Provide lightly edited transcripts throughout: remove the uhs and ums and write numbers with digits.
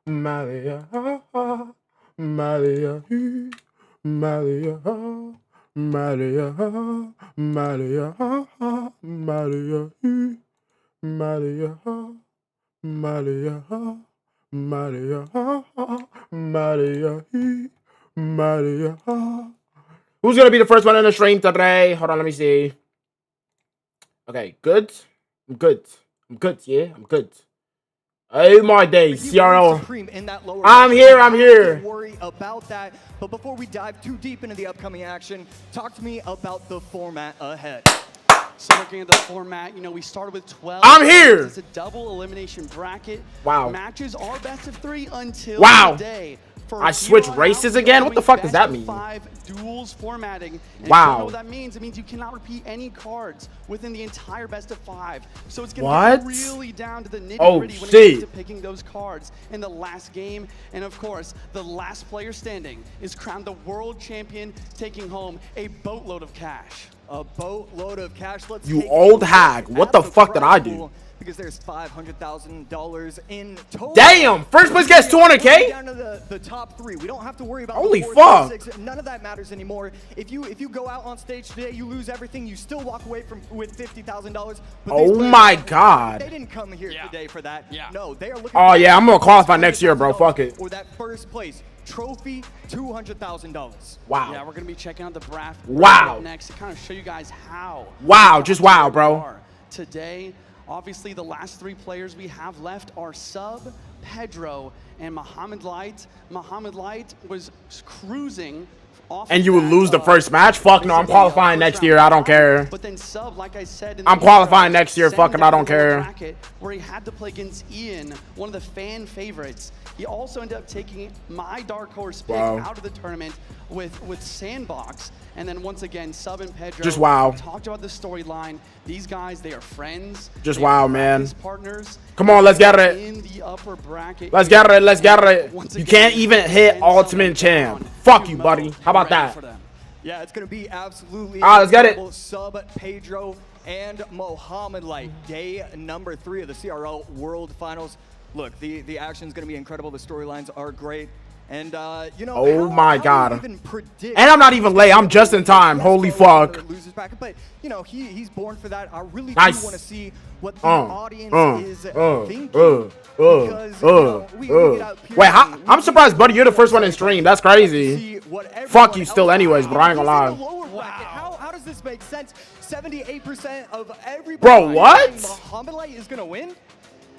Maria, Maria, Maria, Maria, Maria, Maria, Maria, Maria, Maria, Maria, Maria. Who's gonna be the first one in the stream today? Hold on, let me see. Okay, good. I'm good. I'm good. Yeah, I'm good. Oh my days, CRL. I'm here. I'm here. Worry about that. But before we dive too deep into the upcoming action, talk to me about the format ahead. So looking at the format, you know, we started with 12. I'm here. It's a double elimination bracket. Wow. Matches are best of 3 until today. I switched races again? What the fuck does that mean? 5 duels formatting. And wow. If you don't know what that means, it means you cannot repeat any cards within the entire best of 5. So it's going to be really down to the nitty-gritty when it comes to picking those cards in the last game. And of course, the last player standing is crowned the world champion, taking home a boatload of cash. A boatload of cash. Let's you old hag. What the fuck did I do? Because there's $500,000 in total. Damn! First place gets 200K? Down to the top 3. We don't have to worry about holy fuck. 6. None of that matters anymore. If you go out on stage today, you lose everything. You still walk away with $50,000. Oh my god. They didn't come here today for that. No, they are looking. Oh yeah, I'm gonna qualify next year, bro. Fuck it. Or that first place trophy, $200,000. Wow. Yeah, we're gonna be checking out the bracket. Wow. Next to kind of show you guys how. Wow, just wow, bro. Today. Obviously, the last 3 players we have left are Sub, Pedro, and Muhammad Light. Muhammad Light was cruising off. And you would lose the first match? Fuck no, I'm qualifying next year. I don't care. But then Sub, like I said, I'm qualifying next year. Fucking, I don't care. Where he had to play against Ian, one of the fan favorites. He also ended up taking my dark horse pick out of the tournament with Sandbox. And then once again, Sub and Pedro just wow. Talked about the storyline. These guys, they are friends. Just wow, man. Partners. Come on, let's get it. In the upper bracket. Let's get it. Let's get it. You can't even hit Ultimate Champ. Fuck you, buddy. How about that? Yeah, it's gonna be absolutely. Let's get it. Sub, Pedro, and Muhammad Light. Day number 3 of the CRL World Finals. Look, the action's gonna be incredible. The storylines are great. And you know, oh my god. And I'm not even late. I'm just in time. Holy fuck. But you know, he's born for that. I really do want to see what the audience is thinking. Wait, I'm surprised, buddy. You're the first one in stream. That's crazy. Fuck you still anyways, but I ain't gonna lie. How does this make sense? 78% of everybody. Bro, what? Muhammad Light is gonna win.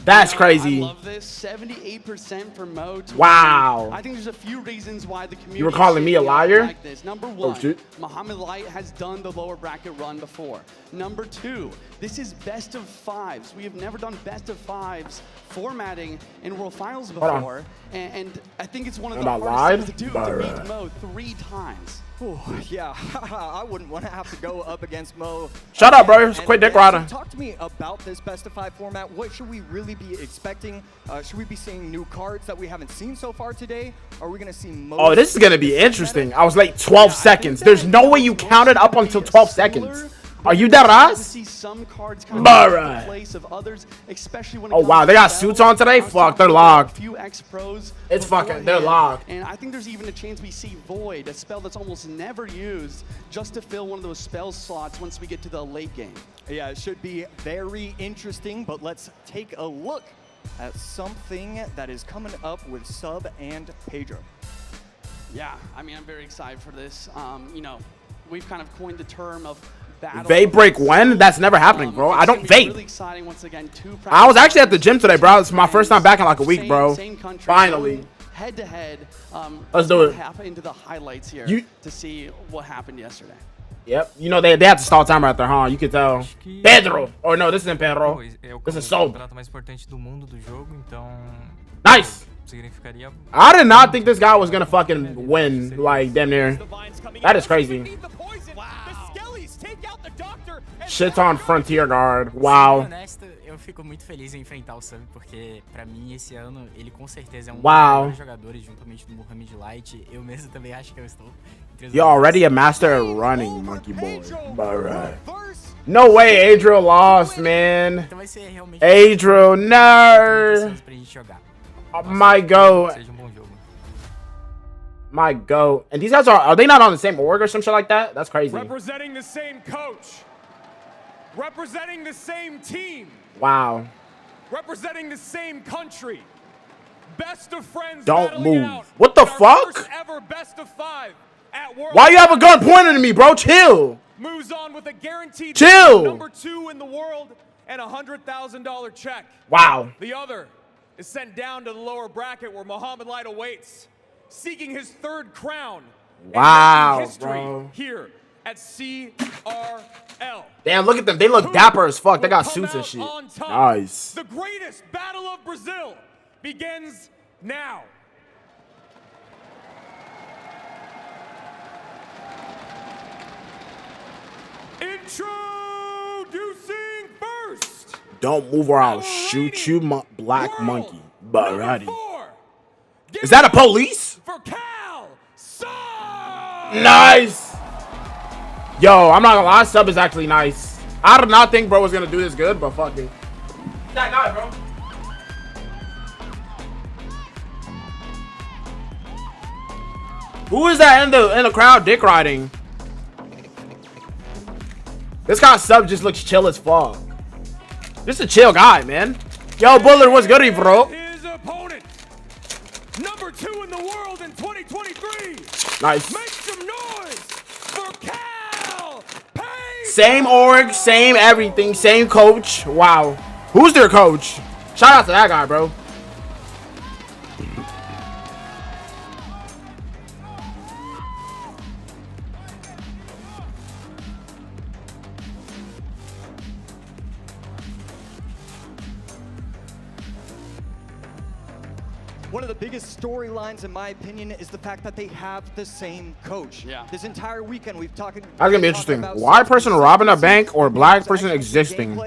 That's crazy. I love this. 78% for Mo. Wow. I think there's a few reasons why the community. You were calling me a liar? Like this. Number 1, Muhammad Light has done the lower bracket run before. Number 2, this is best of 5s. We have never done best of 5s formatting in World Finals before, and I think it's one of the hardest things to do to beat Mo 3 times. Ooh, yeah, I wouldn't want to have to go up against Mo. Shut up, bro. Quit dick riding. Talk to me about this best of 5 format. What should we really be expecting? Should we be seeing new cards that we haven't seen so far today? Are we going to see most? Oh, this is going to be interesting. I was late 12 seconds. There's no way you counted up until 12 seconds. Are you dead ass? See some cards kind of in place of others, especially when oh wow, they got suits on today? Fuck, they're locked. Few ex-pros. It's fucking, they're locked. And I think there's even a chance we see Void, a spell that's almost never used, just to fill one of those spell slots once we get to the late game. Yeah, it should be very interesting, but let's take a look at something that is coming up with Sub and Pedro. Yeah, I mean, I'm very excited for this. You know, we've kind of coined the term of vape break when? That's never happening, bro. I don't vape. Really exciting once again. I was actually at the gym today, bro. It's my first time back in like a week, bro. Finally. Head to head. Let's do it. Into the highlights here to see what happened yesterday. Yep. You know, they have to stall timer out there, huh? You can tell. Pedro. Oh, no, this isn't Pedro. This is Soap. Nice. I did not think this guy was going to fucking win, like, damn near. That is crazy. Shit on Frontier Guard. Wow. Eu fico muito feliz em enfrentar o Sub porque pra mim esse ano ele com certeza é um dos melhores jogadores juntamente do Muhammad Light. Eu mesmo também acho que eu estou. You're already a master at running, monkey boy. Alright. No way, Adriel lost, man. Então vai ser realmente Adriel, no. pra gente jogar. My go. My go. And these guys are they not on the same org or some shit like that? That's crazy. Representing the same coach. Representing the same team. Wow. Representing the same country. Best of friends. Don't move. What the fuck? First ever best of 5 at World. Why you have a gun pointed at me, bro? Chill. Moves on with a guaranteed chill. Number 2 in the world and a $100,000 check. Wow. The other is sent down to the lower bracket where Muhammad Light awaits, seeking his 3rd crown. Wow, history bro. Here at CRL. Damn, look at them. They look dapper as fuck. They got suits and shit. Nice. The greatest battle of Brazil begins now. Introducing first. Don't move or I'll shoot you, black monkey. Alrighty. Is that a police? For Cal Sub. Nice. Yo, I'm not gonna lie. Sub is actually nice. I did not think bro was gonna do this good, but fuck it. That guy, bro. Who is that in the crowd dick riding? This guy Sub just looks chill as fuck. Just a chill guy, man. Yo, Bullard, what's good, bro? His opponent, number 2 in the world in 2023. Nice. Make some noise for Cal. Same org, same everything, same coach. Wow. Who's their coach? Shout out to that guy, bro. One of the biggest storylines, in my opinion, is the fact that they have the same coach. Yeah. This entire weekend, we've talked. That's gonna be interesting. White person robbing a bank or black person existing?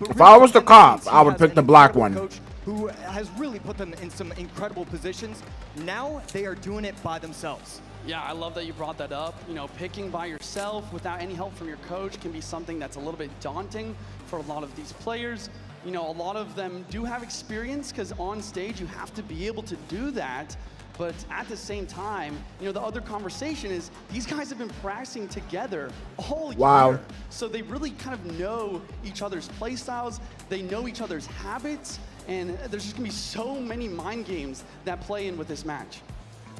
If I was the cop, I would pick the black one. Who has really put them in some incredible positions. Now they are doing it by themselves. Yeah, I love that you brought that up. You know, picking by yourself without any help from your coach can be something that's a little bit daunting for a lot of these players. You know, a lot of them do have experience because on stage you have to be able to do that. But at the same time, you know, the other conversation is these guys have been practicing together all year. So they really kind of know each other's play styles. They know each other's habits. And there's just gonna be so many mind games that play in with this match.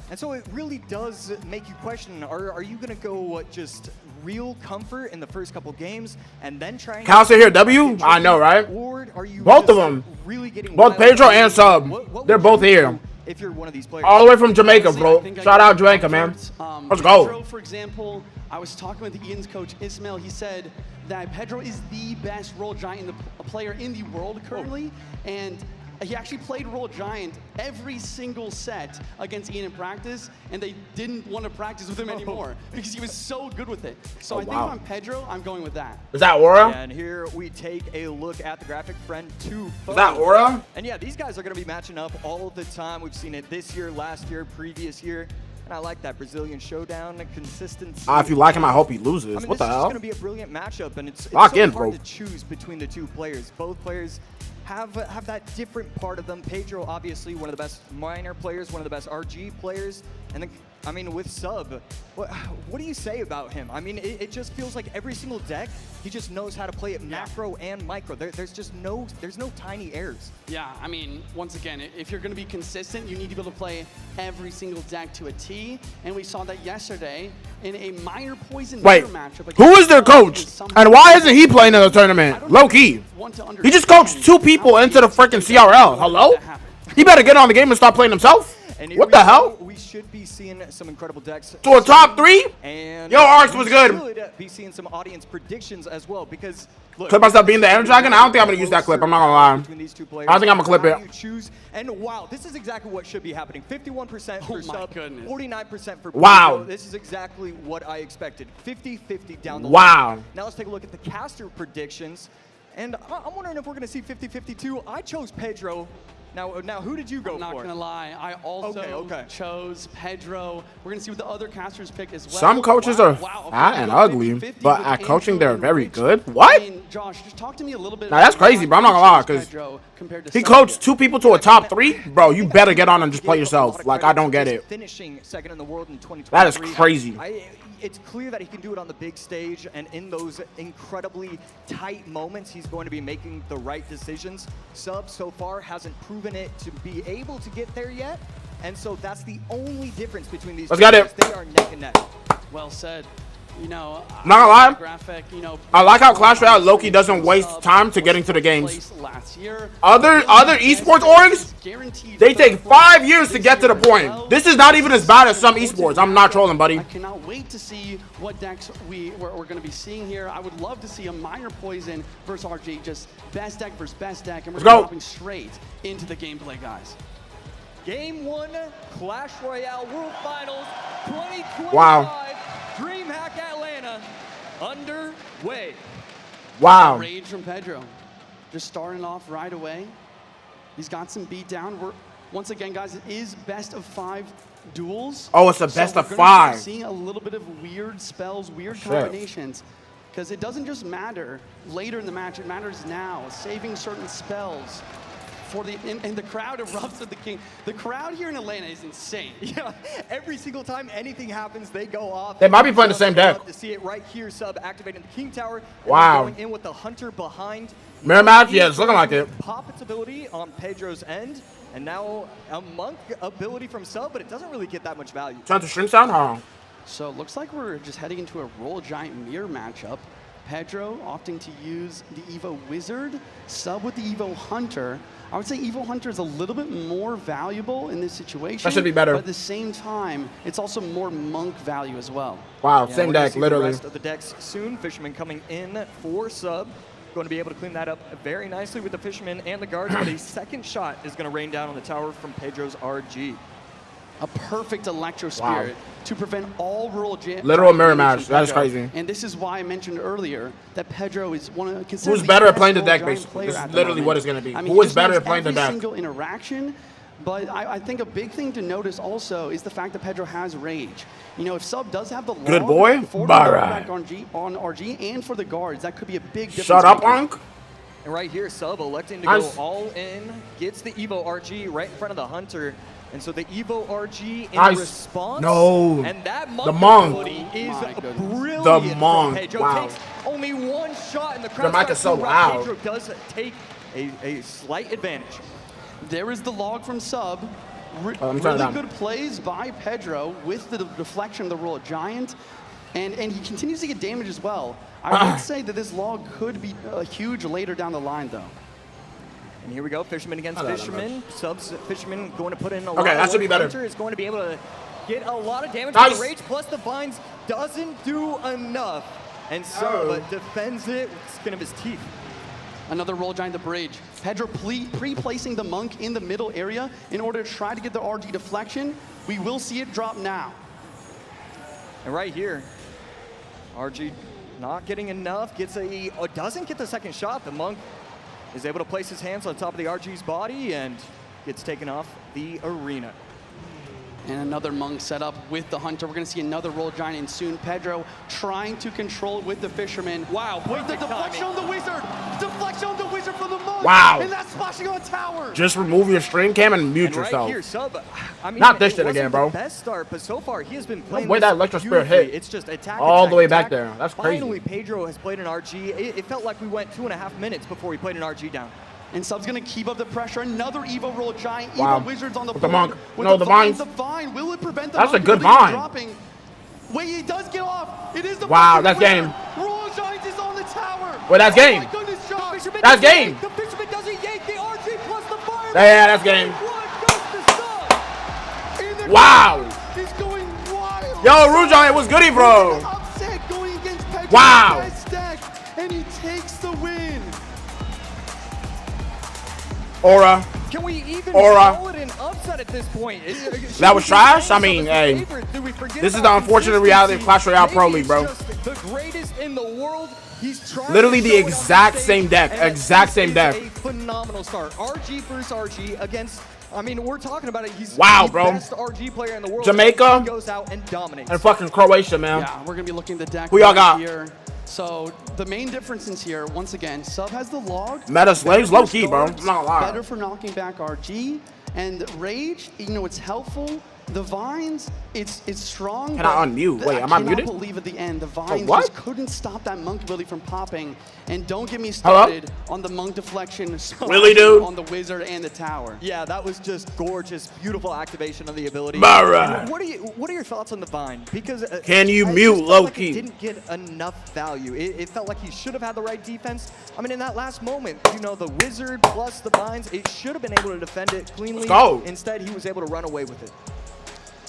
And so it really does make you question, are you gonna go just real comfort in the first couple games and then try and Cal here, W? I know, right? Or are you both of them. Really getting both Pedro and Sub. They're both here. If you're one of these players. All the way from Jamaica, bro. Shout out Jamaica, man. Let's go. Pedro, for example, I was talking with Ian's coach, Ismail. He said that Pedro is the best Roll Giant player in the world currently. And he actually played Roll Giant every single set against Ian in practice, and they didn't want to practice with him anymore because he was so good with it. So I think if I'm Pedro, I'm going with that. Is that Aura? And here we take a look at the graphic friend 2. Is that Aura? And yeah, these guys are going to be matching up all the time. We've seen it this year, last year, previous year. And I like that Brazilian showdown, the consistency. If you like him, I hope he loses. I mean, what the hell? It's going to be a brilliant matchup, and it's Lock so in, hard bro. to choose between the two players. Both players have that different part of them. Pedro, obviously, one of the best minor players, one of the best RG players. And then, I mean, with Sub, what do you say about him? I mean, it just feels like every single deck, he just knows how to play it macro and micro. There's no tiny errors. Yeah, I mean, once again, if you're going to be consistent, you need to be able to play every single deck to a T. And we saw that yesterday in a minor poison matchup. Who is their coach? And why isn't he playing in the tournament? Low key. He just coached 2 people into the freaking CRL. Hello? He better get on the game and stop playing himself. What the hell? We should be seeing some incredible decks. To a top 3? And yo, Arx was good. We should be seeing some audience predictions as well because look, clip myself being the Energy Dragon? I don't think I'm gonna use that clip. I'm not gonna lie. Between these two players, I think I'm gonna clip it. You choose, and wow, this is exactly what should be happening. 51% for Sub, 49% for wow. This is exactly what I expected. 50-50 down the line. Now let's take a look at the caster predictions. And I'm wondering if we're going to see 50-52. I chose Pedro. Now, who did you go for? I'm not gonna lie, I also chose Pedro. We're gonna see what the other casters pick as well. Some coaches are fat and ugly, but at coaching they're very good. What? I mean, Josh, just talk to me a little bit. Now that's crazy, bro. I'm not gonna lie, because he coached 2 people to a top 3. Bro, you better get on and just play yourself. Like, I don't get it. Finishing second in the world in 2023. That is crazy. It's clear that he can do it on the big stage, and in those incredibly tight moments, he's going to be making the right decisions. Sub so far hasn't proven it to be able to get there yet, and so that's the only difference between these two. They are neck and neck. Well said. You know, I'm not gonna lie. Graphic, you know, I like how Clash Royale Loki doesn't waste time to get into the games. Other esports orgs, they take 5 years to get to the point. This is not even as bad as some esports. I'm not trolling, buddy. I cannot wait to see what decks we're going to be seeing here. I would love to see a minor poison versus RG, just best deck versus best deck, and we're dropping straight into the gameplay, guys. Game 1, Clash Royale World Finals 2025. Wow. DreamHack Atlanta underway. Wow. Rage from Pedro. Just starting off right away. He's got some beat down. Once again, guys, it is best of 5 duels. Oh, it's a best of 5. We're seeing a little bit of weird spells, weird combinations. Because it doesn't just matter later in the match, it matters now. Saving certain spells. And the crowd erupts at the king. The crowd here in Atlanta is insane. Yeah, every single time anything happens, they go off. They might be playing the same deck. To see it right here, Sub activating the King Tower. Wow. Going in with the Hunter behind. Mirror match, yeah, it's looking like it. Pop its ability on Pedro's end, and now a Monk ability from Sub, but it doesn't really get that much value. Trying to stream sound? Hold on. So it looks like we're just heading into a Roll Giant Mirror matchup. Pedro opting to use the Evo Wizard, Sub with the Evo Hunter. I would say Evo Hunter is a little bit more valuable in this situation. That should be better. But at the same time, it's also more Monk value as well. Wow, same deck, literally. The rest of the decks soon. Fisherman coming in for Sub. Going to be able to clean that up very nicely with the Fisherman and the guards, but a second shot is going to rain down on the tower from Pedro's RG. A perfect Electro Spirit to prevent all literal mirror match. That is crazy. And this is why I mentioned earlier that Pedro is one of who's better at playing the deck, basically. This is literally what it's going to be. I mean, who is better at playing the deck? Single interaction. But I think a big thing to notice also is the fact that Pedro has Rage. You know, if Sub does have the good boy, for on RG and for the guards, that could be a big difference. Shut up, Unc. And right here, Sub electing to go all in, gets the Evo RG right in front of the Hunter. And so the Evo RG in response. No. And that the Monk is brilliant. The Monk. Pedro takes only one shot in the crowd. The mic is so loud. Pedro does take a slight advantage. There is the log from Sub. Really good plays by Pedro with the deflection of the Roll Giant. And he continues to get damage as well. I would say that this log could be huge later down the line, though. And here we go, Fisherman against Fisherman. Subs Fisherman going to put in a lot. That should be better. Hunter is going to be able to get a lot of damage with the Rage, plus the Vines doesn't do enough. And Sub defends it with the skin of his teeth. Another Roll Giant the bridge. Pedro pre-placing the Monk in the middle area in order to try to get the RG deflection. We will see it drop now. And right here, RG not getting enough, doesn't get the second shot. The Monk is able to place his hands on top of the RG's body and gets taken off the arena. And another Monk set up with the Hunter. We're going to see another Roll Giant in soon. Pedro trying to control it with the Fisherman. Wow, with the deflection on the Wizard. Deflection on the Wizard from the Monk. Wow. And that's splashing on tower. Just remove your stream cam and mute yourself. Right here, Sub, I mean, not this shit again, bro. Best start, but so far he has been playing that Electro Spirit hit. It's just attack, all the way back there. That's crazy. Finally, Pedro has played an RG. It felt like we went 2.5 minutes before he played an RG down. And Sub's going to keep up the pressure. Another Evo Roll Giant. Evo Wizards on the board. The Monk. No, the Vines. The Vine. Will it prevent the That's Monk a good Vine. dropping? Wait, he does get off. It is the that's game. Roll Giant is on the tower. Wait, that's game. Oh my goodness, Josh. That's game. The Fisherman doesn't yank the RG plus the fire. Yeah, that's game. Wow. He's going wild. Yo, Roll Giant was goody, bro. Upset going against Pedro. Wow. And he takes the win. Aura. Can we even call it an upset? that at this point. That was trash? I mean, hey, this is the unfortunate reality of Clash Royale Pro League, bro. The greatest in the world. He's trying literally to the exact same deck. Exact same deck. A phenomenal start. RG versus RG against, I mean, we're talking about it. He's wow, the bro. best RG player in the world. Jamaica he goes out and dominates. And fucking Croatia, man. Yeah, we're gonna be looking at the deck. Who y'all got? Here. So the main difference is here, once again, Sub has the log. Meta Slaves, low key, bro. I'm not gonna lie. Better for knocking back RG. And Rage, you know, it's helpful. The Vines, it's strong. Can I unmute? Wait, am I muted? I cannot believe at the end, the Vines what? just couldn't stop that Monk ability from popping. And don't get me started on the Monk deflection. Really, dude? On the Wizard and the Tower. Yeah, that was just gorgeous, beautiful activation of the ability. Alright. What are your thoughts on the Vine? Because can you I mute just felt low like key? He didn't get enough value. It felt like he should have had the right defense. I mean, in that last moment, you know, the Wizard plus the Vines, it should have been able to defend it cleanly. Let's go. Instead, he was able to run away with it.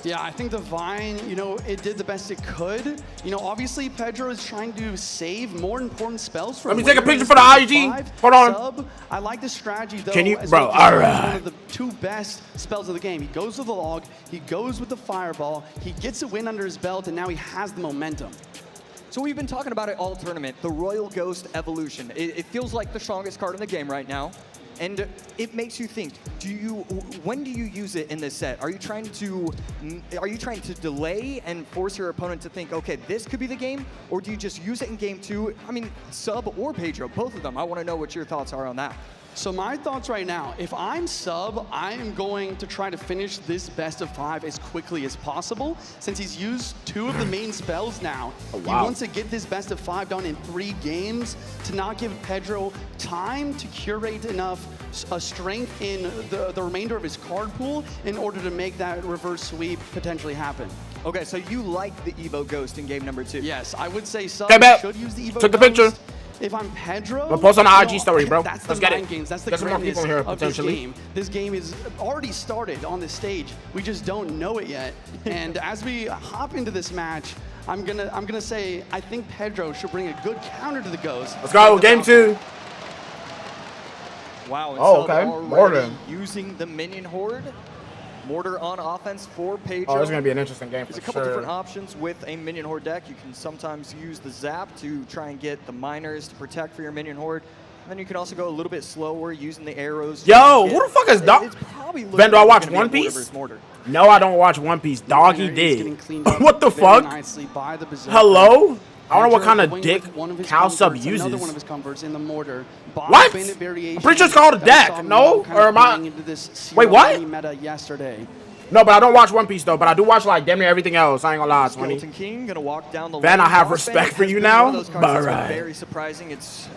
Yeah, I think the Vine, you know, it did the best it could. You know, obviously Pedro is trying to save more important spells for. Let me take a picture for the IG. Hold on. Sub. I like the strategy though. Can you, as bro? well. All It's one right. of the two best spells of the game. He goes with the log, he goes with the fireball, he gets a win under his belt, and now he has the momentum. So we've been talking about it all tournament, the Royal Ghost evolution. It feels like the strongest card in the game right now. And it makes you think, when do you use it in this set? Are you trying to delay and force your opponent to think, okay, this could be the game? Or do you just use it in game 2? I mean, Sub or Pedro, both of them. I want to know what your thoughts are on that. So my thoughts right now, if I'm Sub, I am going to try to finish this best of 5 as quickly as possible. Since he's used 2 of the main spells now, wow. He wants to get this best of 5 done in 3 games to not give Pedro time to curate enough strength in the remainder of his card pool in order to make that reverse sweep potentially happen. Okay, so you like the Evo Ghost in game number 2? Yes, I would say Sub bet. should use the Evo Took the Ghost. picture. If I'm Pedro, We'll post on the IG no, story, bro. That's Let's the get mind it. games. That's the Get some more greatness people here, of this potentially. game. This game is already started on this stage. We just don't know it yet. And as we hop into this match, I'm gonna say I think Pedro should bring a good counter to the Ghost. Let's go, game 2. Wow, and Oh, Sub okay. already Mortar. using the minion horde. Mortar on offense for Pedro. Oh, this is gonna be an interesting game for There's a couple sure. different options with a minion horde deck. You can sometimes use the zap to try and get the miners to protect for your minion horde. And then you can also go a little bit slower using the arrows. Yo, who the fuck is Dog? It's probably Ben, do I looking watch like it's One gonna be a Piece? Mortar versus Mortar. No, I don't watch One Piece. Doggy He's getting did. cleaned up What the very fuck? nicely by the Berserker. Hello? I don't know what Pedro kind of going dick with one of his Cal Sub converts, uses. Another one of his converts in the mortar. Boss What? bandit variation I'm pretty sure it's called a that we deck. saw No? kind Or of am I- playing into this Wait, what? CRE meta yesterday. No, but I don't watch One Piece though. But I do watch like damn near everything else. I ain't gonna lie, 20. Skeleton King gonna walk down the Ben, lane. I have Boss respect Bandit for has you been now. one of those cards that's been Alright. very surprising. It's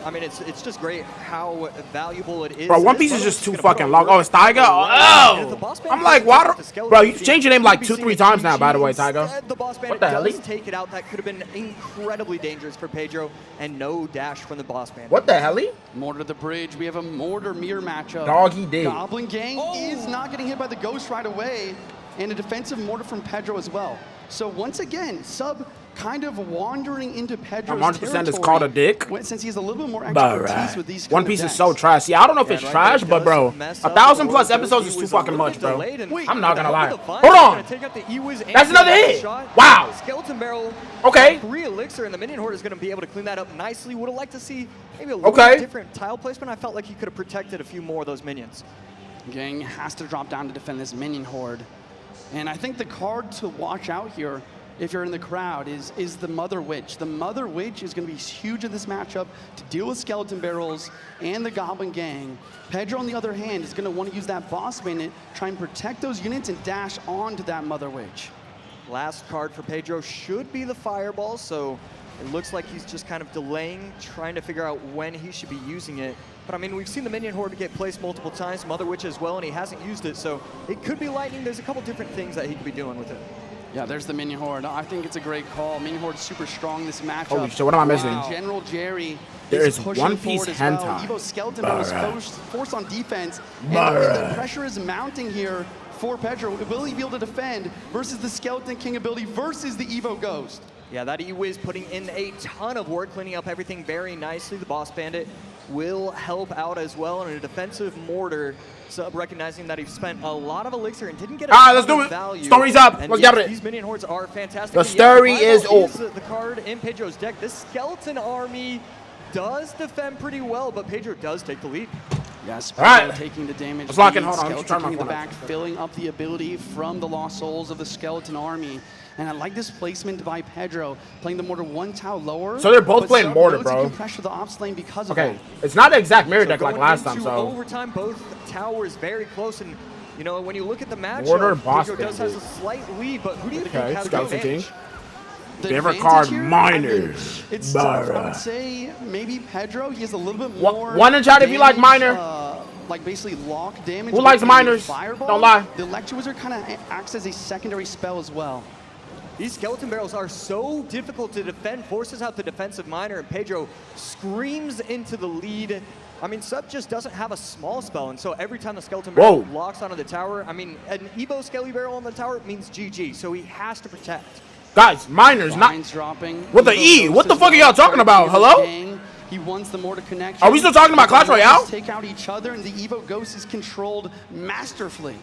just great how valuable it is. Bro, One Piece is just too fucking long. Oh, it's Tiger? Oh! I'm like, why? Bro, you changed your name like 2-3 times now, by the way, Tiger. The boss bandit What the hell? does take it out. That could have been incredibly dangerous for Pedro, and no dash from the boss bandit. What the hell? Mortar to the bridge. We have a mortar mirror matchup. Doggy did. Goblin Gang is not getting hit by the ghost right away, and a defensive mortar from Pedro as well. So once again, Sub kind of wandering into Pedro's 100% is called a dick. Since he has a little bit more expertise with these One kind of Piece is decks. so trash. See, I don't know if it's right trash, there but does bro, mess 1,000 up. plus Or episodes he is too was a fucking little much, bit bro. delayed, and I'm not gonna lie. the Vine Hold is on. gonna take out the Ewiz and That's another get that hit. shot. Wow. Skeleton Barrel. Okay. 3 elixir, and the minion horde is gonna be able to clean that up nicely. Would have liked to see maybe a little Okay. bit different tile placement. I felt like he could have protected a few more of those minions. Gang has to drop down to defend this minion horde. And I think the card to watch out here, if you're in the crowd, is the Mother Witch. The Mother Witch is going to be huge in this matchup to deal with Skeleton Barrels and the Goblin Gang. Pedro, on the other hand, is going to want to use that Boss Bandit, try and protect those units and dash onto that Mother Witch. Last card for Pedro should be the Fireball, so it looks like he's just kind of delaying, trying to figure out when he should be using it. But I mean, we've seen the Minion Horde get placed multiple times, Mother Witch as well, and he hasn't used it, so it could be Lightning. There's a couple different things that he could be doing with it. Yeah, there's the Minion Horde. I think it's a great call. Minion Horde's super strong this matchup. Holy shit, what am I missing? Wow. General Jerry There is pushing One Piece forward as well. hentai. Evo Skeleton was forced on defense. And Bruh. the pressure is mounting here for Pedro. Will he be able to defend versus the Skeleton King ability versus the Evo Ghost? Yeah, that E-Wiz putting in a ton of work, cleaning up everything very nicely. The Boss Bandit will help out as well in a defensive mortar. Sub recognizing that he spent a lot of elixir and didn't get a let's do it. value. Story's up. And Let's yes, get it. These minion hordes are fantastic. The And yes, story Fireball is up. the card in Pedro's deck. This skeleton army does defend pretty well, but Pedro does take the lead. Yes, All right. taking the damage. Let's lock in. lead, Hold on, I'm just Skeleton trying my in the phone out. back, filling up the ability from the Lost Souls of the Skeleton Army. And I like this placement by Pedro, playing the mortar one tile lower. So they're both but playing Sub mortar, knows he bro. can pressure the ops lane because of Okay, that. it's not the exact mirror deck like Going last time, into so. overtime, both towers very close, and you know when you look at the matchup, Mortar boss Pedro does thing, has a slight lead, but who do you Okay, think has the Skeleton King. advantage? The Favorite advantage card, here, Miners. it's tough. I Bruh. would say maybe Pedro. He has a little bit One- more. one in chat if you like damage, Miner. Like basically lock damage. Who likes with the Miners? Fireball. Don't lie. The Electro Wizard kind of acts as a secondary spell as well. These skeleton barrels are so difficult to defend, forces out the defensive miner, and Pedro screams into the lead. I mean, Sub just doesn't have a small spell, and so every time the skeleton barrel Whoa. locks onto the tower, I mean, an Evo Skelly barrel on the tower means GG, so he has to protect. Guys, Miners, not. Lines dropping. What the Evo E? Ghost What the as fuck are well. y'all talking about? Hello? Gang. He wants the mortar connection. Are we still talking about Clash The Royale? Warriors take out each other, and the Evo Ghost is controlled masterfully.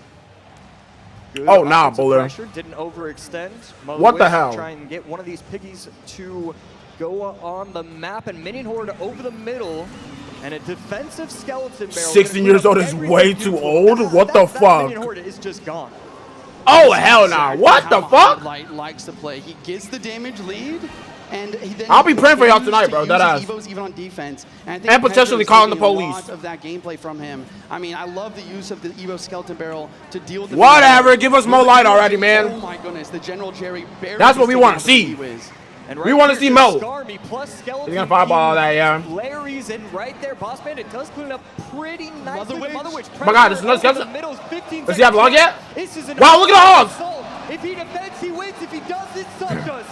Good Oh, nah, offensive Buller. pressure, didn't overextend. What the Wish hell? Try and get one of these piggies to go on the map, and Minion Horde over the middle. And a defensive skeleton barrel. 16 years old is way too old? What the That fuck? Minion Horde is just gone. Oh, hell nah. What the How fuck? Light likes to play. He gets the damage lead, and he then I'll be praying for y'all tonight, continues bro. to Dead use ass. his Evos even on defense. And, I think And potentially Pedro's calling the taking police. A lot of that gameplay from him. I mean, I love the use of the Evo skeleton barrel to deal with the Whatever, give us more light already, man. Oh my goodness, the General Jerry barely. That's what we taking wanna out the see. T-Wiz. And We wanna here see is Mo. Skarmy plus skeleton. He's gonna fireball all that, yeah. Larry's in right there. Boss Bandit does clean up pretty nicely. Mother Mother Witch. Witch. Oh my God, this is another pressure skeleton. over the middle is 15 Does he have log yet? This is an Wow, look at the hogs. assault. If he defends, he wins. If he does, it Sub does.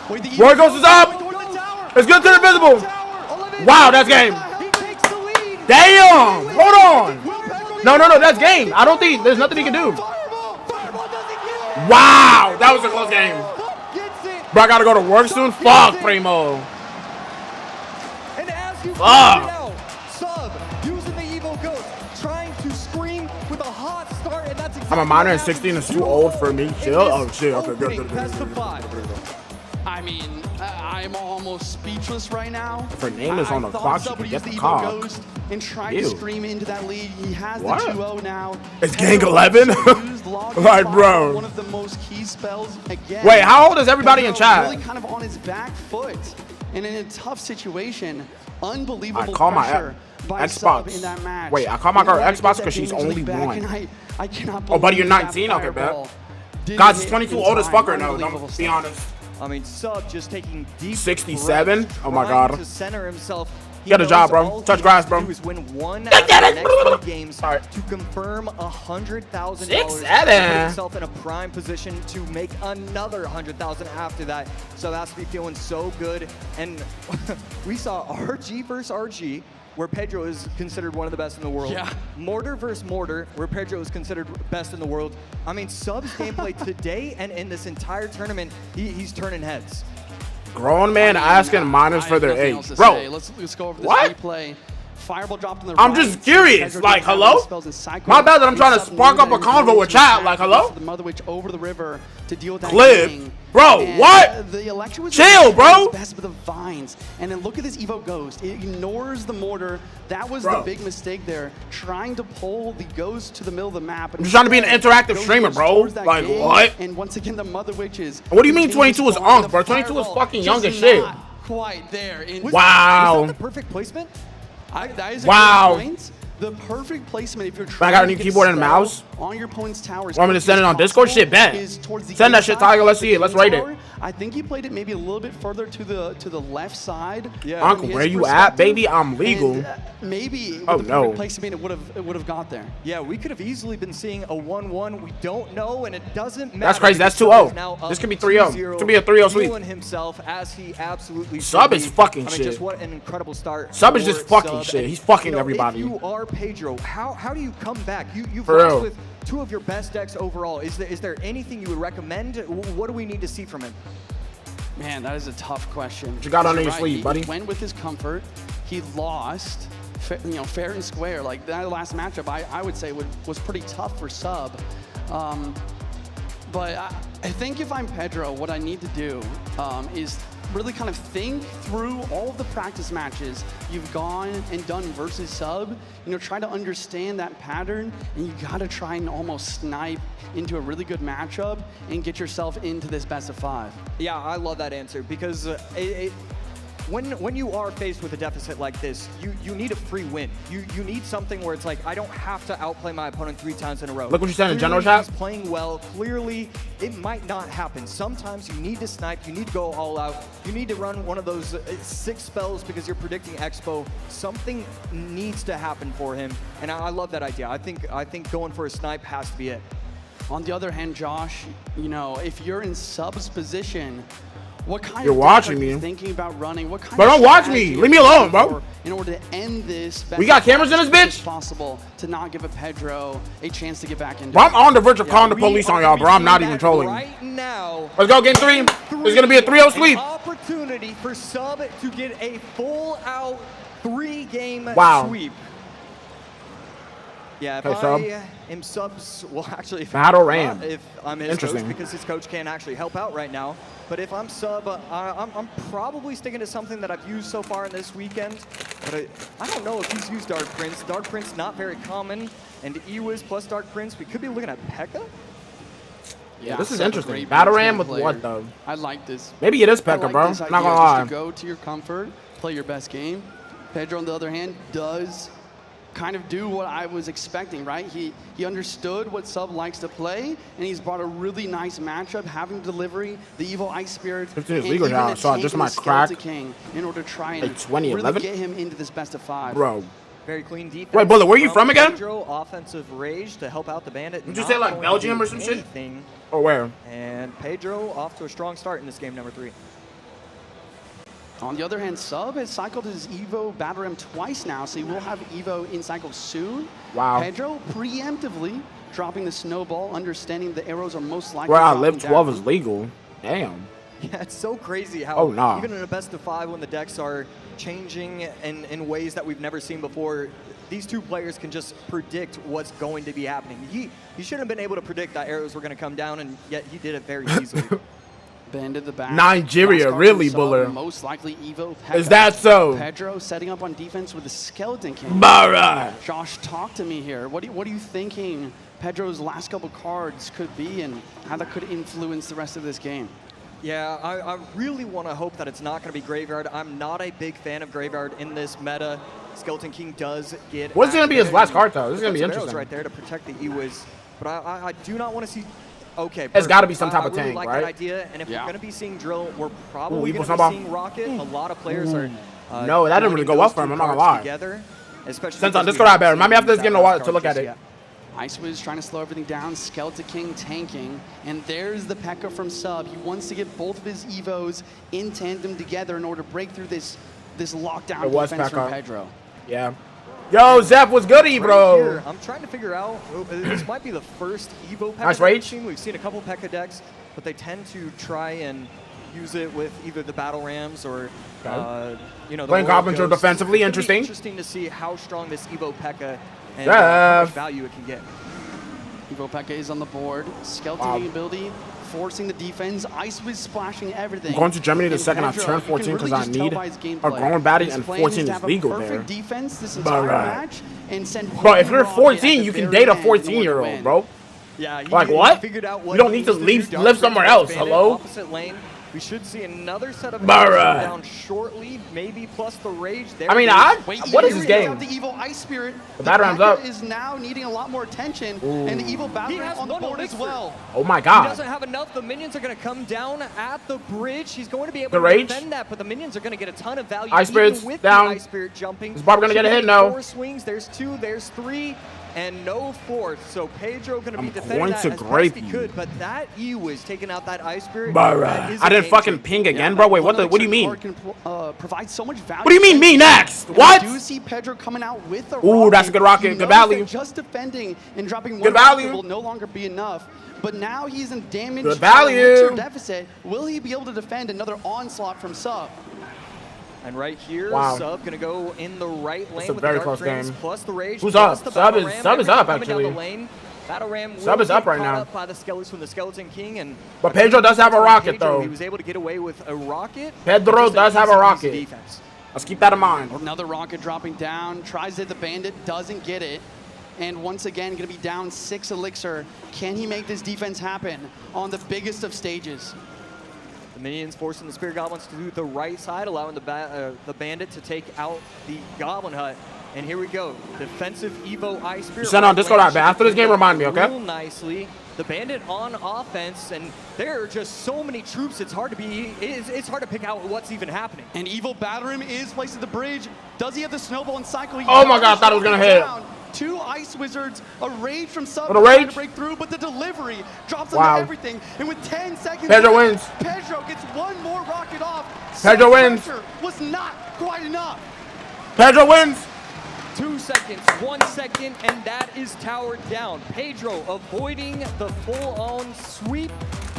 Wait, the Roy Evo Ghost is up. going toward the tower. It's good to the invisible. Tower. 11. Wow, that's game. He takes the lead. Damn. Hold on. Will Pedro No, that's game. I don't think there's nothing he can do. Fireball. Fireball doesn't get it. Wow, that was a close game. Sub gets it. Bro, I gotta go to work soon. Fuck, Primo. And as you Fuck. pointed out, Sub using the Evo Ghost, trying to scream with a hot start, and that's exactly I'm a minor and what 16 happens is too old for me. in Chill. this Oh, shit. Okay, opening good. best of 5. I mean, I'm almost speechless right now. If her name is on the I thought clock, she Sub can would get use the Evo cock. Ghost and try Ew. to scream into that lead. He has What? the 2-0 now. It's Pedro gang 11? also used Log Like, Fire, bro. One of the most key spells again. Wait, how old is everybody in Pedro chat? Really kind of on his back foot. And in a tough situation, unbelievable I call my pressure by Sub Xbox. in that match. Wait, I call my You know, girl I Xbox get that 'cause she's damage only lead back, one. and I cannot Oh, buddy, believe you're that 19? Okay, bet. fireball didn't Guys, it's hit 22 in old as time. fuck right now. Unbelievable Don't be stuff. honest. I mean, Sub just taking deep 67? breaths, Oh my trying God. to center himself. He Get a knows job, bro. all he Touch grass, has to bro. do is win one out of the next 3 games Sorry. to confirm $100,000. 6-7. Put himself in a prime position to make another $100,000 after that. So that's be feeling so good. And we saw RG versus RG, where Pedro is considered one of the best in the world. Yeah. Mortar versus Mortar, where Pedro is considered best in the world. I mean, Sub's gameplay today and in this entire tournament, he's turning heads. Grown man asking minors I for have their nothing age. else to Bro, say. Let's go over this what? replay. Fireball dropped in the I'm right. just curious, Pedro like, didn't have hello? any spells in Cycle. My bad that I'm trying to Sub spark up knew a that convo he with was chat, going like, to hello? The Mother Witch over the river to deal with that Cliff. gang. Bro, And, what? The Electro was Chill, bro. best with the vines. And then look at this Evo Ghost. It ignores the mortar. That was Bro. the big mistake there. Trying to pull the Ghost to the middle of the map. I'm just trying to be an interactive streamer, bro. Like, what? And once again, the Mother Witches. What do you mean continue 22 is to spawn. unk, bro? The 22 is fireball fucking young just as shit. not quite there. Was Wow. that the perfect placement? That is a Wow. good point. The perfect placement if you're I trying got a to new get keyboard and a spell mouse. on your opponent's tower. as Want me to quickly send it as on Discord? possible Shit, bet. is towards the Send that shit, inside Tiger. Let's of the see it. Let's game rate it. tower. I think he played it maybe a little bit further to the left side. Yeah. from Uncle, his where you at, perspective. baby? I'm legal. And, maybe with Oh, the perfect no. placement it would have got there. Yeah, we could have easily been seeing a 1-1. We don't know, and it doesn't matter. That's crazy. That's because 2-0. Sub is now up This could be 3-0. 2-0, Could be a 3-0 sweep. fueling himself as he absolutely Sub should is be. fucking I mean, shit. just what an incredible start. Sub is for just fucking Sub. shit. And, He's fucking you know, everybody. If you are Pedro, how do you come back? You've For lost real. with 2 of your best decks overall. Is there anything you would recommend? What do we need to see from him? Man, that is a tough question. you got under You're your right. sleeve, He buddy? went with his comfort. He lost. fair and square. Like that last matchup, I would say was pretty tough for Sub. But I think if I'm Pedro, what I need to do is really kind of think through all of the practice matches you've gone and done versus Sub. Try to understand that pattern, and you got to try and almost snipe into a really good matchup and get yourself into this best of 5. Yeah, I love that answer because when you are faced with a deficit like this, you need a free win. You need something where it's like, I don't have to outplay my opponent 3 times in a row. Look what you said in general chat. He's playing well. Clearly, it might not happen. Sometimes you need to snipe. You need to go all out. You need to run one of those 6 spells because you're predicting Expo. Something needs to happen for him, and I love that idea. I think going for a snipe has to be it. On the other hand, Josh, if you're in Sub's position, what kind You're of watching are you me. Thinking about running? What kind Bro, of don't watch strategy me. Leave me alone, bro. In order to end this, We got cameras in this bitch? Possible to not give a Pedro a chance to get back into. Bro, I'm on the verge of calling the police on y'all, bro. I'm not even trolling. Right now. Let's go, game 3. It's gonna be a 3-0 sweep. An opportunity for Sub to get a full-out 3-game Wow. sweep. Yeah, if Okay, I am Sub's, well, actually, if Battle Ram. if I'm his coach, Interesting. because his coach can't actually help out right now. But if I'm Sub, I'm probably sticking to something that I've used so far in this weekend. But I don't know if he's used Dark Prince. Dark Prince, not very common. And Ewiz plus Dark Prince, we could be looking at P.E.K.K.A. Yeah, This is Sub's a interesting. great Battle baseline Ram with player. what, though? I like this. Maybe it is I P.E.K.K.A, like bro. this Not idea gonna just lie. to go to your comfort, play your best game. Pedro, on the other hand, does kind of do what I was expecting, right? He understood what Sub likes to play, and he's brought a really nice matchup, having delivery, the Evil Ice Spirit, 15 is and legal even now, a so I tank just and a might crack. Skeleton King in order to try and Like 20, really 11? get him into this best of 5. Bro. Very clean defense. Wait, Bullet, where you from again? Pedro, offensive rage to help out the Bandit. Did you Not say, like, going to Belgium do or some shit? anything. Or where? And Pedro off to a strong start in this game number 3. On the other hand, Sub has cycled his Evo Battle Ram twice now, so he will have Evo in cycle soon. Wow. Pedro preemptively dropping the snowball, understanding the arrows are most likely Where I dropping live, 12 down. is legal. Damn. Yeah, it's so crazy how Oh, nah. even in a best of 5 when the decks are changing in ways that we've never seen before, these two players can just predict what's going to be happening. He shouldn't have been able to predict that arrows were going to come down, and yet he did it very easily. Bend at the back. Nigeria, Last card really, from Sub, Buller? Most likely Evo P.E.K.K.A. Is that so? Pedro setting up on defense with the Skeleton King. Barra. Josh, talk to me here. What are you thinking Pedro's last couple cards could be and how that could influence the rest of this game? Yeah, I really want to hope that it's not going to be Graveyard. I'm not a big fan of Graveyard in this meta. Skeleton King does get... What's going to be his last card, though? This is going to be Arrows interesting. right there to protect the Ewiz. But I do not want to see... Okay, It's got to be perfect. some type I of really tank, like right? that idea, and if Yeah. we're going to be seeing Drill, we're probably Evil going to snowball. be seeing Rocket. A lot of players are... No, that didn't really go well for him, I'm not gonna lie. Together, especially Since on because we Discord, I haven't better. Remind me seen after this that game last to look card at it. just yet. Ice was trying to slow everything down, Skeleton King tanking, and there's the P.E.K.K.A. from Sub. He wants to get both of his Evos in tandem together in order to break through this lockdown It was defense from P.E.K.K.A. Pedro. Yeah. Yo, Zeph, what's goody, Right bro? here, I'm trying to figure out, this might be the first Evo P.E.K.K.A. Nice that we've rage. seen. We've seen a couple P.E.K.K.A. decks, but they tend to try and use it with either the Battle Rams or, you know, the Playing Royal Carpenter Ghosts. defensively, It's gonna be interesting. Interesting to see how strong this Evo P.E.K.K.A. and Yeah. how much value it can get. Evo P.E.K.K.A. is on the board. Skeleton Wow. King ability, forcing the defense. Ice was splashing everything. I'm going to Germany the And second I Pedro, turn you can 14 really because I just tell need by his a gameplay. growing baddie, His and plan 14 to is have a legal perfect there. defense this But, entire right. match and send Bro, if you're Rocket at 14, the you can very date a end in order to 14-year-old, win. bro. Yeah, Like what? Figured out what You don't he need to needs do. live Dark somewhere Prince else, Bandit, hello? Opposite lane. We should see another set of Bruh. arrows down shortly, maybe plus the rage. There I mean, it is. Wait, what is here this he game? out the Evil Ice Spirit. The Battle Ram's up. P.E.K.K.A. is now needing a lot more attention, and the Evil Battle He Ram has on the one board as elixir. well. Oh my He god. doesn't have enough. The minions are going to come down at the bridge. He's going to be able The to rage? defend that, but the minions are going to get a ton of value. Ice Spirit's even with down. The Ice Spirit jumping. Is Barb gonna get a hit? Should No. 4 swings. There's 2. There's 3. And no 4th. So Pedro going to be I'm defending going that to as grape best he you. could. But that E was taking out that Ice Spirit. Bruh. That is I a didn't game fucking changer. ping again, bro. Wait, what do you mean? Card can provide so much value. What do you mean, me next? And What? I do see Pedro coming out with a Ooh, that's a good rocket. He Good knows value. that just defending and dropping Good one rocket value. will no longer be enough. But now he's in damage Good value. elixir deficit. Will he be able to defend another onslaught from Sub? And right here, Wow. Sub gonna go in the right lane a with very the close Dark Frames game. plus the Rage. Who's plus up? the Sub Battle is- Ram. Sub is Everything up, coming down the actually. lane. Battle Ram Sub will is up get right caught now. up by the skeletons from the Skeleton King, and But Pedro does have a rocket, Pedro, though. He was able to get away with a rocket. Pedro Just does have a easy rocket. defense. Let's keep that in mind. Another rocket dropping down, tries to hit the bandit, doesn't get it. And once again, gonna be down 6 elixir. Can he make this defense happen on the biggest of stages? The minions forcing the Spirit Goblins to do the right side, allowing the bandit to take out the Goblin Hut. And here we go, defensive Evo Ice Spirit. Send on Discord app, after this game, remind me, okay? Real nicely. The bandit on offense, and there are just so many troops. It's hard to pick out what's even happening. And Evil Battlerim is placed at the bridge. Does he have the snowball and cycle? He Oh my does. God, I thought it was gonna hit. Down. 2 Ice Wizards, a rage from Sub What a trying rage. to break through, but the delivery drops Wow. on everything. And with 10 seconds Pedro left, wins. Pedro gets one more rocket off. Pedro Sub's wins. pressure was not quite enough. Pedro wins. 2 seconds, 1 second, and that is towered down. Pedro avoiding the full-on sweep,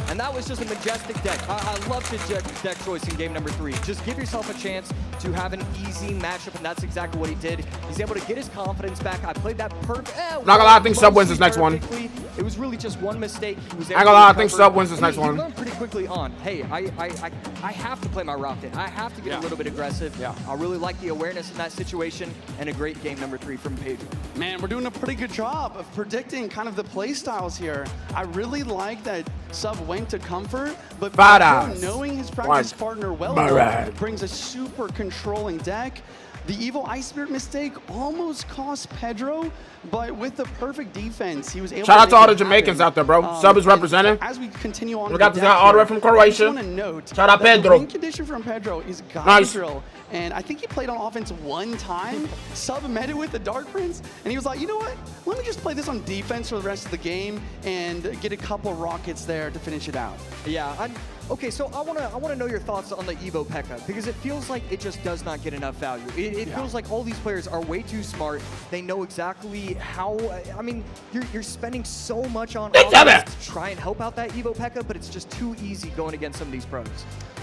and that was just a majestic deck. I love his deck choice in game number 3. Just give yourself a chance to have an easy matchup, and that's exactly what he did. He's able to get his confidence back. I played that perfect. Not gonna lie, I think Sub wins this next one. It was really just one mistake. He was I ain't gonna lie, I think Sub wins this next one. He learned pretty quickly on, hey, I have to play my rocket. I have to get a little bit aggressive. Yeah. I really like the awareness in that situation, and a great game number 3 from Pedro. Man, we're doing a pretty good job of predicting kind of the play styles here. I really like that Sub went to comfort, but Pedro, Badass. knowing his practice One. partner well Badass. enough, brings a super controlling deck. The Evil Ice Spirit mistake almost cost Pedro, but with the perfect defense, he was able Shout to out to make all the it Jamaicans happen. out there, bro. Sub is and representing. As we continue on, We with got the this guy deck all the way here, from Croatia. I just want to note Shout out that Pedro. The win condition from Pedro is God Nice. Drill. And I think he played on offense one time. Sub met it with the Dark Prince, and he was like, you know what? Let me just play this on defense for the rest of the game and get a couple rockets there to finish it out. Yeah, okay, so I wanna know your thoughts on the Evo P.E.K.K.A. because it feels like it just does not get enough value. It feels like all these players are way too smart. They know exactly how. I mean, you're spending so much on offense to try and help out that Evo P.E.K.K.A., but it's just too easy going against some of these pros.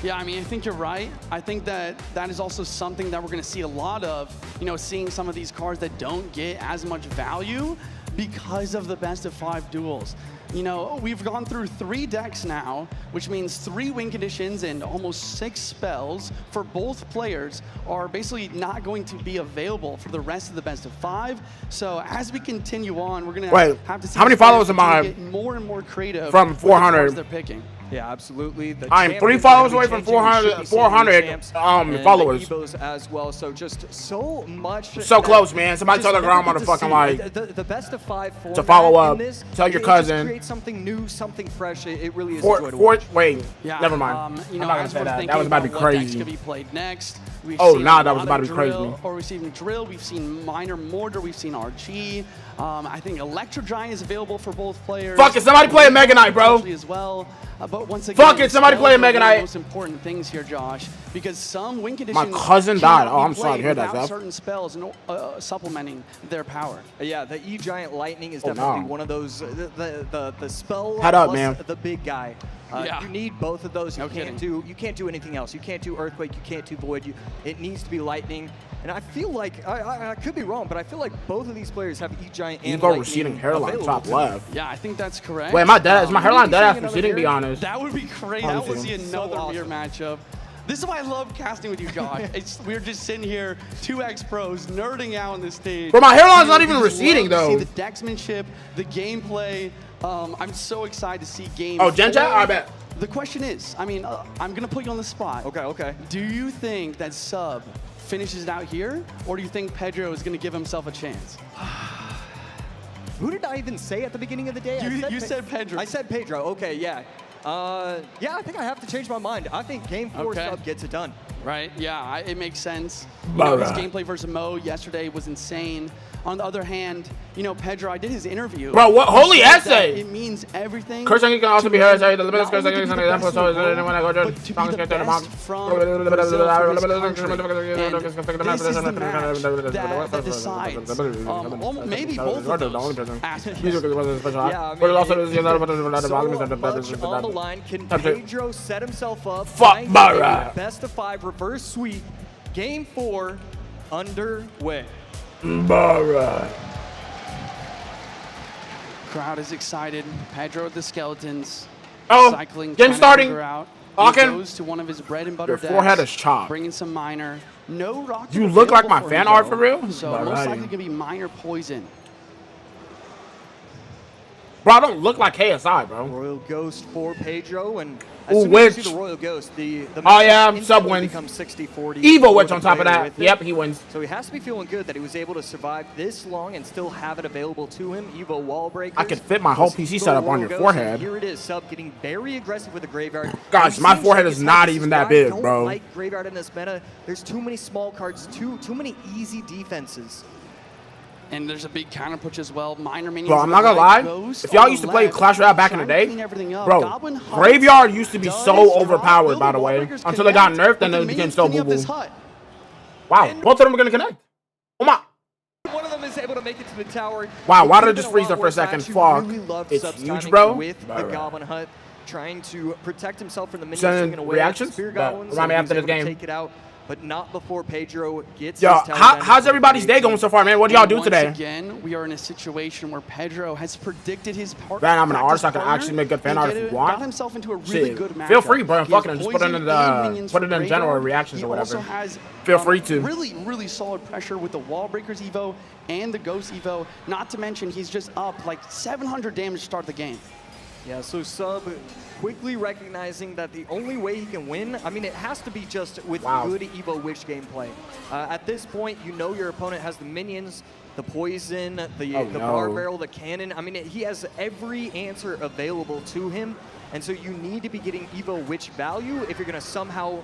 Yeah, I mean, I think you're right. I think that is also something that we're going to see a lot of, you know, seeing some of these cards that don't get as much value because of the best of 5 duels. You know, we've gone through 3 decks now, which means 3 win conditions and almost 6 spells for both players are basically not going to be available for the rest of the best of 5. So as we continue on, we're going to have to see how many followers am I get more and more creative from with the cards 400? they're picking. Yeah, absolutely. I am 3 followers away from 400 followers. Evos as well, so just so much. So close, man. Somebody tell their grandma to fucking like the best of 5 format to follow up. in this, Tell your it cousin. just creates something new, something fresh. It really is a joy to watch. Wait, Yeah, never mind. You know, I'm not gonna as say we're that. thinking That was about to be what decks crazy. could be played next. We've Oh, seen nah, a that was lot about of to be crazy. drill, or we've seen drill. We've seen minor mortar. We've seen RG. I think Electro Giant is available for both players. Fuck it, somebody play a Mega Knight, bro. As well. But once again, Fuck it, somebody play a Mega one of the Knight. most important things here, Josh, because some win conditions. My cousin cannot died. Oh, be I'm sorry to hear played that, without Zeph. certain spells supplementing their power. Yeah, the E-Giant Lightning is Oh, definitely no. one of those, the spell Head up, plus man. the big guy. Yeah. You need both of those. No kidding. You can't do anything else. You can't do Earthquake, you can't do Void. It needs to be Lightning. And I feel like, I could be wrong, but I feel like both of these players have E-Giant and Evo Lightning receding hairline, available top to them. left. Yeah, I think that's correct. Wait, my dad is my hairline dead ass another receding, to be hair? honest. That would be great. That would Honestly. be So another awesome. mirror matchup. This is why I love casting with you, Josh. We're just sitting here, 2X pros, nerding out on the stage. But my hairline's not We even just receding, love to though. See the decksmanship, the gameplay. I'm so excited to see game. Oh, Gen Chat? 4. I bet. The question is, I mean, I'm gonna put you on the spot. Okay. Do you think that Sub finishes it out here, or do you think Pedro is gonna give himself a chance? Who did I even say at the beginning of the day? You said Pedro. I said Pedro. Okay, yeah. Yeah, I think I have to change my mind. I think Game 4 Okay. Sub gets it done. Right? Yeah, it makes sense. You know, his gameplay versus Mo yesterday was insane. On the other hand, you know, Pedro, I did his interview. Bro, what He holy said that essay? It means everything. Cursing can also to be heard. him, Sorry, the limit not is cursing. only to be the best in the world, but to be the best from Brazil, for his country. And this is the match that decides. Maybe both of those aspects. Yeah, I mean, so much on the line. Can Pedro set himself up? Fuck find Barra. a best of 5 reverse sweep Game 4 underway. Alright. Crowd is excited. Pedro with the skeletons. Oh, cycling, game starting. Out. Hawken. Goes to one of his bread and butter Your forehead is chopped. Bringing some Miner. No rocket. You look like my for fan him, art though. for real? So Alrighty. most likely gonna be Miner poison. Bro, I don't look like KSI, bro. Royal Ghost for Pedro, and Ooh, as soon as Witch. you see the Royal Ghost, the Oh, yeah, instantly sub wins. becomes 60-40. Evil for Witch the on top of player that. with it. Yep, he wins. So he has to be feeling good that he was able to survive this long and still have it available to him. Evo wall breakers. I could fit my whole PC setup on your Ghost, forehead. and here it is, Sub getting very aggressive with the Graveyard. Guys, We've my seen forehead Shaky's is not this even that why I big, don't bro. like Graveyard in this meta. There's too many small cards, too many easy defenses. And there's a big counter push as well. Miner minions. Bro, I'm not gonna lie. If y'all used to play Clash Royale back in the day, bro, Graveyard used to be so overpowered, by the way, until it got nerfed and then it became so boo-boo. Wow, both of them are gonna connect. Oh my. One of them is able to make it to the tower. Wow, why did it It's just been a freeze there lot for a worse. I second? actually Fuck. really loved It's Sub's huge, timing bro. with the Right. Goblin Hut, trying to protect himself from the minions Sending taking away reactions? Spear But Goblins. remind me and after he was this able to game. Take it out, but not before Pedro gets Yo, his tower down. how's everybody's day going so far, man? What do y'all do today? Once again, we are in a situation where Pedro has predicted his part. Man, I'm an artist. I can partner actually make good fan and art get if you it- want. Got himself into a really Shit. good matchup. Feel free, bro. He Fucking has just put it in poison the and minions put it for in general Graveyard. reactions He or whatever. also has Feel free to. really solid pressure with the Wall Breakers Evo and the Ghost Evo. Not to mention he's just up like 700 damage to start the game. Yeah, so Sub quickly recognizing that the only way he can win, I mean, it has to be just with good Evo Witch gameplay. At this point, you know your opponent has the minions, the poison, the bar barrel, the cannon. I mean, he has every answer available to him, and so you need to be getting Evo Witch value if you're going to somehow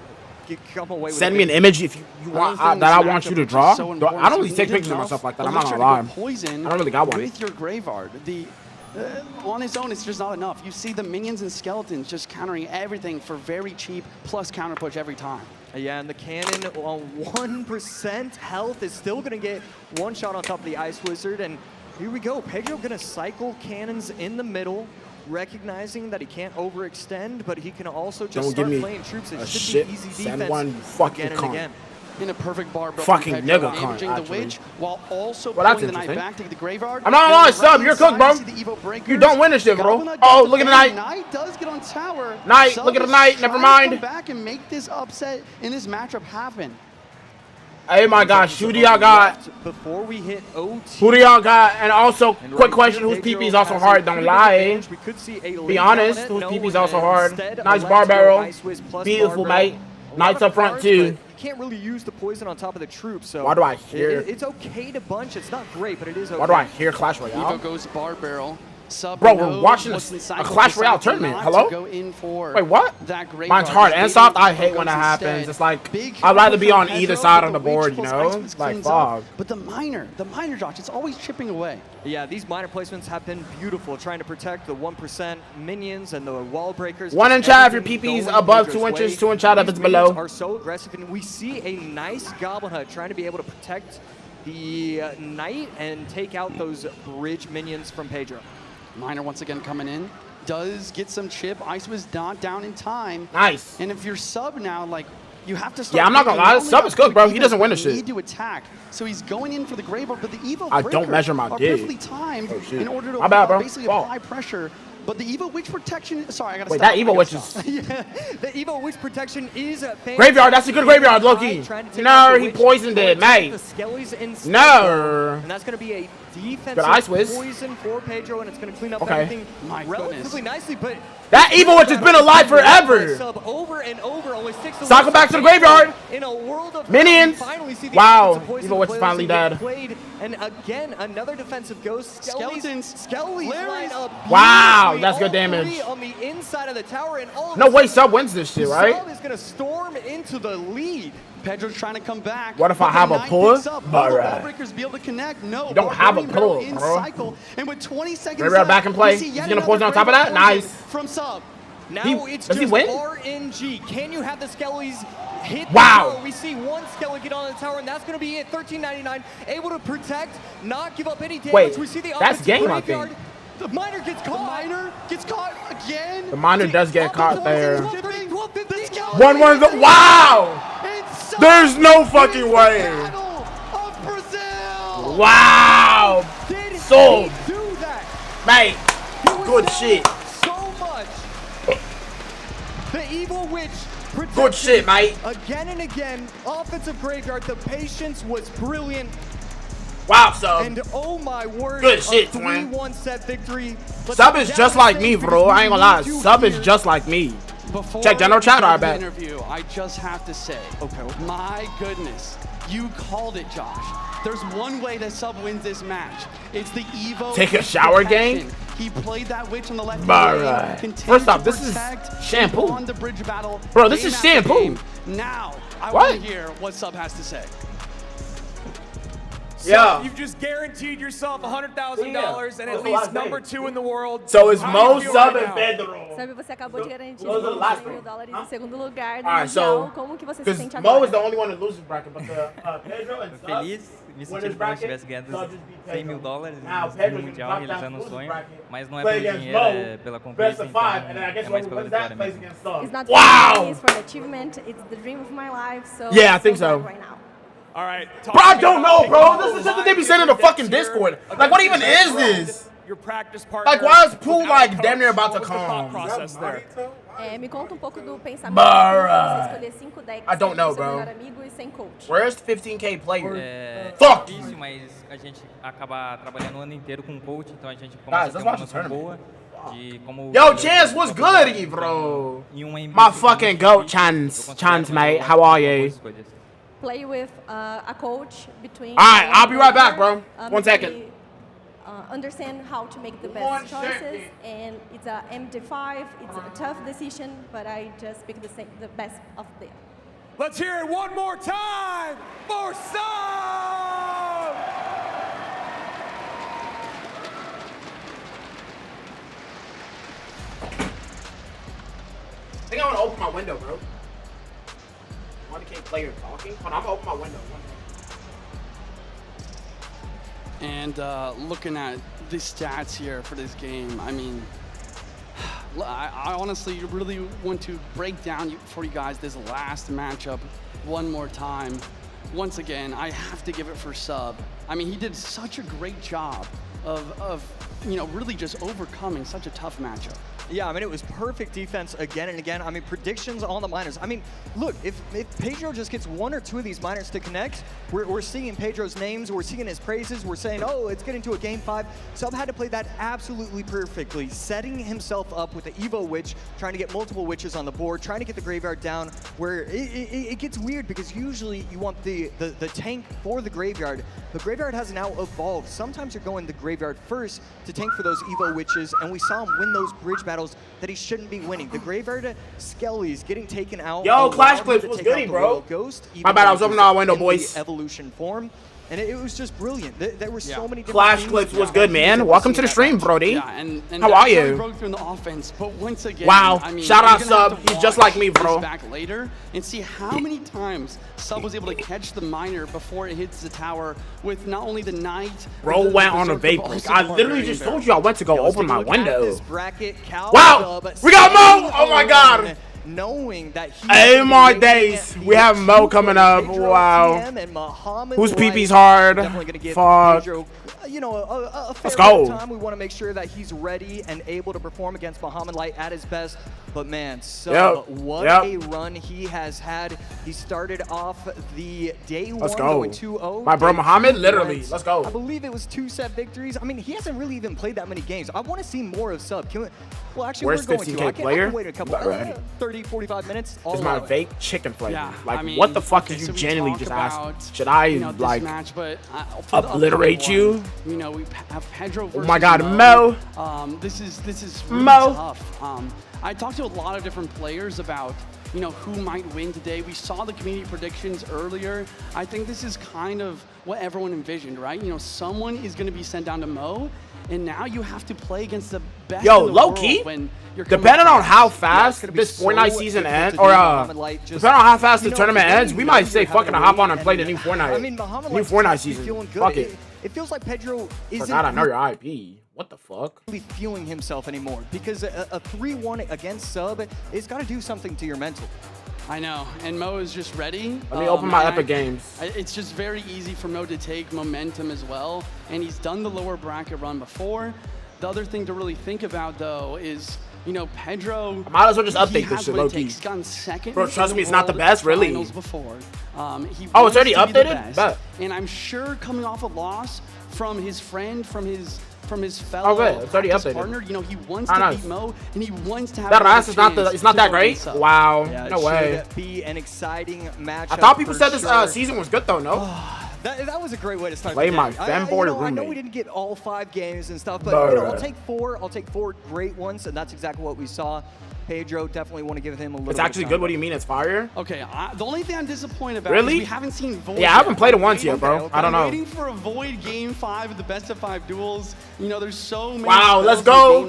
come away with Send me an image if you want that I want you to draw. I don't really take pictures of myself like that. I'm not gonna lie. Poison I don't really got one. with your Graveyard. On his own, it's just not enough. You see the minions and skeletons just countering everything for very cheap, plus counter push every time. Yeah, and the cannon on 1% health is still going to get one shot on top of the Ice Wizard. And here we go. Pedro going to cycle cannons in the middle, recognizing that he can't overextend, but he can also just Don't give start me playing troops. It a should shit. be easy Send defense one, you fucking again and cunt. again. In a perfect bar, Fucking nigga cunt, managing the actually. Witch while also Well, that's pulling the Knight interesting. back to the Graveyard. I'm not gonna lie, Sub, you're cooked, bro. You don't win this shit, bro. Oh, look at the Knight. Knight does get on tower. Knight, Sub look at the is Knight, never trying to mind. Come back and make this upset in this matchup happen. Hey my gosh, who do y'all got? Before we hit OT. Who do y'all got? And also, And quick right question, here, whose Pedro PP is also has a hard? Don't pretty good lie. advantage. We could see a Be lead honest, on it. whose No, PP is also hard. instead Nice elects bar to go barrel. Ice Wiz plus Beautiful, bar barrel. mate. A lot Knights of up front cards, too. but you can't really use the poison on top of the troops, so Why do I hear- it's okay to bunch. It's not great, but it is okay. Why do I hear Clash Royale? Evo goes bar barrel. Sub Bro, we're knows watching what's a inside, Clash Royale decides tournament. not Hello? to go in for Wait, what? that Graveyard. Mine's hard and Maybe soft. I Evo hate when goes that happens. instead. It's like, Big I'd rather hit be on from either Pedro, side but of the Witch board, you plus know? Ice Wiz Like, cleans up. fuck. But the minor, Josh, it's always chipping away. Yeah, these minor placements have been beautiful, trying to protect the 1% minions and the wall breakers. One in Just chat if your everything PP is going above Pedro's 2 inches, way. 2 in chat if These it's minions below. are so aggressive, and we see a nice Goblin Hut trying to be able to protect the Knight and take out those bridge minions from Pedro. Miner once again coming in. Does get some chip. Ice was not down in time. Nice. And if you're Sub now, like, you have to start. Yeah, I'm not gonna thinking, lie, only Sub got is cooked, good bro. He defense, doesn't win but this we shit. Need to attack. So he's going in for the Graveyard, but the Evo I don't breakers measure my are dig. perfectly timed Oh, shit. in order to My bad, bro. basically Fault. apply pressure. But the Evo Witch protection. Sorry, I gotta Wait, stop. that Evo Witch is... Yeah, the Evo Witch protection is fantastic. Graveyard, that's a good Graveyard, Loki. Trying to take No, out the he Witch, poisoned it, trying to mate. get the Skellies instead. No. And that's going to be a defensive Good Ice Wiz. poison for Pedro, and it's going to clean up Okay. everything My relatively nicely. But That Evo Witch has been alive forever. Sub over and over, only 6 to Cycle back to the Graveyard. In a world of Minions. we finally see the Wow, defensive poison Evo Witch is players finally get dead. Played. And again, another defensive ghost. Skeletons. Skellies line up Wow, beautifully. that's good All damage. three on the inside of the tower, and all of No a way sudden, Sub wins this shit, right? Sub is going to storm into the lead. Pedro's trying to come back. What if I but the have a Knight pull? picks up. Will Alright. the Breakers be able to connect? No. You don't have a Barbarian pull, in bro. cycle. And with 20 seconds Graveyard left, back in play. we see He's yet gonna poison on top of another that? Graveyard Nice. poison from Sub. Now He- it's does he just win? RNG. Can you have the Skellies hit the Wow. tower? We see one Skelly get on the tower, and that's going to be it. 1399, able to protect, not give up any damage. Wait, we see the that's offensive game, I graveyard. think. The miner gets The caught. Miner gets caught again. The Miner does get caught there. 12, 13, 12, 15. 1-1. Wow. And There's no fucking way. Battle of Brazil. Wow. Did Sold. he do that? Mate, He was good down shit. So much. The Evil Witch. Good shit, mate. Again and again, offensive graveyard. The patience was brilliant. Wow, Sub. And oh my word, Good shit, a twin. 3-1 set victory. But Sub is just like me, because bro. we I ain't gonna lie. need you Sub is here. just like me. Before Check general chat, we go I to the bet. interview, I just have to say, my goodness, you called it, Josh. There's one way that Sub wins this match. It's the Evo. Take a shower gang? He played that witch on the left Alright. lane. First off, this is shampoo. On the bridge battle. Bro, this game is after shampoo. game. Now, I What? want to hear what Sub has to say. So Yeah. you've just guaranteed yourself $100,000 and That's at a lot least of number things. 2 in the world. So it's How do you Mo, feel Sub, right and now? Pedro. Sabe, você acabou de garantir Those are the last $100 mil em segundo lugar no Alright, Mundial. so, Como que você se because sente Mo agora? is the only one that loses bracket, but the Pedro and Sub, Feliz, me winners sentindo como se bracket, tivesse ganhado Sub just beat 100 mil Pedro. dólares Now no Pedro's Mundial, gonna drop down realizando to um losers sonho, bracket, mas não é play pelo against dinheiro, Mo, é pela best conquista, of então 5, and then I guess é mais whoever pela wins that vitória plays mesmo. against Sub. It's not Wow! for me, it's for the achievement. It's the dream of my life. So Yeah, I I'm think so so. glad right now. All right. Bro, I don't know, bro. This is something they be saying in the fucking Discord. Like, what even is this? Your practice partner. Like, why is Pooh, without like, a damn near coach? about to What was the thought come? process there? Me conta pouco do pensamento Bruh. de você escolher 5 decks I don't know, sem seu bro. melhor amigo e sem coach. Where's the 15K player? É Fuck! difícil, mas a gente acaba trabalhando o ano inteiro com um coach, então a gente Guys, começa a let's ter uma watch the noção tournament. boa de como... Yo, Chance, what's good, bro? Em um MVP My fucking muito goat, difícil, Chance. eu considero Chance, uma mate. boa How are you? escolha. Play with a coach between. Alright, I'll be right back, bro. 1 second. Understand how to make the One best choices, second. and it's a MD5. It's a tough decision, but I just pick the best of them. Let's hear it one more time for Sub! I think I want to open my window, bro. 1K player talking? Hold on, I'm gonna open my window. And looking at the stats here for this game, I mean, I honestly really want to break down for you guys this last matchup one more time. Once again, I have to give it for Sub. I mean, he did such a great job of you know, really just overcoming such a tough matchup. Yeah, I mean, it was perfect defense again and again. I mean, predictions on the minors. I mean, look, if Pedro just gets 1 or 2 of these minors to connect, we're seeing Pedro's names, we're seeing his praises, we're saying, oh, it's getting to a game 5. Sub had to play that absolutely perfectly, setting himself up with the Evo Witch, trying to get multiple witches on the board, trying to get the graveyard down, where it gets weird because usually you want the tank for the graveyard. The graveyard has now evolved. Sometimes you're going the graveyard first to tank for those Evo Witches, and we saw him win those bridge battles that he shouldn't be winning. The graveyard Skelly's getting taken out. Yo, Clash allowed him Clips, to what's take out goody, the bro? Royal Ghost, My even bad, I though was he opening our window, in the boys. evolution form. And it was just brilliant. There were so many different Clash things Clips, what's that good, he man? was Welcome able to the see stream, that Brody. Yeah, and How are that's how he you? broke through in the offense, but once again, Wow. I mean, Shout we're out gonna have Sub. to He's just watch like me, bro. this back later and see how many times Sub was able to catch the miner before it hits the tower with not only the knight. Bro the went on a berserker, vape but break. also I the literally barbarian just bear. told you I went to go Yo, let's open take a my look at window. this bracket. Cal Wow, Sub we got Mo! staying Oh my God. on, knowing that he Hey, my days. We have Mo coming up. Wow. Whose peepee's hard? Definitely gonna give Fuck. Pedro, you know, a fair Let's bit of go. time. We want to make sure that he's ready and able to perform against Muhammad Light at his best. But man, Sub, Yep. what Yep. a run he has had. He started off the day Let's 1 go. going 2-0. My bro Day Muhammad, 2 literally. went, Let's go. I believe it was 2 set victories. I mean, he hasn't really even played that many games. I want to see more of Sub. Can we, well, actually, Where's we're going 15K to. I can player? wait a couple, Right. 30, 45 minutes. All Is my out. vape chicken flavor? Yeah, Like, I mean, what the fuck okay, did you so we genuinely talk just about, ask? Should I, you know, this like, match, but, for the obliterate upcoming you? one, you know, we have Pedro versus my God, Mo. This is really Mo. tough. I talked to a lot of different players about, you know, who might win today. We saw the community predictions earlier. I think this is kind of what everyone envisioned, right? You know, someone is going to be sent down to Mo, and now you have to play against the best Yo, in the low world key, when you're coming depending on across. how it's fast gonna be this so Fortnite season difficult ends, to or do. Muhammad Light just- depending on how fast you the know, tournament getting ends, we might say younger, fucking having hop to on and wait, play the new Fortnite. I mean, Muhammad New Light's Fortnite must be season. feeling good. Fuck it. It feels like Pedro isn't Forgot I know your IP. What the fuck? really feeling himself anymore because a 3-1 against Sub is got to do something to your mental. I know, and Mo is just ready. Let me open my Epic Games. It's just very easy for Mo to take momentum as well, and he's done the lower bracket run before. The other thing to really think about, though, is, you know, Pedro. I might as well just update this shit, low-key. He's gotten second. Bro, trust me, it's not the best, really. Before. Oh, it's already updated? Bet. And I'm sure coming off a loss from his friend, from his fellow it's already updated. partner, you know, he wants to beat Mo, and he wants to have that Ras is not it's not that great. Wow, yeah, no way. Be an exciting match. I thought people said this season was good though. No. That was a great way to start. Play the my game. fanboy I know roommate. we didn't get all 5 games and stuff, but you know, I'll take 4. I'll take 4 great ones, and that's exactly what we saw. Pedro, definitely want to give him a little. It's actually good. What do you mean? It's fire? Okay, the only thing I'm disappointed about really? is we haven't seen Void. Yeah, I haven't played it once yet, bro. I don't know. I'm waiting for a Void Game 5 of the best of 5 duels. You know, there's so many. Wow, let's go.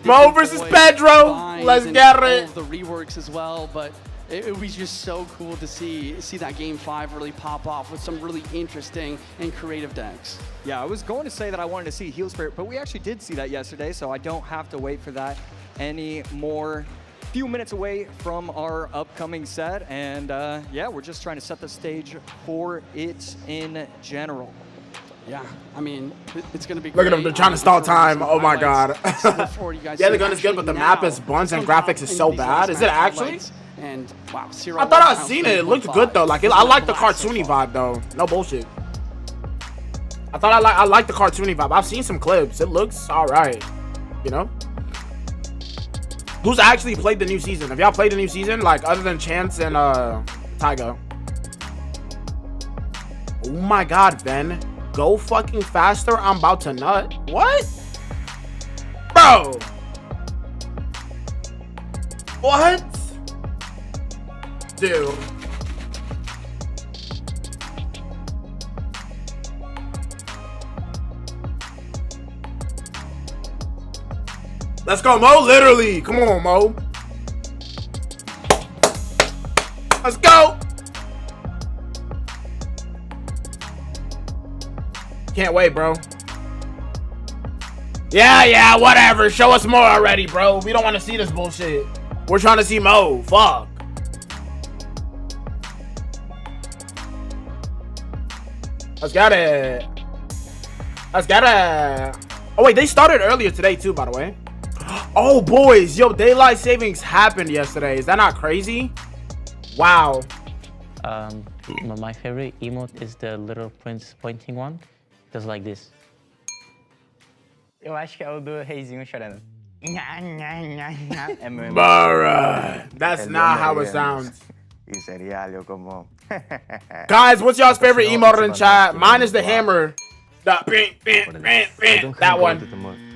Mo versus Pedro. Let's get it. All of the reworks as well, but it was just so cool to see that Game 5 really pop off with some really interesting and creative decks. Yeah, I was going to say that I wanted to see Heal Spirit, but we actually did see that yesterday, so I don't have to wait for that anymore. Few minutes away from our upcoming set, and yeah, we're just trying to set the stage for it in general. Yeah, I mean, it's going to be great. Look at them, they're trying to stall time. Oh my god. Yeah, the gun is good, but the map is buns and graphics is so bad. Is it actually? And wow, I thought I seen it. It looked good though. Like I like the cartoony vibe though. No bullshit. I thought I like the cartoony vibe. I've seen some clips. It looks all right. You know. Who's actually played the new season? Have y'all played the new season? Like other than Chance and Tyga. Oh my god, Ben. Go fucking faster. I'm about to nut. What? Bro. What? Dude. Let's go, Mo. Literally. Come on, Mo. Let's go. Can't wait, bro. Yeah, whatever. Show us more already, bro. We don't want to see this bullshit. We're trying to see Mo. Fuck. Let's get it. Let's get it. Oh, wait. They started earlier today, too, by the way. Oh, boys. Yo, daylight savings happened yesterday. Is that not crazy? Wow. My favorite emote is the little prince pointing one. Just like this. Eu acho que é o do reizinho chorando. Bruh, that's not how it sounds. Guys, what's y'all's favorite emote in chat? Mine is the hammer. That one.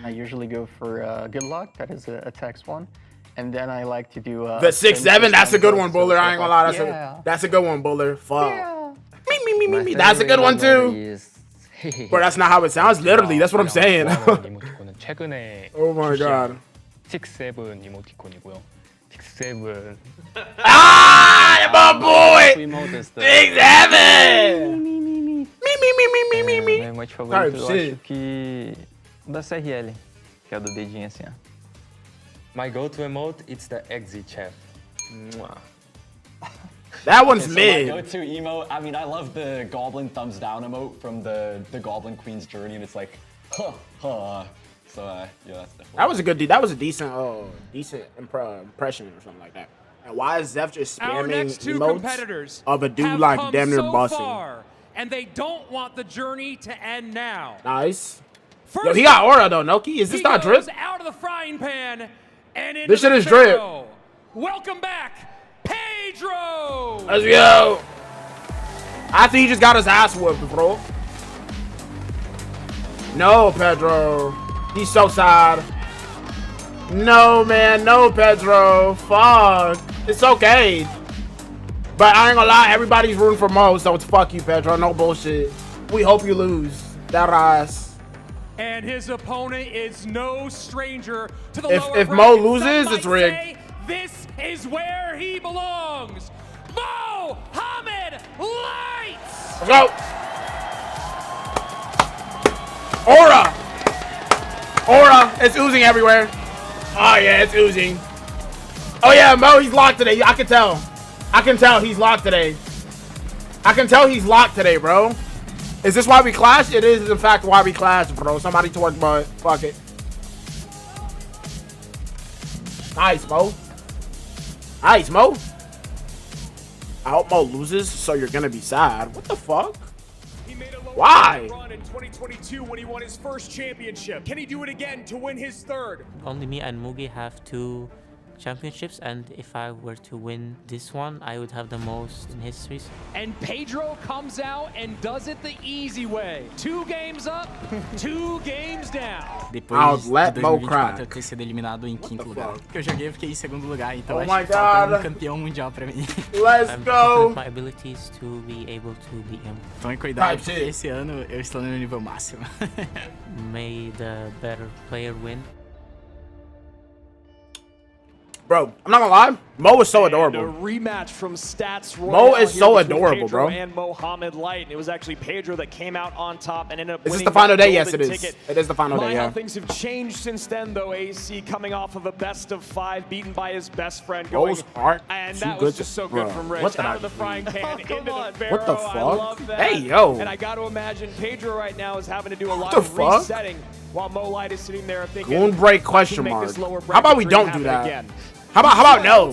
I usually go for good luck. That is a text one. And then I like to do the 6-7. That's a good one, Buller. I ain't gonna lie. That's a good one, Buller. Fuck. Yeah. Me. That's a good one too. Bro, that's not how it sounds. Literally, that's what I'm saying. Oh my god. 6-7 이모티콘이고요. 6-7. Ah, my boy. 6-7. Meu emote favorito, eu acho que da CRL, que é o do dedinho assim, ó. My go-to emote, it's the exit chef. That one's mid. My go-to emote, I mean, I love the Goblin thumbs down emote from the Goblin Queen's Journey, and it's like, huh. So, yeah, that's definitely. That was a good, that was a decent impression or something like that. And why is Zeph just spamming emotes of a dude like damn near bossing? And they don't want the journey to end now. Nice. Yo, he got aura though, Noki. Is this not drip? Out of the frying pan and into this shit is drip. drip. Welcome back, Pedro. Let's go. After he just got his ass whooped, bro. No, Pedro. He's so sad. No, man. No, Pedro. Fuck. It's okay. But I ain't gonna lie, everybody's rooting for Mo, so it's fuck you, Pedro. No bullshit. We hope you lose. That ass. And his opponent is no stranger to the lower if Mo loses, it's rigged. This is where he belongs. Mohamed Lights! Let's go. Aura! It's oozing everywhere. Oh yeah, it's oozing. Oh yeah, Mo, he's locked today. I can tell. I can tell he's locked today. I can tell he's locked today, bro. Is this why we clash? It is, in fact, why we clash, bro. Somebody twerk butt. Fuck it. Nice, Mo. Nice, Mo. I hope Mo loses, so you're gonna be sad. What the fuck? Why? Run in 2022 when he won his first championship. Can he do it again to win his third? Only me and Mugi have 2 championships, and if I were to win this one, I would have the most in history. And Pedro comes out and does it the easy way. 2 games up, 2 games down. Depois let de Mo 2024 crack. eu ter sido eliminado em quinto lugar. Porque eu joguei, eu fiquei em segundo lugar, então Oh acho my que falta God. campeão mundial pra mim. Let's I'm go. confident with my abilities to be able to beat him. Tome cuidado, Type porque shit. esse ano eu estou no meu nível máximo. May the better player win. Bro, I'm not gonna lie. Mo is so adorable. And a rematch from Stats Royale. Mo is so here between adorable, Pedro bro. And Mohamed Light. And it was actually Pedro that came out on top and ended up Is this winning the final that day? Yes, golden it is. ticket. It is the final day, How yeah. things have changed since then, though. AC coming off of a best of 5, beaten by his best friend. Going, Mo's heart and too that good was to- just so good Bro, from Rich. what did Out I of the do? frying pan into the Pharaoh. What the I fuck? love that. Hey, yo. And I got to imagine Pedro right now is having to do a lot the of fuck? resetting while Mo Light is sitting there thinking. Goon break "I can question make mark. this lower How about we bracket don't do happen that? again." How about no?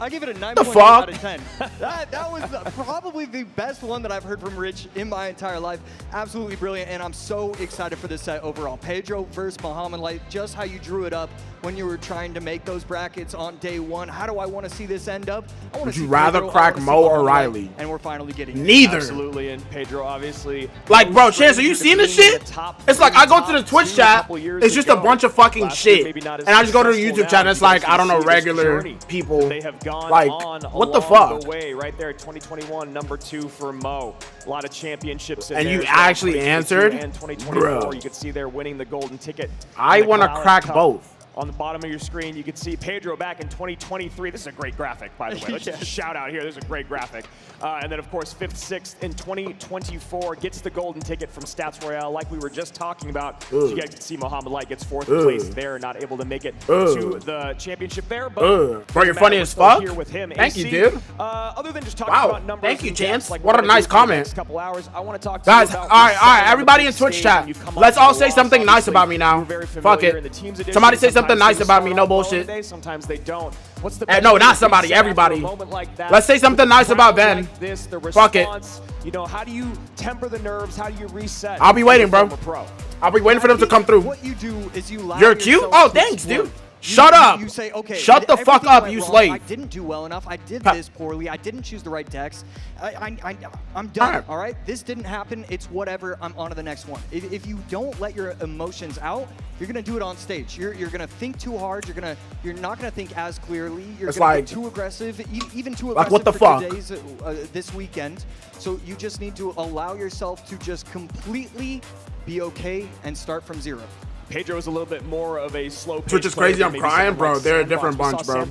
I give it a 9.8 The fuck? out of 10. That was probably the best one that I've heard from Rich in my entire life. Absolutely brilliant, and I'm so excited for this set overall. Pedro versus Mohamed Light, just how you drew it up when you were trying to make those brackets on day 1. How do I want to see this end up? I want Would to you see rather Pedro, I crack wanna see Mo or Mohamed Light, Riley? and we're finally getting it. Neither. Absolutely, and Pedro obviously. Like, no bro, Chance, are you stranger seeing to this being in shit? the top It's like three, I go to the top Twitch 2 a chat. couple years It's just a ago. bunch of fucking Last year, shit, maybe not as and I just go to the successful YouTube chat. And now. it's You guys like I can don't know see this regular journey people. that they have gone Like, on what the along fuck? The way right there, 2021, number 2 for Mo. A lot of championships in And there you as well, actually 2022 answered? and 2024. Bro. You could see they're winning the golden ticket. I in the want to Cloud crack Cup. both. On the bottom of your screen, you can see Pedro back in 2023. This is a great graphic, by the way. Let's just shout out here. This is a great graphic. And then, of course, 5th, 6th in 2024 gets the golden ticket from Stats Royale, like we were just talking about. So you guys can see Mohamed Light gets 4th place there, not able to make it to the championship there. But Bro, you're doesn't funny matter, as we're still fuck. here with him. Thank you, AC, dude. Other than just talking Wow. about numbers, Thank you, and Chance. depth, like What we're a gonna nice do for the comment. next couple hours, I want to talk to Guys, you all about right, resetting on everybody the in big Twitch stage chat. when you come Let's off all the say loss. something nice Obviously, about me now. we're very Fuck familiar it. in the teams edition. Somebody say something Sometimes nice things about me. start No off well bullshit. in the day, sometimes they don't. What's the No, best not way to somebody, reset after a everybody. moment like that? Let's say something nice With a about crowd Ben. like this, the Fuck it. response, you know, how do you temper the nerves? How do you reset? I'll be waiting, as a bro. former pro? I'll be waiting for them to come through. What you do is you allow You're cute? yourself Oh, to thanks, explore. dude. Shut up. You say, okay, Shut the fuck everything up, went you wrong. slave. I didn't do well enough. I did Ha. this poorly. I didn't choose the right decks. I'm done, Alright. all right? This didn't happen. It's whatever. I'm on to the next one. If you don't let your emotions out, you're going to do it on stage. You're going to think too hard. You're not going to think as clearly. You're It's going to like- get too aggressive, even too Like, aggressive what the for fuck? today's, this weekend. So you just need to allow yourself to just completely be okay and start from zero. Pedro is a little bit more of a slow pace. Twitch is crazy. I'm crying, bro. They're a different bunch, bro.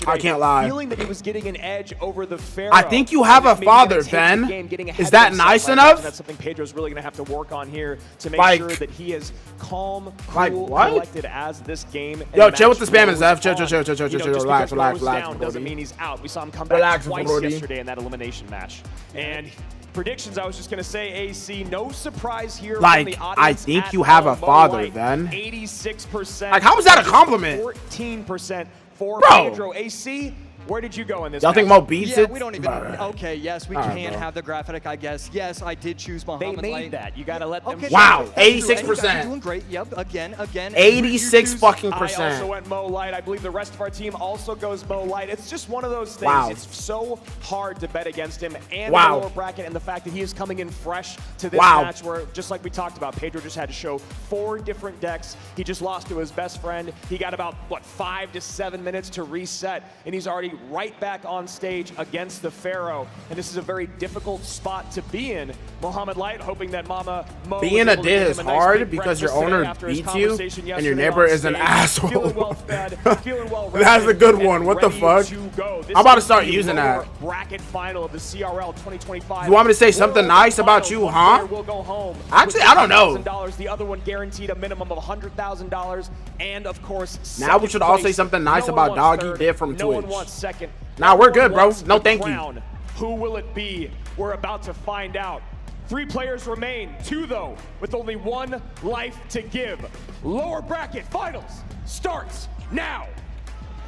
I can't lie. Feeling that he was getting an edge over the Pharaoh. I think you have a Maybe father, gonna take the Ben. game, getting ahead Is of that himself. nice I imagine enough? That's something Pedro's really going to have to work on here to make Like- sure that he is calm, Like cool, what? collected as this game. and Yo, chill with match the spam and goes Zeph. Chill, on. chill, chill, chill, chill, You know, chill. just Relax, because relax, Mo's relax, down Brody. doesn't mean he's out. We saw him come back Relax, twice Brody. yesterday in that elimination match. And predictions, I was just going to say, AC, no surprise here Like, from the audience I think at you have all. a father, Mo Light, Ben. 86%. Like, how is that a compliment? 14% for Bro. Pedro. AC, where did you go in this Y'all think match? Mo beats Yeah, it? we don't even. Bruh. Okay, yes, we All right, can bro. have the graphic, I guess. Yes, I did choose They Mohamed made Light. that. You got to let them Okay, show Wow, it. 86%. You're doing great. Yep, again. 86 You choose- fucking I also percent. went Mo Light. I believe the rest of our team also goes Mo Light. It's just one of those things. Wow. It's so hard to bet against him and Wow. the lower bracket, and the fact that he is coming in fresh to this Wow. match where, just like we talked about, Pedro just had to show 4 different decks. He just lost to his best friend. He got about, 5 to 7 minutes to reset, and he's already right back on stage against the Pharaoh. And this is a very difficult spot to be in. Mohamed Light hoping that Mama Mo Being was a able to div give is him a nice hard big because your breakfast today owner after his beats you conversation and your yesterday neighbor on is an stage. asshole. Feeling well fed, feeling well That's a rested, good and one. What the ready fuck? to go. This I'm about to is start the using lower that. bracket final of the CRL 2025. You want me to say something World nice about Finals. you, One huh? player will go home Actually, with I don't know. $100,000. The other one guaranteed a minimum of $100,000, and of course, Now we second should all say place. something nice No one about wants Doggy third, Div from No one Twitch. wants second. Nah, we're good, bro. No, thank you. Who will it be? We're about to find out. 3 players remain, 2 though, with only 1 life to give. Lower bracket finals starts now.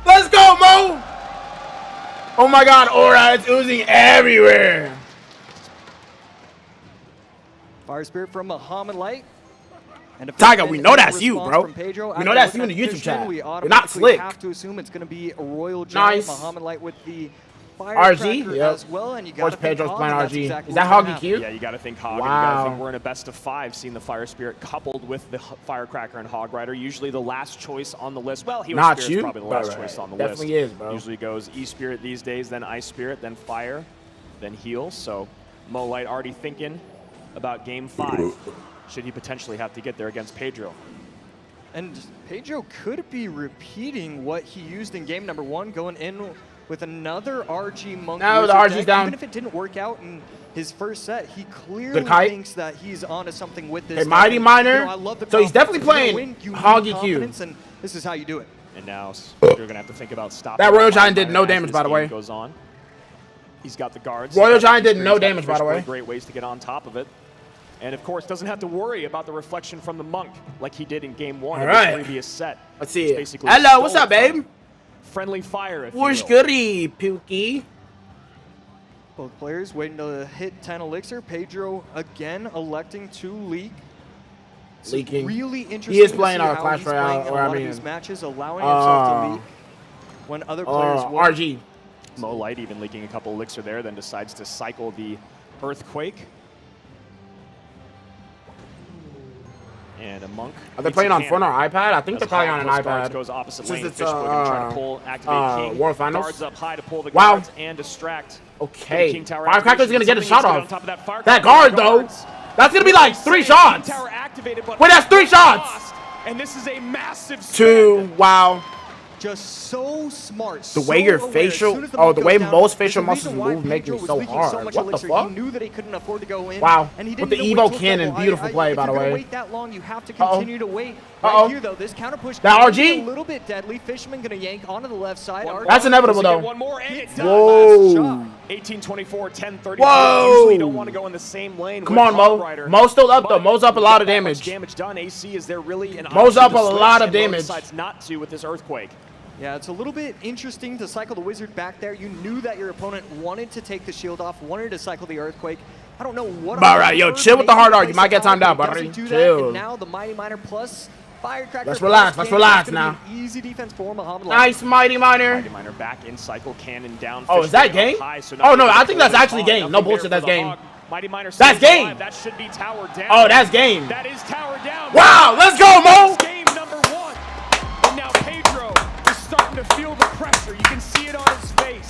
Let's go, Mo! Oh my God, aura, it's oozing everywhere. Fire Spirit from Muhammad Light. And Tiger, we know that's you, bro. We know that's you in the YouTube chat. You're not slick. Have to assume it's going to be a Royal Nice. Muhammad Light with the RG, yep. as well, and you Of course, got Pedro's playing RG. Exactly Is that Hoggy Q? Yeah, you got to think Hog. Wow. And you got to think we're in a best of 5, seeing the Fire Spirit coupled with the Firecracker and Hog Rider. Usually the last choice on the list. Well, Healer Spirit's you, probably the last choice on the definitely list. is, bro. Usually goes E-Spirit these days, then Ice Spirit, then Fire, then Heal. So Mo Light already thinking about game 5. Should he potentially have to get there against Pedro? And Pedro could be repeating what he used in game number 1, going in with another RG Monk. No, the RG's deck. down. Even if it didn't work out in his first set, he clearly thinks that he's onto something with this. Hey, Mighty Miner. I love the So he's definitely confidence. playing You need Hoggy Q. confidence, and this is how you do it. And now you're going to have to think about stopping. That Royal Mighty Giant did Miner no as damage, this by the game way. Goes on. He's got the guards. Royal Giant did no He's got damage, by the way. Great ways to get on top of it. And of course, doesn't have to worry about the reflection from the Monk like he did in game 1 of the previous set. Let's see it. Basically Hello, what's up, babe? Friendly fire, if What's you will. goody, Pookie? Both players waiting to hit 10 elixir. Pedro again electing to leak. It's Leaking. Really interesting. He is playing to see our how Clash he's Royale, playing in or a I lot of mean, these matches, allowing himself to leak when other players won't. RG. Mo Light even leaking a couple elixir there, then decides to cycle the Earthquake. And a Monk. Are they playing on phone or iPad? I think As they're probably on an Hog Guards iPad. goes opposite Since lane. it's, Fishboy gonna try to pull, activate King. World Finals. Guards up high to pull the Wow. guards and distract. Okay. King Tower Firecracker's gonna get a activation. shot Something off. needs to get on top of that Firecracker. That guard, though. Guards. That's gonna be like 3 shots. King Tower activated, but Wait, that's 3 shots. lost. And this is a massive 2. spend. Wow. Just so smart. The way your facial, the way most facial muscles move make me so hard. What the fuck? He knew that he couldn't afford to go in. Wow. And he With didn't the know Evo when to cannon, double. beautiful play, by the If you're way. gonna wait that long, you have to continue to wait. Uh-oh. Right here, though, this counter push That can be RG? a little bit deadly. Fisherman gonna yank onto the left side. That's inevitable, though. One more and it's done. Whoa. 18-24, 10-30. Whoa. Usually don't want to go in the same lane. Come with on, Hog Mo. Rider. Mo's still up, though. But Mo's up a lot of that much damage. damage done. AC, is there really an Mo's option up to a switch? lot of And Mo damage. decides not to with this Earthquake. Yeah, it's a little bit interesting to cycle the Wizard back there. You knew that your opponent wanted to take the shield off, wanted to cycle the Earthquake. I don't know what. All right, yo, chill with the hard R. You might get timed out, buddy. Chill. And now the Mighty Miner plus Firecracker. Let's relax. Let's relax now. Easy defense for Muhammad. Nice, Mighty Miner. Mighty Miner back in cycle, cannon down. Oh, is that Fishboy game? up high, so Oh, no, nothing I think that's for the actually Hog. game. No Nothing bullshit, there that's for the game. Hog. Mighty Miner That's stays game. alive. That should be tower down. Oh, that's game. That is tower down. Wow, let's go, Mo. That's game number 1. And now Pedro is starting to feel the pressure. You can see it on his face.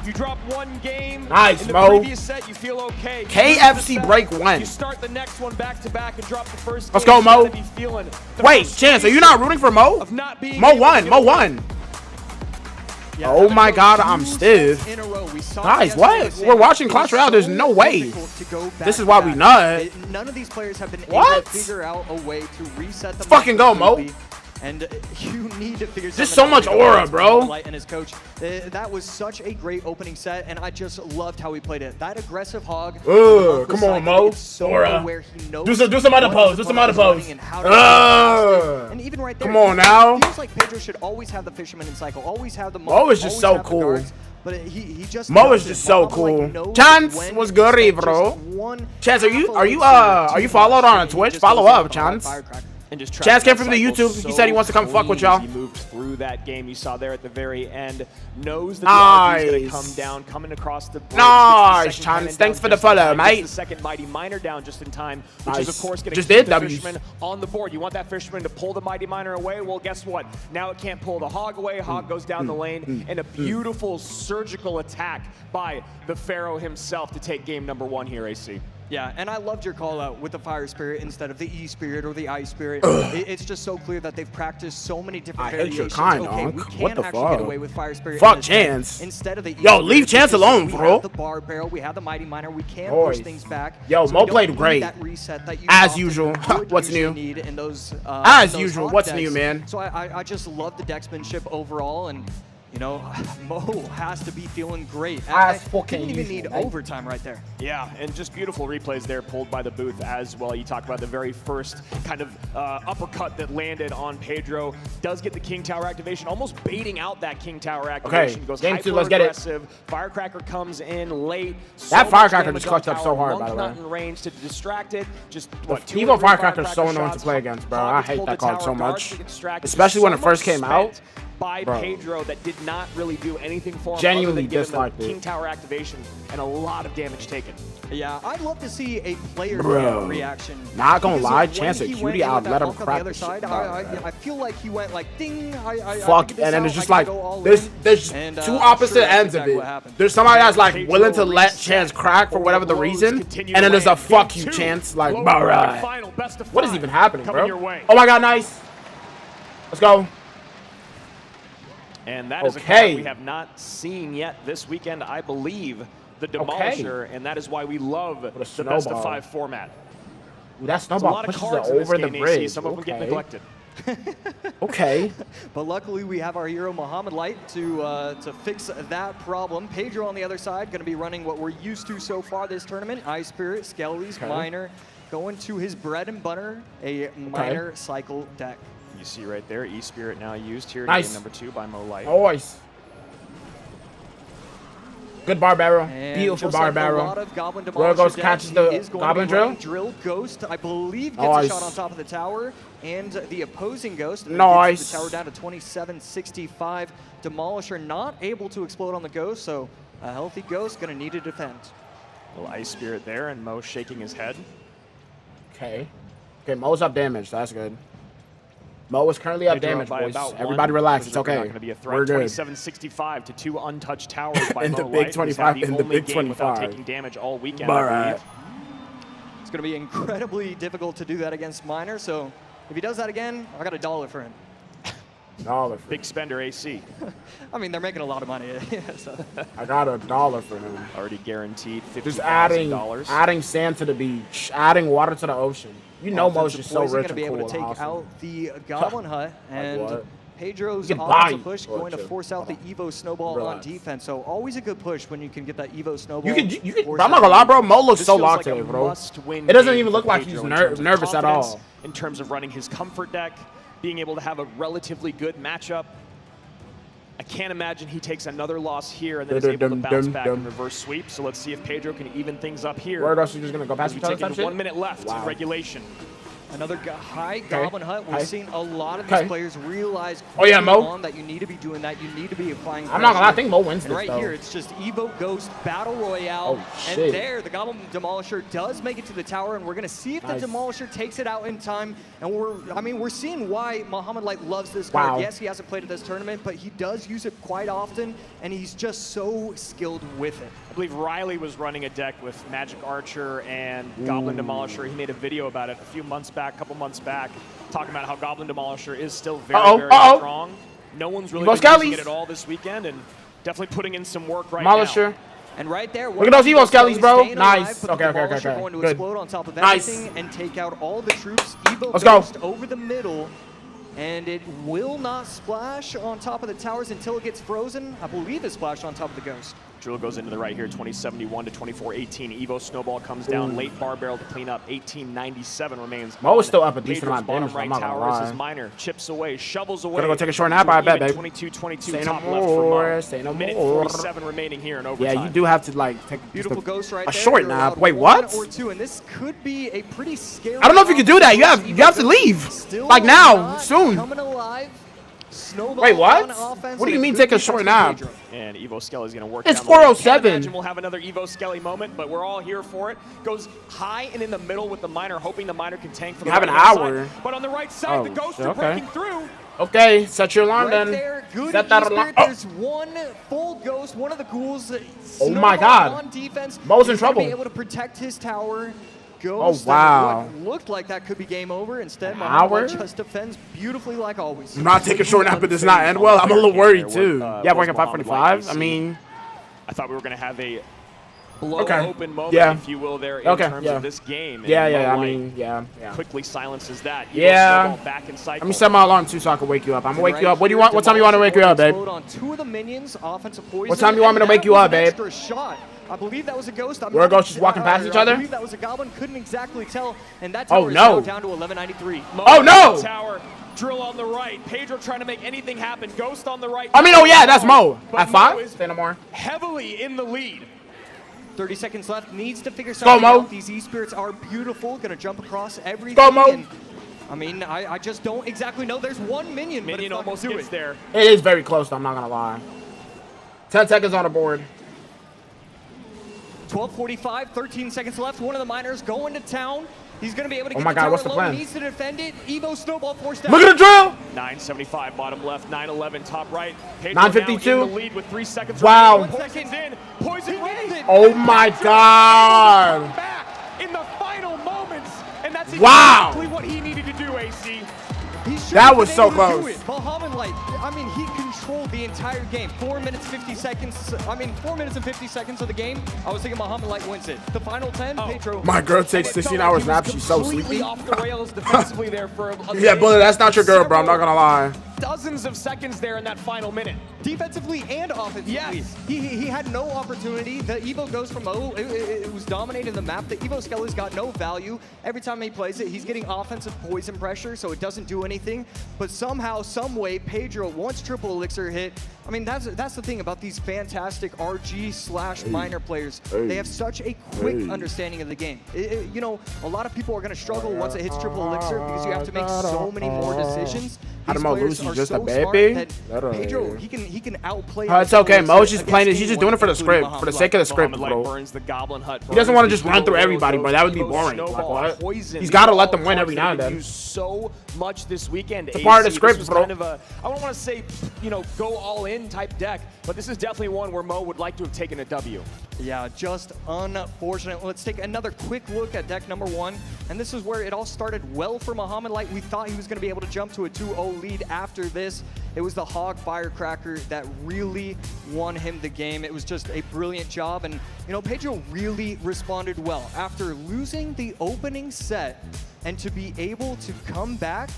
You drop 1 game. Nice, in the Mo. previous set, you feel okay. You KFC lose the set, break 1. You start the next one back to back and drop the first. Let's game. go, Mo. You gotta be feeling the Wait, Chance, are you not rooting for Mo? of not being Mo able to won. get Mo away. won. Yeah, Oh having my those God, 2 I'm sets stiff. in a row. We saw Guys, yesterday what? with We're Sam. watching It Clash is Royale. There's so no way. difficult to go back This is to why back. we nut. None of these players have been What? able to figure out a way to reset the Fucking go, Mo. completely. And you need to figure Just something so much out. aura, bro. Light and his coach. That was such a great opening set, and I just loved how he played it. That aggressive Hog. Ugh, come on, Mo. It's so Aura. where he knows Do some other what pose. his Do some opponent other is pose. running and how to get Ugh. it. And even right there, Come on now. It feels like Pedro should always have the Fisherman in cycle, always have the Monk, Mo is just always so have the cool. guards, but he just Mo is doesn't. just so Muhammad, like, cool. knows Chance when was to good, spend bro. just one Chance, are you half followed on elixir Twitch? just Follow goes up, in behind Chance. Firecracker. And just Chaz came from the cycle YouTube. He said he wants to come fuck with clean y'all. as He moved through that game. You saw there at the very end. Knows that the RG is going to come down, coming across the bridge. Nice, Gets the second Chance. cannon Thanks down for the just in follow, time. mate. Gets the second Mighty Miner down just in time, which is, Nice. of course, going to Just keep did the W's. Fisherman on the board. You want that Fisherman to pull the Mighty Miner away? Well, guess what? Now it can't pull the Hog away. Hog goes down the lane, and a beautiful surgical attack by the Pharaoh himself to take game number 1 here, AC. Yeah, and I loved your call out with the Fire Spirit instead of the E Spirit or the Ice Spirit. It's just so clear that they've practiced so many different I hate variations. your kind, okay, Unc. we What can the actually fuck? get away with Fire Spirit. Fuck in this game. Chance. Instead of the E Yo, Spirit, leave Chance because alone, we bro. have the Bar Barrel, we have the Mighty Miner, we can Boys. push things back. Yo, so Mo we don't played need great. That reset that you As often usual. would What's usually new? Need in those, As in those usual. hot What's decks. new, man? So I just love the decksmanship overall, and you know, Mo has to be feeling great. Fucking didn't even need overtime right there. Yeah, and just beautiful replays there pulled by the booth as well. You talked about the very first kind of uppercut that landed on Pedro. Does get the King Tower activation, almost baiting out that King Tower activation. Okay, Goes game 2, let's get it. Firecracker comes in late. That Firecracker just clutched up so hard, by the way. Not in range to distract it. Just what? Evo Firecracker is so annoying to play against, bro. I hate that card so much, especially when it first came out. By Pedro that did not really do anything for him. Genuinely other than disliked the it. King Tower activation and a lot of damage taken. Yeah, I'd love to see a player reaction. Not gonna lie, Because Chance of when he Cutie, went I'd in with let that him hook on crack the other the shit. side, I feel like he went like ding. Fuck, and then it's just like there's two opposite ends of it. There's somebody that's like willing to let Chance crack for whatever the reason, and then there's a fuck you Chance. Like, alright, what is even happening, bro? Oh my god, nice. Let's go. And that is a card we have not seen yet this weekend, I believe, the Demolisher, and that is why we love the best of 5 format. Ooh, that snowball pushes it over the bridge. Some of them get neglected. Okay. But luckily we have our hero Muhammad Light to fix that problem. Pedro on the other side going to be running what we're used to so far this tournament. Ice Spirit, Skellies, Miner, going to his bread and butter, a Miner cycle deck. You see right there, E-Spirit now used here in game number 2 by Mo Light. Nice. Good bar barrel. And beautiful just bar like barrel. A lot of Goblin Royal Ghost decks, catches the Goblin Drill. Drill Ghost, I believe, gets a shot on top of the tower. And the opposing Ghost gets the tower down to 2765. Demolisher not able to explode on the Ghost, so a healthy Ghost going to need to defend. Little Ice Spirit there, and Mo shaking his head. Okay. Okay, Mo's up damage. That's good. Mo is currently up damage, boys. Everybody relax. It's okay. We're good. 2765 to 2 untouched towers by in Mo the Light, big 25. In the big 25. Without taking damage all weekend. Alright. It's going to be incredibly difficult to do that against Miner. So if he does that again, I got $1 for him. Big spender AC. I mean, they're making a lot of money. So. I got $1 for him. Already guaranteed $50,000. Just adding sand to the beach, adding water to the ocean. You know Mo's just so rich and cool. Going to be able to take out the Goblin Hut, and Pedro's offensive push going to force out the Evo Snowball on defense. So always a good push when you can get that Evo Snowball. You could. I'm not gonna lie, bro. Mo looks so locked today, bro. It doesn't even look like he's nervous at all. In terms of running his comfort deck, being able to have a relatively good matchup. I can't imagine he takes another loss here and then is able to bounce back and reverse sweep. So let's see if Pedro can even things up here. Where else are you just going to go past each other? 1 minute left in regulation. Another high Goblin Hut. We're seeing a lot of these players realize Mo, that you need to be doing that. You need to be applying pressure. I'm not going to lie. I think Mo wins this, right here, it's just Evo Ghost Battle Royale. And there, the Goblin Demolisher does make it to the tower, and we're going to see if the Demolisher takes it out in time. And we're seeing why Muhammad Light loves this card. Yes, he hasn't played at this tournament, but he does use it quite often, and he's just so skilled with it. I believe Riley was running a deck with Magic Archer and Goblin Demolisher. He made a video about it a couple months back, talking about how Goblin Demolisher is still very strong. No one's really been using it at all this weekend, and definitely putting in some work right now. And right there, look at those Evo Skellies, bro. Nice. Okay. Going to explode on top of everything and take out all the troops. Evo Ghost over the middle. And it will not splash on top of the towers until it gets frozen. I believe it splashed on top of the Ghost. Drill goes into the right here, 2071 to 2418. Evo Snowball comes down, late bar barrel to clean up. 1897 remains. Mo is still up a decent amount of damage. Right tower is his Miner, chips away, shovels away. Gonna go take a short nap, I bet, baby. 22-22 top left for Mo. Minute 47 remaining here in overtime. Yeah, you do have to like take a short nap. Wait, what? Or two, and this could be a pretty scary. I don't know if you can do that. You have to leave. Like now, soon. Coming alive. Wait, what? What do you mean take a short nap? And Evo Skelly is going to work. It's 407. Imagine we'll have another Evo Skelly moment, but we're all here for it. Goes high and in the middle with the Miner, hoping the Miner can tank for the have an hour. But on the right side, the Ghosts are breaking through. Okay, set your alarm then. Set that alarm. There's one full Ghost, one of the ghouls. Oh my God. On defense. Mo's in trouble. Be able to protect his tower. Ghost, what looked like that could be game over. Instead, Muhammad just defends beautifully like always. Not take a short nap, but does not end well. I'm a little worried too. Yeah, we're at 545. I mean, I thought we were going to have a blow open moment, if you will, there in terms of this game. I mean, quickly silences that. Yeah. Back in cycle. Let me set my alarm too so I can wake you up. I'm gonna wake you up. What do you want? What time you want to wake you up, babe? On 2 of the minions, offensive poison. What time you want me to wake you up, babe? Extra shot. I believe that was a ghost. We're ghosts just walking past each other? I believe that was a goblin. Couldn't exactly tell. And that tower is no. down to 1193. Oh no! Tower. Drill on the right. Pedro trying to make anything happen. Ghost on the right. I mean, oh yeah, that's Mo. At 5? Say no more. Heavily in the lead. 30 seconds left. Needs to figure something out. These E-Spirits are beautiful. Gonna jump across everything. Go, Mo. I mean, I just don't exactly know. There's one minion, but it's not almost gonna do gets it. there. It is very close, though. I'm not gonna lie. 10 seconds on the board. 12:45. 13 seconds left. One of the miners going to town. He's going to be able to get my the God, tower what's the low. plan? He needs to defend it. Evo snowball forced down. Look at the drill! 975 bottom left, 911 top right. Pedro 952. now in the lead with 3 seconds. Wow. 1 second in. Poison rain. Oh my God. Back in the final moments, and that's Wow. exactly what he needed to do, AC. That was so close. Bahamut Light, I mean, he controlled the entire game. 4 minutes, 50 seconds. I mean, 4 minutes and 50 seconds of the game. I was thinking Bahamut Light wins it. The final 10, Pedro. My girl takes 16 hours nap. She's so sleepy. Off the rails defensively there for a Yeah, Bullet, that's not your girl, bro. I'm not gonna lie. Dozens of seconds there in that final minute. Defensively and offensively. Yes. He had no opportunity. The Evo goes from it was dominating the map. The Evo Skelly's got no value. Every time he plays it, he's getting offensive poison pressure, so it doesn't do anything. But somehow, some way, Pedro, once triple elixir hit, I mean, that's the thing about these fantastic RG/minor players. They have such a quick understanding of the game. You know, a lot of people are going to struggle once it hits triple elixir because you have to make so many more decisions. These players are just so a smart baby. that Pedro, he can outplay. It's okay. Mo's just playing it. He's just doing it for the script, for the sake of the script, bro. He doesn't want to just run through everybody, bro. That would be boring. Like, what? He's got to let them win every now and then. So much this weekend. It's a part of the script, bro. Kind of a, I don't want to say, you know, go all in type deck, but this is definitely one where Mo would like to have taken a W. Yeah, just unfortunate. Let's take another quick look at deck number 1. And this is where it all started well for Bahamut Light. We thought he was going to be able to jump to a 2-0 lead after this. It was the Hog Firecracker that really won him the game. It was just a brilliant job. And, you know, Pedro really responded well. After losing the opening set and to be able to come back,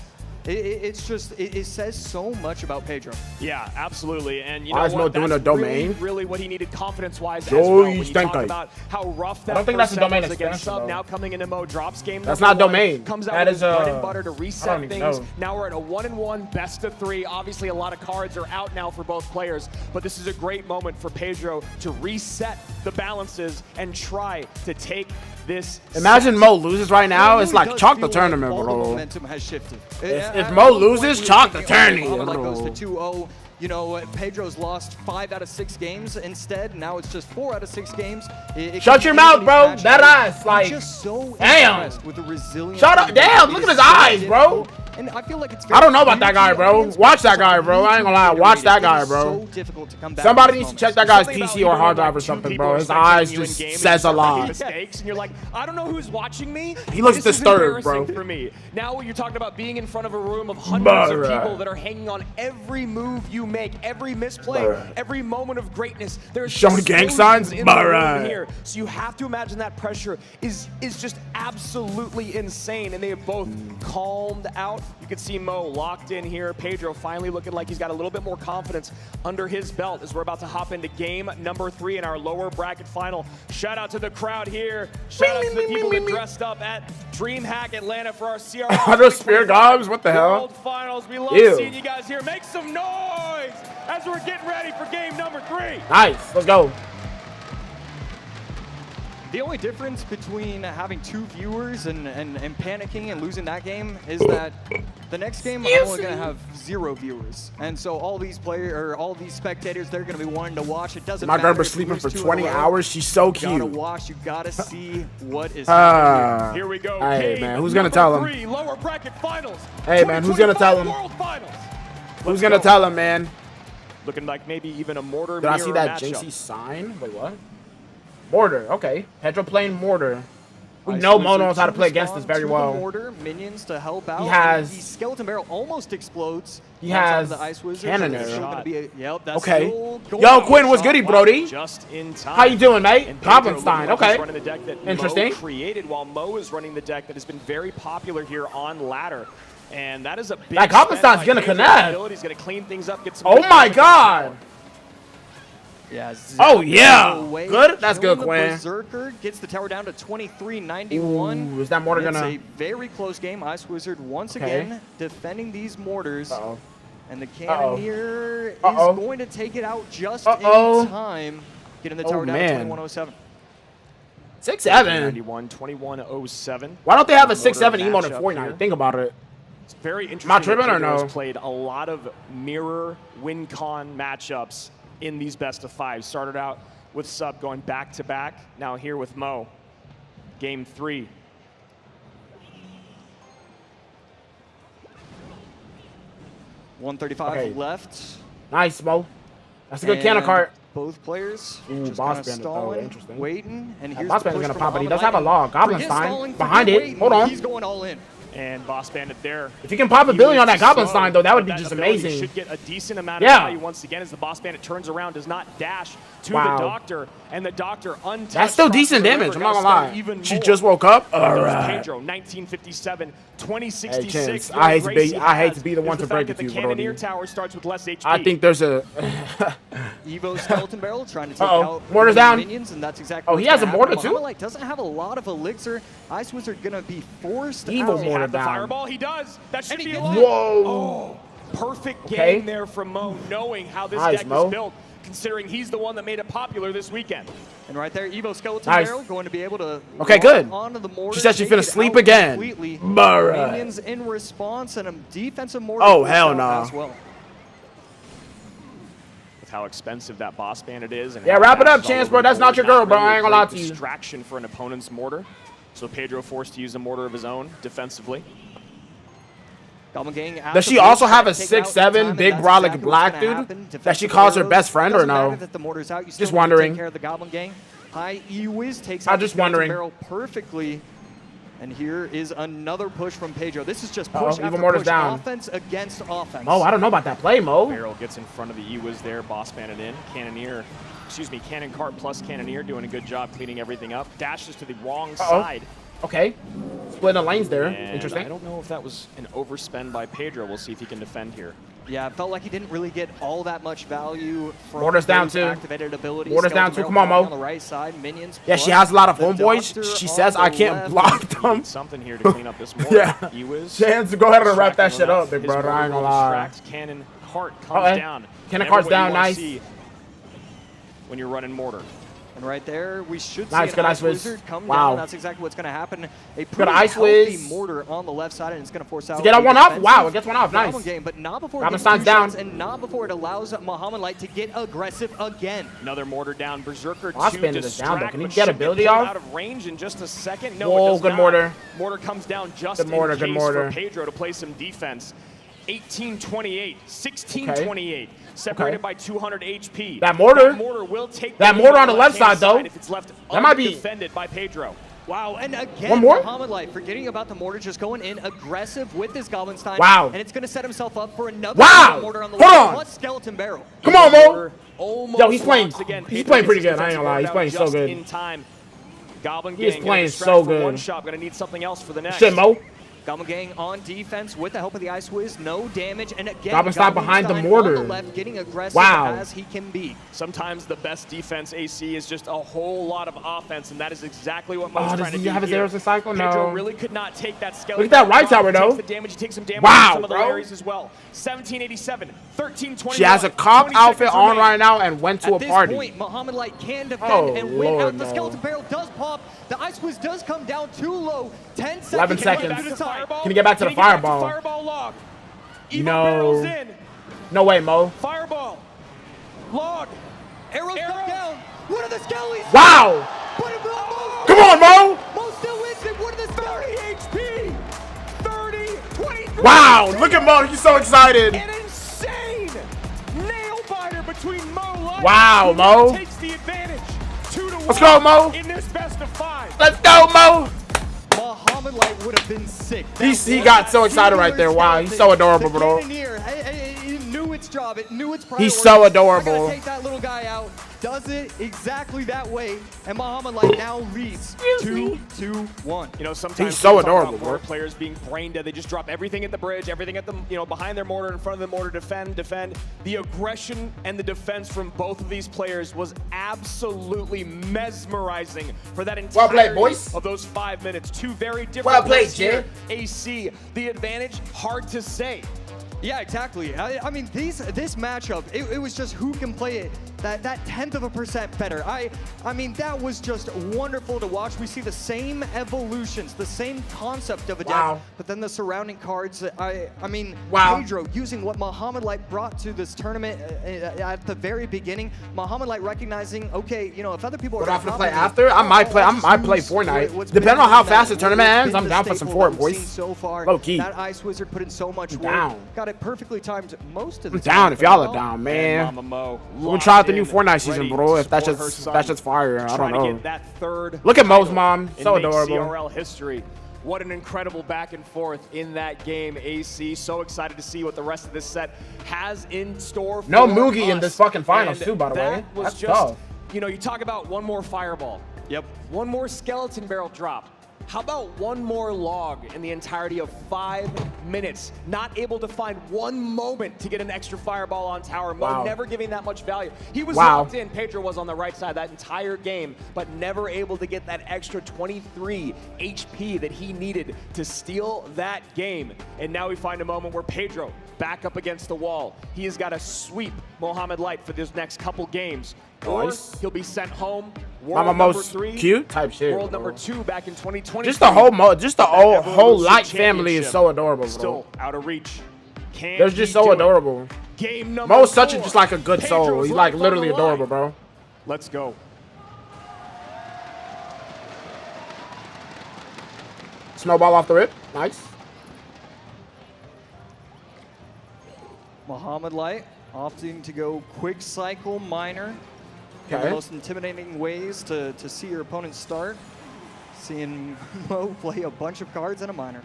it says so much about Pedro. Yeah, absolutely. And you know Why is Mo doing a domain? Really what he needed confidence-wise as well. When you talk about how rough that I don't think that's a domain was against expansion, Sub, now coming into Mo Drops game. That's not domain. Comes out that with is bread and butter to reset things. Know. Now we're at a 1-1 best of 3. Obviously, a lot of cards are out now for both players, but this is a great moment for Pedro to reset the balances and try to take this. Imagine Mo loses right now. It's like chalk the tournament, bro. bro. The momentum has shifted. If Mo loses, chalk the tournament, Like bro. goes to 2-0. You know, Pedro's lost 5 out of 6 games instead. Now it's just 4 out of 6 games. Shut your mouth, bro. That ass, like, just so damn. with the resilience. Shut up. Damn, look at his eyes, bro. And I feel like it's I don't know about that guy, bro. Watch that guy, bro. I ain't gonna lie. Watch that guy, bro. So difficult to come back. Somebody needs to check that guy's PC or hard drive or something, bro. His eyes just says a lot. Mistakes, and you're like, I don't know who's watching me. He looks disturbed, bro. For me. Now you're talking about being in front of a room of hundreds of people that are hanging on every move you make, every misplay, every moment of greatness. There's showing gang signs in the room here. So you have to imagine that pressure is just absolutely insane, and they have both calmed out. You can see Mo locked in here. Pedro finally looking like he's got a little bit more confidence under his belt as we're about to hop into game number 3 in our lower bracket final. Shout out to the crowd here. Shout out to the people that dressed up at DreamHack Atlanta for our CRL. Are those spear gobs? What the hell? World Finals. We love seeing you guys here. Make some noise as we're getting ready for game number 3. Nice. Let's go. The only difference between having 2 viewers and panicking and losing that game is that the next game I'm only going to have 0 viewers, and so all these spectators, they're going to be wanting to watch. It doesn't matter. My girl was sleeping for 20 hours. She's so cute. You gotta watch. You gotta see what is happening here. We go. Hey man, who's gonna tell him? Lower bracket finals. Hey man, who's gonna tell him? World Finals. Who's gonna tell him, man? Looking like maybe even a mortar. Did I see that JC sign? Wait, what? Mortar, okay. Pedro playing Mortar. We know Mo knows how to play against us very well. Mortar, minions to help out. He has... The Skeleton Barrel almost explodes. He has the Ice Wizard. Cannoneer. Yep, that's okay. Yo, Quinn, what's goody, Brody? Just in time. How you doing, mate? Goblinstein. Okay. Running the deck that interesting. Mo created while Mo is running the deck that has been very popular here on ladder. And that is a big... That Goblinstein's going to connect. He's going to clean things up, get some... Oh, my God. Yeah. Oh, yeah. Good. That's good, Quinn. Berserker gets the tower down to 2391. Ooh, is that mortar It's gonna... a very close game. Ice Wizard once again defending these mortars. Uh-oh. And the Cannoneer is going to take it out just in time. Getting the tower down to 2107. 6-7. 91, 2107. Why don't they have a 6-7 emote in Fortnite? Think about it. It's very interesting. Am I tripping or no? Has played a lot of mirror win-con matchups in these best of five. Started out with Sub going back to back. Now here with Mo. Game 3. $135 left. Nice, Mo. That's a good cannon cart. Both players just Boss kind of Bandit, stalling, interesting. waiting, and here's Boss the Bandit's push gonna pop it. He from does have a log. Goblinstein behind it. Hold on. He's going all in. And Boss Bandit there. If you can pop a billion on that Goblinstein, though, that would be just amazing. Should get a decent amount of value once again as the Boss Bandit turns around, does not dash to the Doctor, and the Doctor untouched. That's still decent damage. I'm not gonna lie. She just woke up. All right. Pedro, 1957, 2066. Hey, I hate to be the one to break it to you, the Cannoneer tower starts with less HP. I think there's a Evo Skeleton Barrel trying to take out mortar's down. Minions, and that's exactly he has a mortar too? Like doesn't have a lot of elixir. Ice Wizard gonna be forced Evil out. mortar the down. fireball, he does. That should be a lot. Whoa. Oh, perfect game there from Mo, knowing how this deck is built, considering he's the one that made it popular this weekend. And right there, Evo Skeleton Barrel going to be able to good. onto the mortar. She said she's finna sleep again. Minions in response and a defensive mortar. Oh, hell no. As well. With how expensive that Boss Bandit is. And yeah, wrap it up, Chance, bro. That's not your girl, bro. I ain't gonna lie to you. Distraction for an opponent's mortar. So Pedro forced to use a mortar of his own defensively. Does she also have a 6'7" big brolic black dude that she calls her best friend or no? Just wondering. I'm just wondering. Perfectly. And here is another push from Pedro. This is just push after mortar's push, down. offense against offense. Oh, I don't know about that play, Mo. Barrel gets in front of the E-Wiz there, Boss Bandit in. Cannon cart plus Cannoneer doing a good job cleaning everything up. Dashes to the wrong side. Okay. Splitting the lanes there. And interesting. I don't know if that was an overspend by Pedro. We'll see if he can defend here. Yeah, it felt like he didn't really get all that much value from mortar's down too. Activated abilities. Mortar's down too. Come on, Mo. On the right side, minions. Yeah, she has a lot of homeboys. She says I can't block them. Something here to clean up this mortar. Yeah. Chance, go ahead and wrap that shit up, big brother. I ain't gonna lie. Cannon cart comes down. Cannon cart's down. Nice. When you're running mortar. And right there, we should see an Ice Wizard come down. That's exactly what's going to happen. A pretty Ice healthy Wiz. mortar on the left side, and it's going to force out. Get one off. Wow, it gets one off. Nice. Game, but not before Goblinstein's down. And not before it allows Muhammad Light to get aggressive again. Another mortar down. Berserker Boss to Bandit is down, though. Can he distract, get ability off? Out of range in just a second. No, Whoa, it does good not. mortar. Mortar comes down just good mortar, in case good mortar. for Pedro to play some defense. 1828, 1628, separated by 200 HP. That mortar will take that mortar on the left side, though. If it's left that might be defended by Pedro. Wow, and again, one more? Muhammad Light forgetting about the mortar, just going in aggressive with his Goblinstein. Wow. And it's going to set himself up for another mortar on the Hold left. on. Plus Skeleton Barrel. Come on, Mo. Yo, he's playing pretty good. I ain't gonna lie. He's playing so good. In time. Goblin He's Gang playing so good. One shot, gonna need something else for the next. Shit, Mo. Goblin Gang on defense with the help of the Ice Wiz, no damage, and again, Goblinstein behind the mortar. On the left, getting aggressive as he can be. Sometimes the best defense AC is just a whole lot of offense, and that is exactly what Mo's trying to do. Does he have his arrows in cycle? No. Pedro really could not take that skeleton. Look at that right tower, though. He takes some damage wow, from some of the bro. areas as well. 1787, 1321. She has a cop outfit on right now and went to a party. At this point, Muhammad Light can defend and win out. The Skeleton Barrel does pop. The Ice Wiz does come down too low. 10 seconds. 11 seconds. Can you get back to the fireball? Fireball log. No. No way, Mo. Fireball. Log. Arrows come down. One of the skellies. Wow. Come on, Mo. Mo still wins it. One of the 30 HP. 30, 23. Wow. Look at Mo. He's so excited. An insane nail biter between Mo Light. Wow, Mo. Takes the advantage. 2-1. Let's go, Mo. In this best of 5. Let's go, Mo. Muhammad Light would have been sick. He got so excited right there. Wow, he's so adorable, bro. It knew its job. It knew its priority. He's so adorable. Take that little guy out. Does it exactly that way, and Muhammad Light now leads 2-2-1. You know, sometimes he's so adorable, bro. Players being brain dead, they just drop everything at the bridge, everything at the, you know, behind their mortar, in front of the mortar, defend. The aggression and the defense from both of these players was absolutely mesmerizing for that entire of those 5 minutes. Two very different. Well played, Jay. AC, the advantage, hard to say. Yeah, exactly. I mean, this matchup, it was just who can play it that 1/10% better. I mean, that was just wonderful to watch. We see the same evolutions, the same concept of a deck, but then the surrounding cards. I mean, Pedro using what Muhammad Light brought to this tournament at the very beginning. Muhammad Light recognizing, okay, you know, if other people are going to play after, I might play Fortnite. Depending on how fast the tournament ends, I'm down for some Fort, boys. So far, low key. That Ice Wizard put in so much work. Got it perfectly timed most of the time. I'm down if y'all are down, man. We'll try out the new Fortnite season, bro. If that's just fire, I don't know. Look at Mo's mom, so adorable. CRL history. What an incredible back and forth in that game, AC. So excited to see what the rest of this set has in store for No Moogie in this fucking finals too, by the way. That's tough. You know, you talk about one more fireball. Yep. One more skeleton barrel drop. How about one more log in the entirety of 5 minutes? Not able to find one moment to get an extra fireball on tower. Mo never giving that much value. He was locked in. Pedro was on the right side that entire game, but never able to get that extra 23 HP that he needed to steal that game. And now we find a moment where Pedro back up against the wall. He has got to sweep Muhammad Light for this next couple games. Or he'll be sent home. Mama most cute type shit. World number 2 back in 2020. Just the whole Light family is so adorable, bro. Still out of reach. They're just so adorable. Game number Mo's such four. just like a good soul. He's like literally adorable, bro. Let's go. Snowball off the rip. Nice. Muhammad Light opting to go quick cycle miner. One of the most intimidating ways to see your opponent start. Seeing Mo play a bunch of cards in a miner.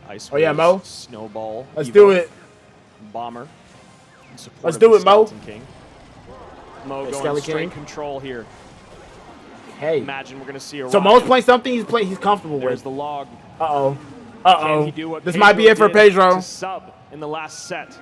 Ice oh yeah, Mo. Snowball. Let's do it. Bomber. Let's do it, Mo. King. Mo going straight control here. Hey. Imagine we're gonna see a. So Mo's playing something he's comfortable with. There's the log. Uh-oh. This Pedro might be it for Pedro. Sub in the last set.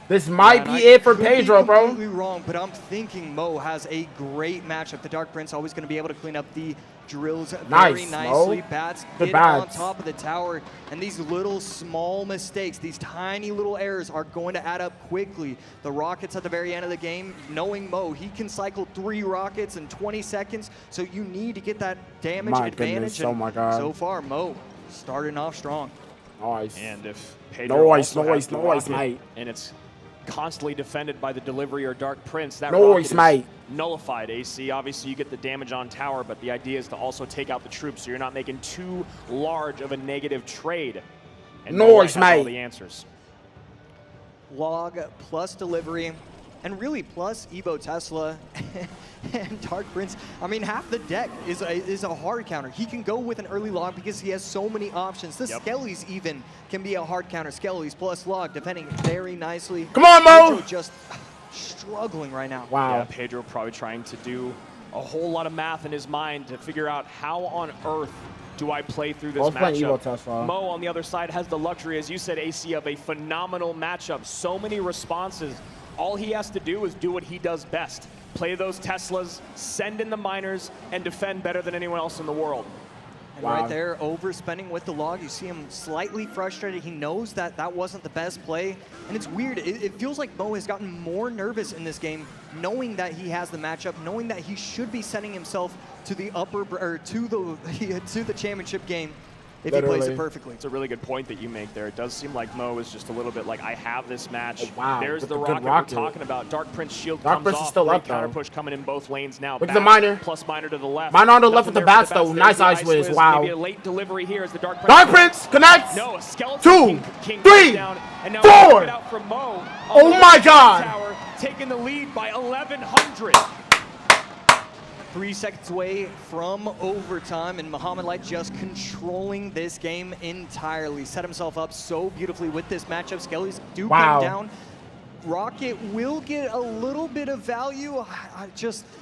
This might be it for Pedro, bro. I'm completely wrong, but I'm thinking Mo has a great matchup. The Dark Prince always going to be able to clean up the drills very nicely. Bats get on top of the tower, and these little small mistakes, these tiny little errors are going to add up quickly. The rockets at the very end of the game, knowing Mo, he can cycle 3 rockets in 20 seconds, so you need to get that damage advantage. Oh my God. So far, Mo starting off strong. Nice. And if Pedro noise, mate. And it's constantly defended by the delivery or Dark Prince, that noise, rocket is nullified. AC, obviously you get the damage on tower, but the idea is to also take out the troops so you're not making too large of a negative trade. And noise, mate. All the answers. Log plus delivery, and really plus Evo Tesla and Dark Prince. I mean, half the deck is a hard counter. He can go with an early log because he has so many options. The Skellies even can be a hard counter. Skellies plus log, defending very nicely. Come on, Mo! Pedro just struggling right now. Wow. Yeah, Pedro probably trying to do a whole lot of math in his mind to figure out how on earth do I play through this matchup. Mo on the other side has the luxury, as you said, AC, of a phenomenal matchup. So many responses. All he has to do is do what he does best. Play those Teslas, send in the miners, and defend better than anyone else in the world. And right there, overspending with the log, you see him slightly frustrated. He knows that that wasn't the best play. And it's weird. It feels like Mo has gotten more nervous in this game, knowing that he has the matchup, knowing that he should be sending himself to the to the championship game if he plays it perfectly. It's a really good point that you make there. It does seem like Mo is just a little bit like, I have this match. Oh, wow. There's the rocket we're talking about. Dark Prince shield Dark comes Prince off. is still up, counter though. push coming in both lanes now. Look at the miner. Plus miner to the left. Miner on the left with the bats, though. Nice Ice Wiz. Wow. Maybe a late delivery here as the Dark Prince. Dark Prince connects. No, a skeleton 2, 3, down, and now 4. It out from Mo. Oh my God. Tower, taking the lead by 1,100. 3 seconds away from overtime, and Mohamed Light just controlling this game entirely. Set himself up so beautifully with this matchup. Skellies do come down. Rocket will get a little bit of value.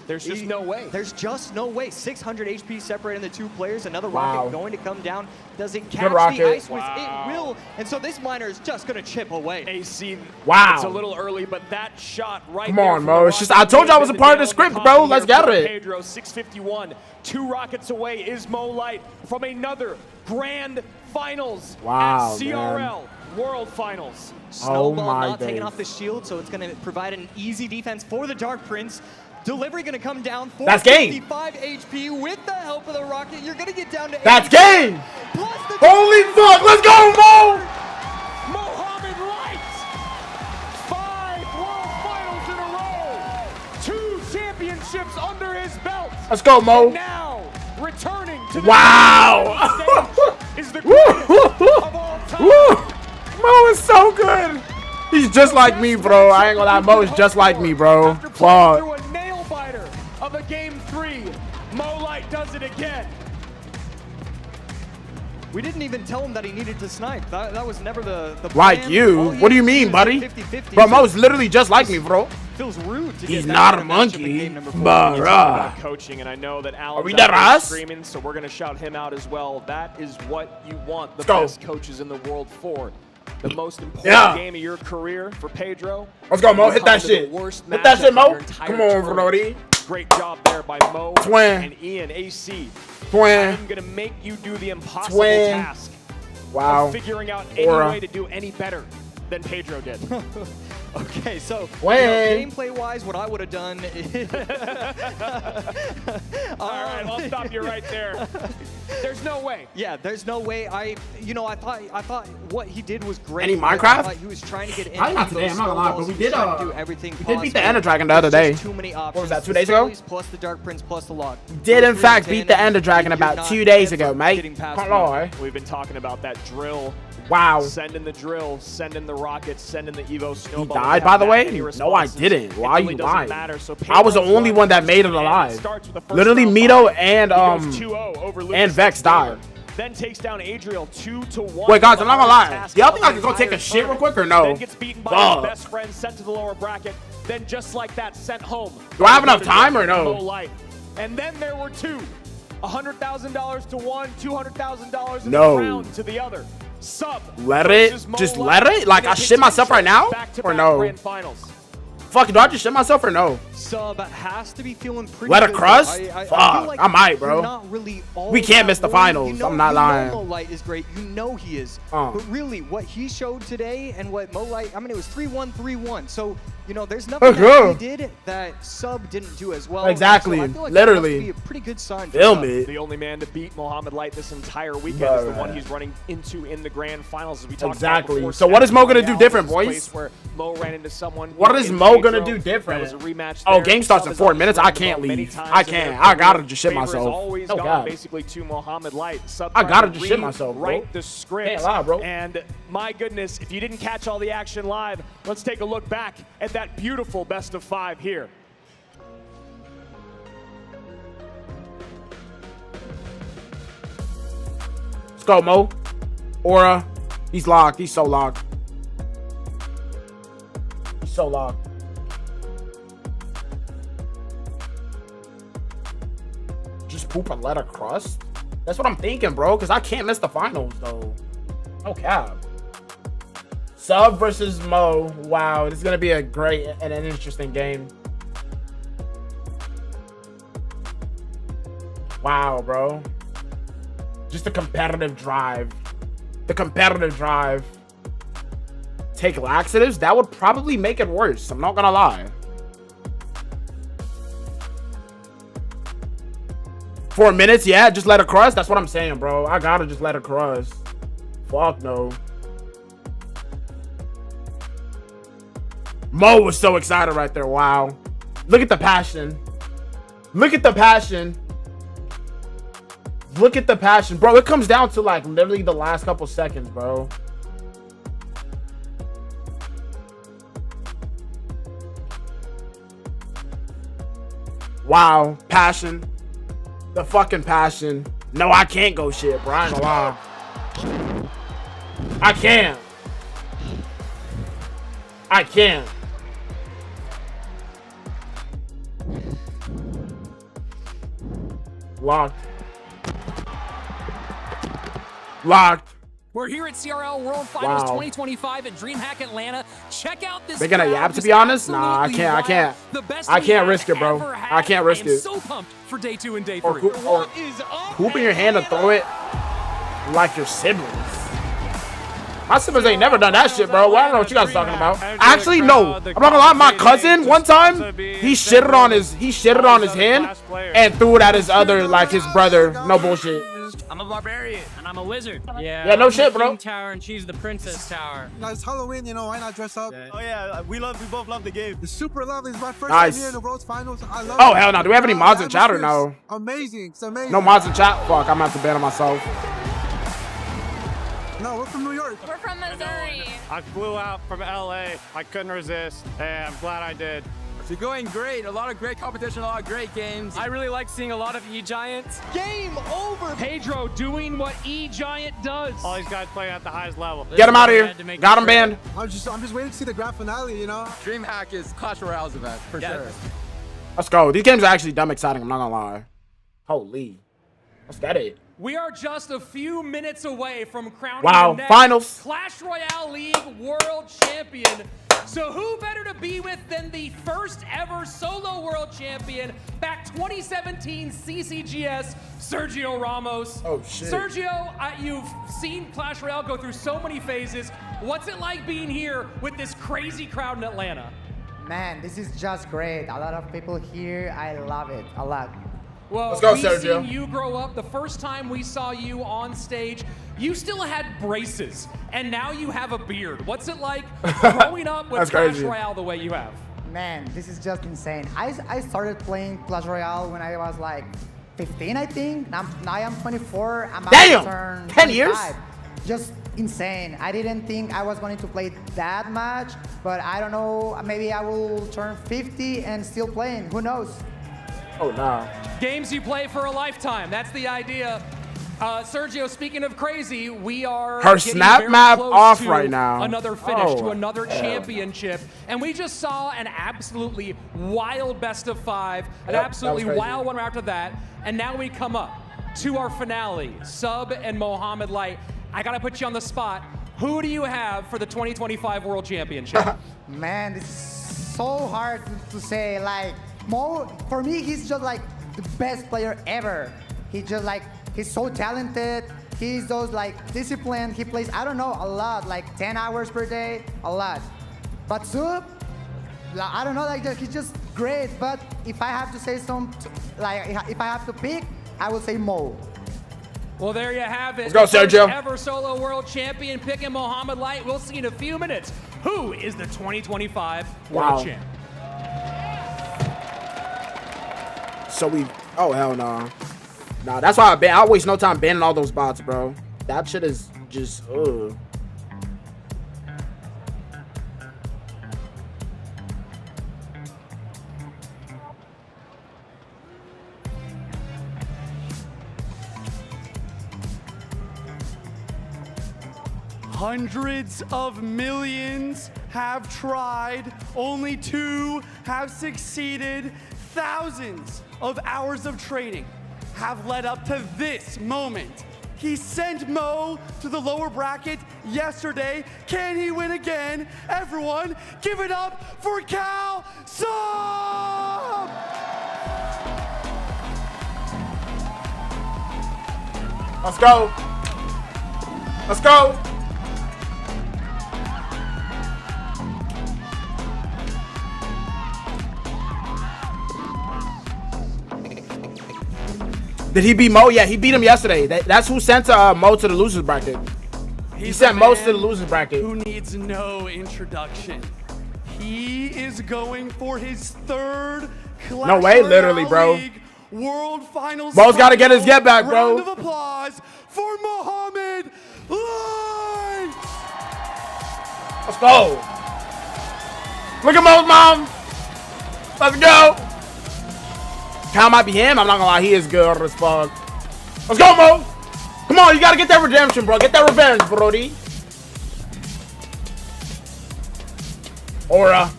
There's just no way. There's just no way. 600 HP separating the two players. Another Rocket going to come down. Does it catch the Ice Wiz? It will. And so this miner is just going to chip away. AC. Wow. It's a little early, but that shot right Come there on, Mo. It's just, I told you I was a part of the script, bro. Let's get it. Pedro, 651. 2 rockets away is Mo Light from another grand finals at CRL World Finals. Snowball not taking off the shield, so it's going to provide an easy defense for the Dark Prince. Delivery going to come down for 55 HP with the help of the Rocket. You're going to get down to 8. That's game! Holy fuck! Let's go, Mo! Mohamed Light! 5 World Finals in a row! 2 championships under his belt! Let's go, Mo! And now, returning to the stage is the greatest of all time! Mo is so good. He's just like me, bro. I ain't gonna lie. Mo is just like me, bro. Fuck. Through a nail biter of a game 3, Mo Light does it again. We didn't even tell him that he needed to snipe. That was never the plan. Like you? What do you mean, buddy? 50-50, bro, Mo's literally just like me, bro. Feels rude to He's not a monkey, but coaching, and I know that Alan's are we dead ass? Screaming, so we're gonna shout him out as well. That is what you want the best coaches in the world for. The most important game of your career for Pedro. Let's go, Mo. Hit that shit. Hit that shit, Mo. Come on, Brody. Great job there by Mo and Ian AC. I'm gonna make you do the impossible task of figuring out any way to do any better than Pedro did. Okay, so gameplay-wise, what I would have done is... All right, I'll stop you right there. There's no way. Yeah, there's no way. I thought what he did was great. Any Minecraft? He was trying to get in. Not today. I'm not gonna lie, but we did do everything. We did beat the Ender Dragon the other day. Too many options. What was that? 2 days ago? Plus the Dark Prince, plus the Log. Did in fact beat the Ender Dragon about 2 days ago, mate. Can't lie. We've been talking about that drill. Wow. Send in the drill, send in the rockets, send in the Evo Snowball. He died, by the way? No, I didn't. Why are you lying? I was the only one that made it alive. Literally, Mito and Vex died. Then takes down Adriel 2-1. Wait, guys, I'm not gonna lie. Y'all think I can go take a shit real quick or no? Then gets beaten by his best friend, sent to the lower bracket. Then just like that, sent home. Do I have enough time or no? And then there were 2. $100,000 to one, $200,000 in the round to the other. Sub. Let it. Just let it? Like, I shit myself right now? Or no? Fuck, do I just shit myself or no? Sub has to be feeling pretty Let a good. crust? I Fuck, like I might, bro. Not really we can't miss the finals. I'm not lying. Mo Light is great. You know he is. But really, what he showed today and what Mo Light, I mean, it was 3-1, 3-1. So, you know, there's nothing that he did that Sub didn't do as well. Exactly. So I feel like literally. That must be a pretty good sign for Film Sub. it. The only man to beat Mohamed Light this entire weekend is the one he's running into in the grand finals, as we talked about before. So what is Mo gonna do different, boys? Where Mo ran into someone. What is Mo gonna do different? Was a rematch oh, game starts in 4 minutes. I can't leave. I can't. I gotta just shit myself. Always oh God. Basically to Mohamed Light. I gotta just shit myself, bro. Write the script. Can't lie, bro. And my goodness, if you didn't catch all the action live, let's take a look back at that beautiful best of 5 here. Let's go, Mo. Aura. He's locked. He's so locked. He's so locked. Just poop and let her crust? That's what I'm thinking, bro, because I can't miss the finals, though. No cap. Sub versus Mo. Wow, this is going to be a great and an interesting game. Wow, bro. Just the competitive drive. The competitive drive. Take laxatives? That would probably make it worse. I'm not going to lie. 4 minutes? Yeah, just let it crust. That's what I'm saying, bro. I gotta just let it crust. Fuck no. Mo was so excited right there. Wow. Look at the passion. Look at the passion. Look at the passion. Bro, it comes down to like literally the last couple seconds, bro. Wow, passion. The fucking passion. No, I can't go shit, bro. I ain't gonna lie. I can't. I can't. Locked. Locked. We're here at CRL World Finals 2025 at DreamHack Atlanta. Check out this. They're gonna yap, to be honest? Nah, I can't. I can't. I can't risk it, bro. I can't risk it. So pumped for day 2 and day 3. Or hoop in your hand and throw it like your siblings. My siblings ain't never done that shit, bro. Well, I don't know what you guys are talking about. Actually, no. I'm not gonna lie. My cousin one time he shitted on his hand and threw it at his other, like his brother. No bullshit. I'm a barbarian and I'm a wizard. Yeah, no shit, bro. Tower and she's the princess tower. It's Halloween, you know, why not dress up? Oh yeah, we both love the game. It's super lovely. It's my first time here in the World's Finals. I love it. Oh hell no. Do we have any mods in chat or no? Amazing. It's amazing. No mods in chat? Fuck, I'm gonna have to ban on myself. No, we're from New York. We're from Missouri. I flew out from LA. I couldn't resist, and I'm glad I did. You're going great. A lot of great competition, a lot of great games. I really like seeing a lot of E-Giants. Game over. Pedro doing what E-Giant does. All these guys playing at the highest level. Get him out of here. Got him banned. I'm just waiting to see the grand finale, you know? DreamHack is Clash Royale's event, for sure. Let's go. These games are actually dumb exciting. I'm not gonna lie. Holy. Let's get it. We are just a few minutes away from crowning the next finals. Clash Royale League World Champion. So who better to be with than the first ever solo world champion back 2017 CCGS, Sergio Ramos. Oh shit. Sergio, you've seen Clash Royale go through so many phases. What's it like being here with this crazy crowd in Atlanta? Man, this is just great. A lot of people here. I love it a lot. Well, let's go, we've Sergio. seen you grow up. The first time we saw you on stage, you still had braces, and now you have a beard. What's it like growing up with Clash Royale the way you have? Man, this is just insane. I started playing Clash Royale when I was like 15, I think. Now I'm 24. I'm about to turn 10 years? 25. Just insane. I didn't think I was going to play that much, but I don't know. Maybe I will turn 50 and still playing. Who knows? Oh, nah. Games you play for a lifetime. That's the idea. Sergio, speaking of crazy, we are her snap map off right now. Another finish to another championship. And we just saw an absolutely wild best of 5, an absolutely wild one after that. And now we come up to our finale, Sub and Mohamed Light. I got to put you on the spot. Who do you have for the 2025 World Championship? Man, this is so hard to say. Like, Mo, for me, he's just like the best player ever. He's so talented. He's disciplined. He plays, I don't know, a lot, like 10 hours per day, a lot. But Sub, I don't know, he's just great. But if I have to say if I have to pick, I will say Mo. Well, there you have it. Let's go, Sergio. Ever solo world champion picking Mohamed Light. We'll see in a few minutes who is the 2025 world champ. So oh hell no. Nah, that's why I waste no time banning all those bots, bro. That shit is just, ugh. Hundreds of millions have tried, only 2 have succeeded. Thousands of hours of training have led up to this moment. He sent Mo to the lower bracket yesterday. Can he win again? Everyone, give it up for Cal Sub! Let's go. Let's go. Did he beat Mo? Yeah, he beat him yesterday. That's who sent Mo to the losers bracket. He sent Mo to the losers bracket. Who needs no introduction. He is going for his 3rd Clash No way, literally, bro. League World Finals. Mo's got to get his get back, bro. Round of applause for Mohamed Light. Let's go. Look at Mo's mom. Let's go. Cal might be him. I'm not gonna lie, he is good as fuck. Let's go, Mo. Come on, you gotta get that redemption, bro. Get that revenge, Brody. Aura.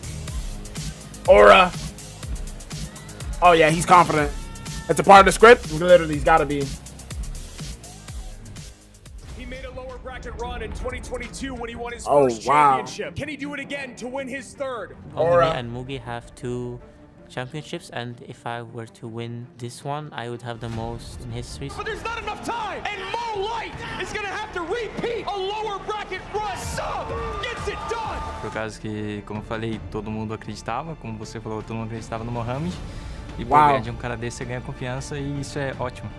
Oh yeah, he's confident. It's a part of the script. Literally, he's gotta be. He made a lower bracket run in 2022 when he won his first championship. Can he do it again to win his third? Aura and Mugi have 2 championships, and if I were to win this one, I would have the most in history. But there's not enough time, and Mo Light is gonna have to repeat a lower bracket run. Sub gets it done. Por causa que, como eu falei, todo mundo acreditava, como você falou, todo mundo acreditava no Mohamed. E por ganhar de cara desse, você ganha confiança e isso é ótimo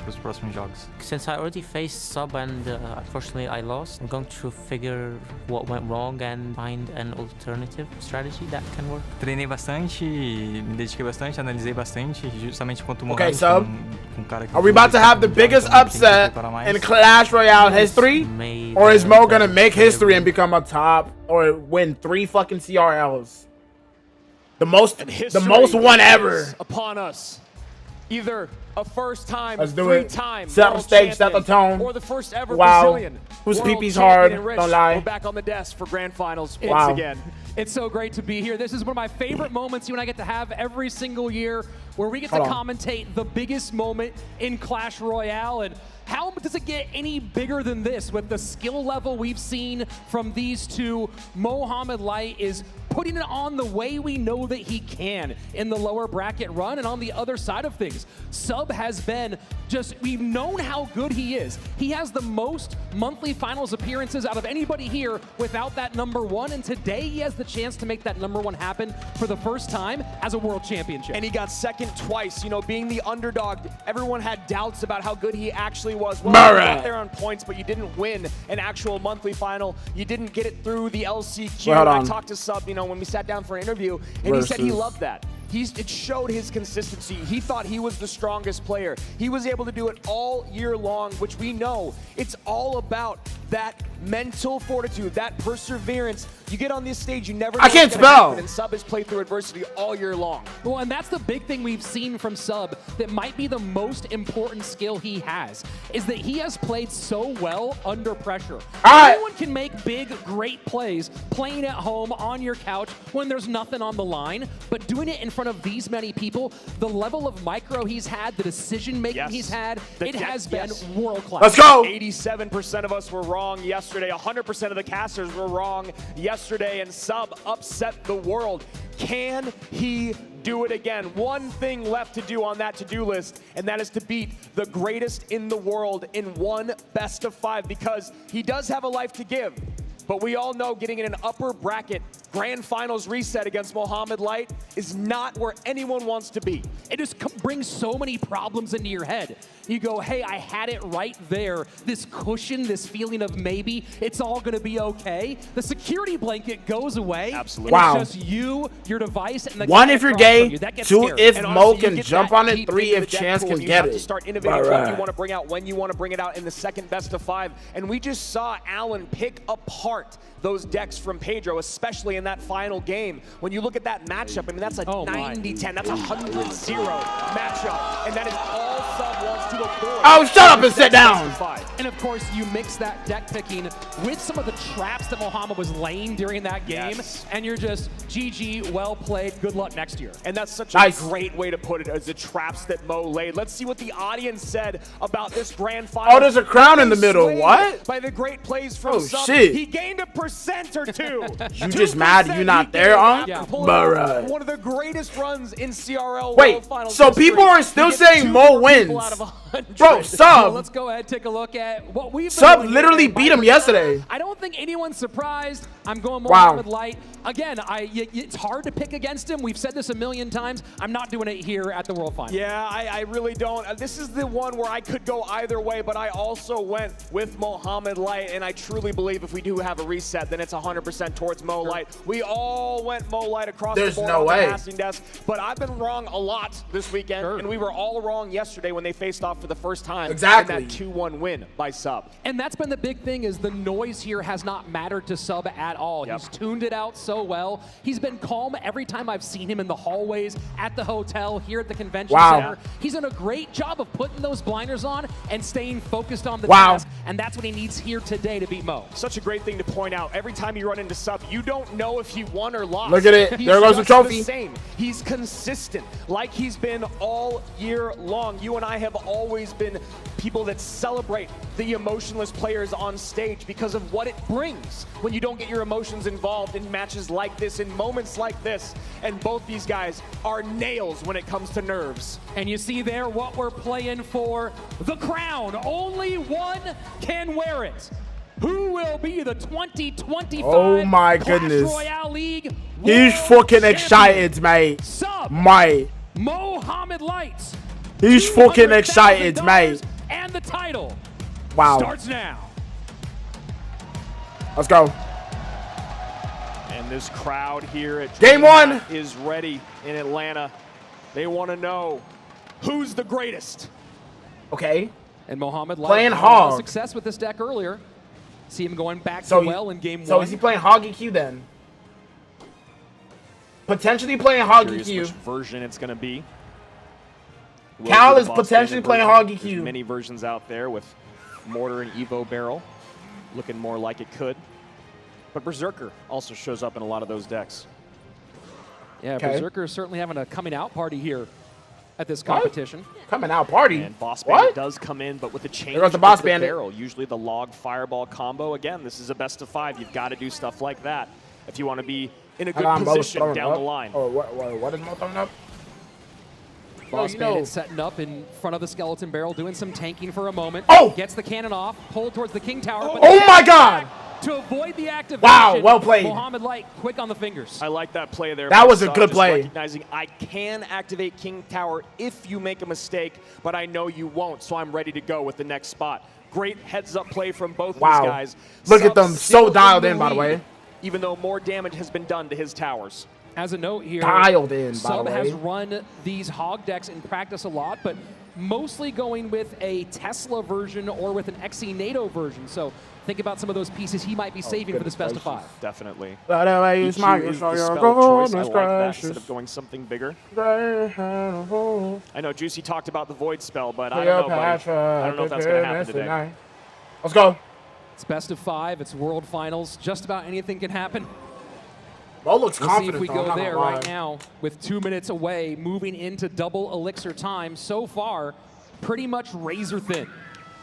pros próximos jogos. Since I already faced Sub and unfortunately I lost, I'm going to figure what went wrong and find an alternative strategy that can work. Treinei bastante, me dediquei bastante, analisei bastante, justamente contra o Mohamed. Okay, Sub, are we about to have the biggest upset in Clash Royale history? Or is Mo gonna make history and become a top or win 3 fucking CRLs? The most one ever. Upon us. Either a first time, Let's do 3 it. time Set the stage, set the tone. or the first ever Wow. Brazilian. Whose world peepee's hard, champion in don't Rich. lie. We're back on the desk for grand finals once Wow. again. It's so great to be here. This is one of my favorite moments you and I get to have every single year, where we get to Hold on. commentate the biggest moment in Clash Royale. And how does it get any bigger than this with the skill level we've seen from these two? Mohamed Light is putting it on the way we know that he can in the lower bracket run. And on the other side of things, Sub has been just, we've known how good he is. He has the most monthly finals appearances out of anybody here without that #1. And today he has the chance to make that #1 happen for the first time as a world championship. And he got second twice, you know, being the underdog. Everyone had doubts about how good he actually was. Well, you got there on points, but you didn't win an actual monthly final. You didn't get it through the LCQ. Well, I talked to Sub, you know, when we sat down for an interview, and he said he loved that. It showed his consistency. He thought he was the strongest player. He was able to do it all year long, which we know it's all about that mental fortitude, that perseverance. You get on this stage, you never know I can't what's gonna spell. happen, and Sub has played through adversity all year long. Well, and that's the big thing we've seen from Sub that might be the most important skill he has, is that he has played so well under pressure. Anyone can make big, great plays playing at home on your couch when there's nothing on the line, but doing it in front of these many people, the level of micro he's had, the decision-making he's had, it has been world-class. Let's go! 87% of us were wrong yesterday. 100% of the casters were wrong yesterday, and Sub upset the world. Can he do it again? One thing left to do on that to-do list, and that is to beat the greatest in the world in one best-of-5, because he does have a life to give. But we all know getting in an upper bracket grand finals reset against Mohamed Light is not where anyone wants to be. It just brings so many problems into your head. You go, hey, I had it right there. This cushion, this feeling of maybe it's all gonna be okay. The security blanket goes away. Absolutely. Wow. It's just you, your device, and the 1 guy if you're across from gay, you. That gets 2 scary. if And Mo honestly, you can get jump that on it, heat 3 into if the death Chance pool, can you get have to it. start innovating what you want to bring out, when you want to bring it out in the second best-of-5. And we just saw Alan pick apart those decks from Pedro, especially in that final game. When you look at that matchup, I mean, that's a 90-10, that's a 100-0 matchup, and that is all Sub wants to avoid. Oh, shut up and sit down. And of course, you mix that deck picking with some of the traps that Mohamed was laying during that game, and you're just GG, well played, good luck next year. And that's such a great way to put it, as the traps that Mo laid. Let's see what the audience said about this grand final. Oh, there's a crown in the middle. What? By the great plays from Sub. Shit. He gained a % or 2. You just mad you not there, huh? Bruh. One of the greatest runs in CRL Wait, World Finals so history. people are still You get saying 2 Mo more wins. people out of 100. Bro, Well, Sub. let's go ahead and take a look at what we've been Sub doing literally here. beat him yesterday. I don't think anyone's surprised. I'm going Wow. Mohamed Light. Again, it's hard to pick against him. We've said this a million times. I'm not doing it here at the World Final. Yeah, I really don't. This is the one where I could go either way, but I also went with Mohamed Light, and I truly believe if we do have a reset, then it's 100% towards Mo Light. We all went Mo Light across the board on the casting desk, but I've been wrong a lot this weekend, and we were all wrong yesterday when they faced off for the first time Exactly. in that 2-1 win by Sub. And that's been the big thing, is the noise here has not mattered to Sub at all. Yep. He's tuned it out so well. He's been calm every time I've seen him in the hallways, at the hotel, here at the convention center. He's done a great job of putting those blinders on and staying focused on the task, and that's what he needs here today to beat Mo. Such a great thing to point out. Every time you run into Sub, you don't know if he won or lost. Look at it. He's There goes the just trophy. Same. He's consistent, like he's been all year long. You and I have always been people that celebrate the emotionless players on stage because of what it brings when you don't get your emotions involved in matches like this, in moments like this. And both these guys are nails when it comes to nerves. And you see there what we're playing for, the crown. Only one can wear it. Who will be the 2025 Oh my goodness. Clash Royale League He's fucking excited, mate. Sub Mate. Mohamed Light. He's fucking excited, mate. And the title starts now. Let's go. And this crowd here at Game one is ready in Atlanta. They want to know who's the greatest. Okay. And Mohamed Light Playing had a lot of Hog. success with this deck earlier. See him going back So to well in game So one. is he playing Hog EQ then? Potentially playing Hog Curious EQ. which version it's going to be. Cal Will be is the boss potentially standard playing version. Hog There's EQ. many versions out there with Mortar and Evo Barrel looking more like it could. But Berserker also shows up in a lot of those decks. Yeah, Berserker is certainly having a coming out party here at this competition. Coming out party? And Boss What? Bandit does come in, but with a change There goes the of Boss Bandit. barrel. Usually the log fireball combo. Again, this is a best of 5. You've got to do stuff like that if you want to be in a good position down the line. Oh, what is Mo throwing up? Boss Bandit setting up in front of the skeleton barrel, doing some tanking for a moment. Oh! Gets the cannon off, pulled towards the King Tower. But Oh my God! To avoid the activation. Wow, well played. Mohamed Light, quick on the fingers. I like that play there. That by was a Sub, good just play. Recognizing I can activate King Tower if you make a mistake, but I know you won't, so I'm ready to go with the next spot. Great heads-up play from both these guys. Look at Sub them, still so dialed the in, by the lead, way. Even though more damage has been done to his towers. As a note here, Dialed in, by Sub the way. has run these Hog decks in practice a lot, but mostly going with a Tesla version or with an XE NATO version. So think about some of those pieces he might be saving for this best of 5. Definitely. But I use my EQ is the your spell of choice. I goodness like that gracious. instead of going something bigger. I I know Juicy talked about the Void spell, but I don't know, buddy. I don't know if that's going to happen today. Let's go. It's best of 5. It's World Finals. Just about anything can happen. Mo looks We'll confident. see if we though, I'm go not there gonna right lie. now with 2 minutes away, moving into double elixir time. So far, pretty much razor thin.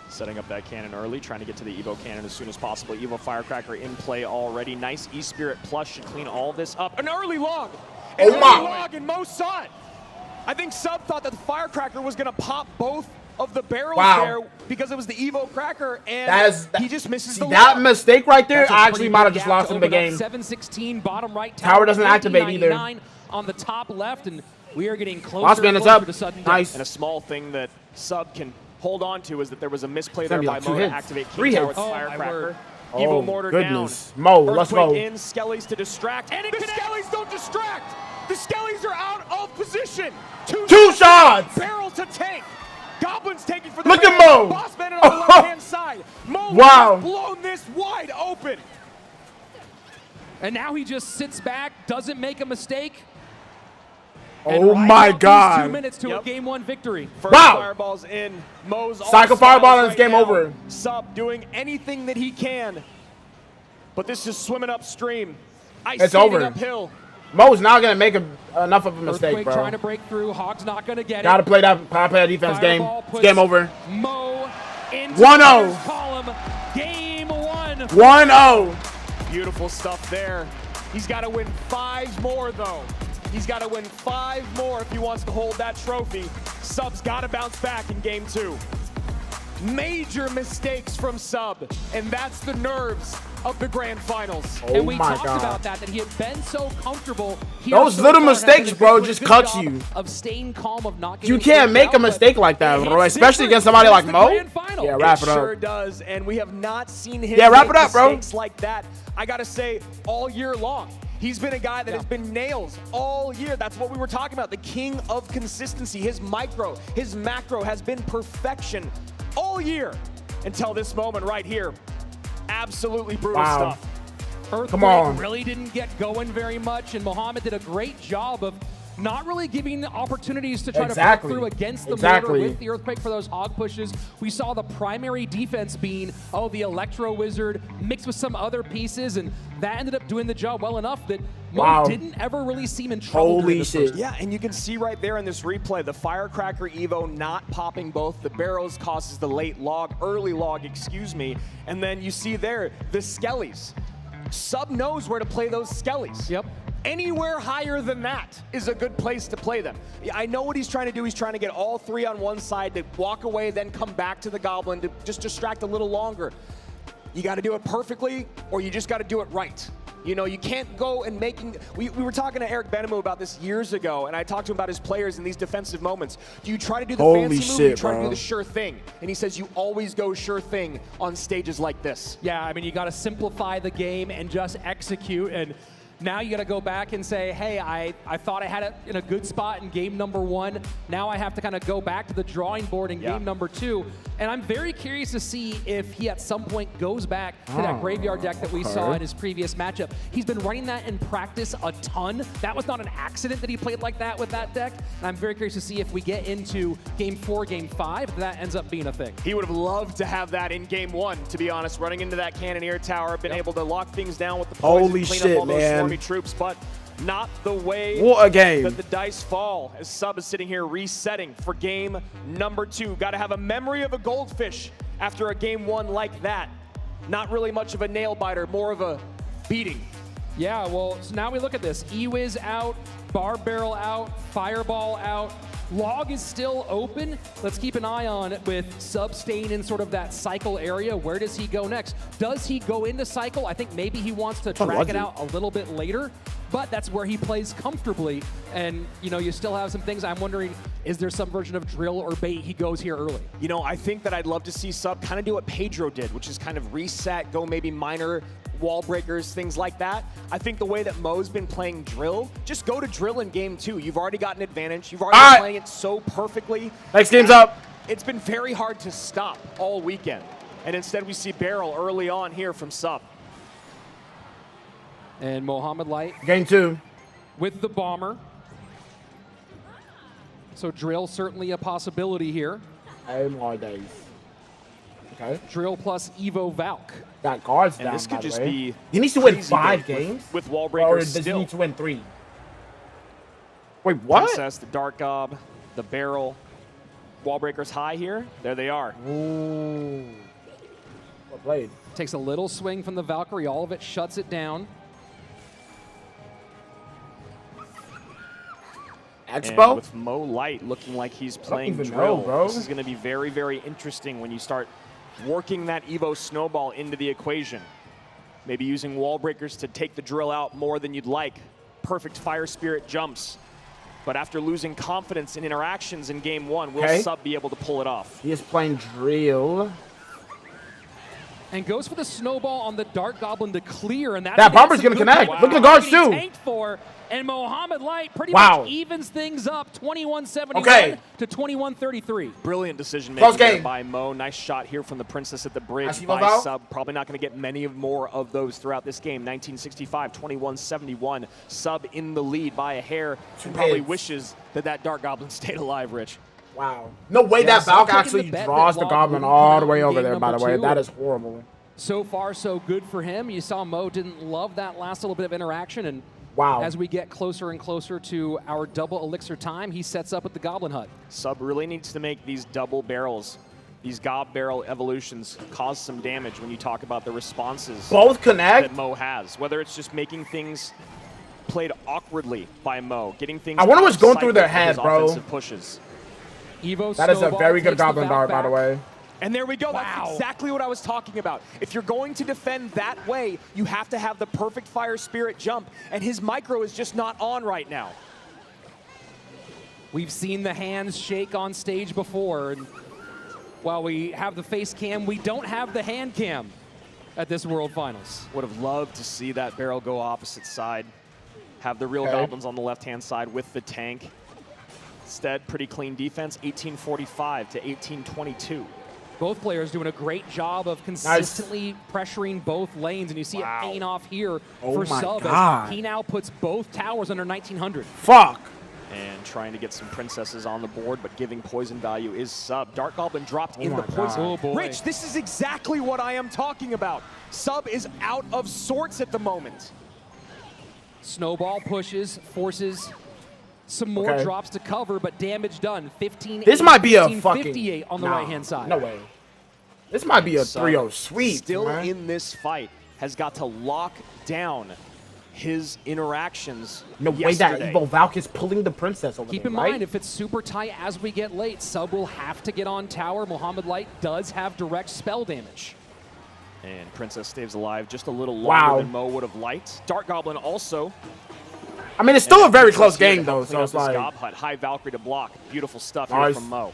Setting up that cannon early, trying to get to the Evo cannon as soon as possible. Evo Firecracker in play already. Nice E-Spirit Plus should clean all this up. An early log! An early log, and Mo saw it! I think Sub thought that the Firecracker was going to pop both of the barrels there because it was the Evo Cracker, and he just misses the that log. mistake right there, That's a I pretty actually might have big just gap lost to him the open up. game. 716 bottom right. Tower doesn't activate either. 1999 on the top left, and we are getting closer Boss and Bandit's closer up. to sudden Nice. death. And a small thing that Sub can hold on to is that there was a misplay It's there gonna by be like 2 Mo to hits. activate 3 King Tower hits. with Oh, my Firecracker. word. Evo Oh, Mortar goodness. down. Mo, let's Earthquake go. in, Skellies to distract. And the Skellies don't distract! The Skellies are out of position! Two shots! Barrel to tank! Goblins taking for the Look at barrel. Mo. Boss Bandit on the left-hand side. Mo Wow. has blown this wide open. And now he just sits back, doesn't make a mistake. Oh my These God. 2 minutes to a game 1 victory. First Wow. fireball's in. Mo's all Cycle smiles fireball and it's right game now. over. Sub doing anything that he can. But this is swimming upstream. Ice It's skating over. uphill. Mo's not gonna make enough of a mistake, Earthquake bro. trying to break through. Hog's not going to get Gotta it. play that defense game. Fireball It's puts game over. Mo into 1-0. the first column. Game 1. 1-0. Beautiful stuff there. He's got to win 5 more, though. He's got to win 5 more if he wants to hold that trophy. Sub's got to bounce back in game 2. Major mistakes from Sub, and that's the nerves of the grand finals. Oh And we my talked God. about that he had been so comfortable. Here Those so little far, mistakes, having a bro, good- just good cuts job you. Of staying calm, of not You getting can't freaked make a out, but mistake like that, it bro. hits Especially different against somebody against like the Mo. grand final. Yeah, wrap it Sure up. does, and we have not seen him Yeah, wrap make it up, bro. mistakes like that, I gotta say, all year long. He's been a guy that has been nails all year. That's what we were talking about, the king of consistency. His micro, his macro has been perfection all year until this moment right here. Absolutely brutal stuff. Earthquake really didn't get going very much, and Mohamed did a great job of not really giving opportunities to try to break through against the mortar with the Earthquake for those hog pushes. We saw the primary defense being, the Electro Wizard mixed with some other pieces, and that ended up doing the job well enough that Mo didn't ever really seem in trouble. Holy shit. Yeah, and you can see right there in this replay, the Firecracker Evo not popping both the barrels causes the early log, excuse me, and then you see there, the Skellies. Sub knows where to play those Skellies. Yep. Anywhere higher than that is a good place to play them. I know what he's trying to do. He's trying to get all three on one side to walk away, then come back to the Goblin to just distract a little longer. You got to do it perfectly, or you just got to do it right. You know, you can't go and we were talking to Eric Benemu about this years ago, and I talked to him about his players in these defensive moments. Do you try to do the fancy move, or you try to do the sure thing? And he says you always go sure thing on stages like this. Yeah, I mean, you got to simplify the game and just execute, and now you got to go back and say, hey, I thought I had it in a good spot in game number 1. Now I have to kind of go back to the drawing board in game number 2. And I'm very curious to see if he at some point goes back to that graveyard deck that we saw in his previous matchup. He's been running that in practice a ton. That was not an accident that he played like that with that deck. And I'm very curious to see if we get into game 4, game 5, that ends up being a thing. He would have loved to have that in game 1, to be honest, running into that Cannoneer Tower, been able to lock things down with the poison, clean up all those swarmy troops, but not the way that the dice fall, as Sub is sitting here resetting for game number 2. Got to have a memory of a goldfish after a game 1 like that. Not really much of a nail biter, more of a beating. Yeah, well, so now we look at this. E-Wiz out, Barb Barrel out, Fireball out. Log is still open. Let's keep an eye on it with Sub staying in sort of that cycle area. Where does he go next? Does he go into cycle? I think maybe he wants to drag it out a little bit later, but that's where he plays comfortably. And, you know, you still have some things. I'm wondering, is there some version of drill or bait he goes here early? You know, I think that I'd love to see Sub kind of do what Pedro did, which is kind of reset, go maybe minor wall breakers, things like that. I think the way that Mo's been playing drill, just go to drill in game 2. You've already got an advantage. You've already been playing it so perfectly. Next game's up. It's been very hard to stop all weekend. And instead we see Barrel early on here from Sub. And Mohamed Light. Game 2. With the bomber. So drill certainly a possibility here. Oh my days. Okay. Drill plus Evo Valk. Got guards and down, this could by just the way. be He needs to win 5 games with wall breakers. Or does he need to win 3? Wait, what? Princess, the Dark Gob, the Barrel, wall breakers high here. There they are. Ooh. Well played. Takes a little swing from the Valkyrie. All of it shuts it down. Expo? And with Mo Light looking like he's playing drill. Bro. This is going to be very, very interesting when you start working that Evo snowball into the equation. Maybe using wall breakers to take the drill out more than you'd like. Perfect Fire Spirit jumps. But after losing confidence in interactions in game 1, will Sub be able to pull it off? He is playing drill. And goes for the snowball on the Dark Goblin to clear. And that bomber's going to connect. Look at the guards too. Tanked for, and Mohamed Light pretty much evens things up, 21-71 to 21-33. Brilliant decision making there by Mo. Nice shot here from the Princess at the bridge by Sub. Probably not going to get many more of those throughout this game. 1965, 21-71. Sub in the lead by a hair. Probably wishes that Dark Goblin stayed alive, Rich. Wow. No way that Valk actually draws the Goblin all the way over there, by the way. That is horrible. So far, so good for him. You saw Mo didn't love that last little bit of interaction, and as we get closer and closer to our double elixir time, he sets up with the Goblin Hut. Sub really needs to make these double barrels, these Gob barrel evolutions, cause some damage when you talk about the responses both connect that Mo has. Whether it's just making things played awkwardly by Mo, getting things. I wonder what's going through their head, bro. Offensive pushes. Evo that is a very good Goblin Dart, by the way. And there we go. That's exactly what I was talking about. If you're going to defend that way, you have to have the perfect Fire Spirit jump, and his micro is just not on right now. We've seen the hands shake on stage before, and while we have the face cam, we don't have the hand cam at this World Finals. Would have loved to see that barrel go opposite side. have the real Goblins on the left-hand side with the tank. Instead, pretty clean defense, 1845 to 1822. Both players doing a great job of consistently pressuring both lanes, and you see it paying off here for Sub as he now puts both towers under 1900. Fuck. And trying to get some princesses on the board, but giving poison value is Sub. Dark Goblin dropped in the poison. Oh boy. Rich, this is exactly what I am talking about. Sub is out of sorts at the moment. Snowball pushes, forces some more drops to cover, but damage done. 15. This might be a fucking 58 on the right-hand side. No way. This might be a 3-0 sweep. Still in this fight, has got to lock down his interactions. No way that Evo Valk is pulling the princess over Keep there, in right? mind, if it's super tight as we get late, Sub will have to get on tower. Mohamed Light does have direct spell damage. And Princess stays alive just a little longer than Mo would have liked. Dark Goblin also. I mean, it's still a very close game, though, so it's like... High Valkyrie to block. Beautiful stuff here from Mo.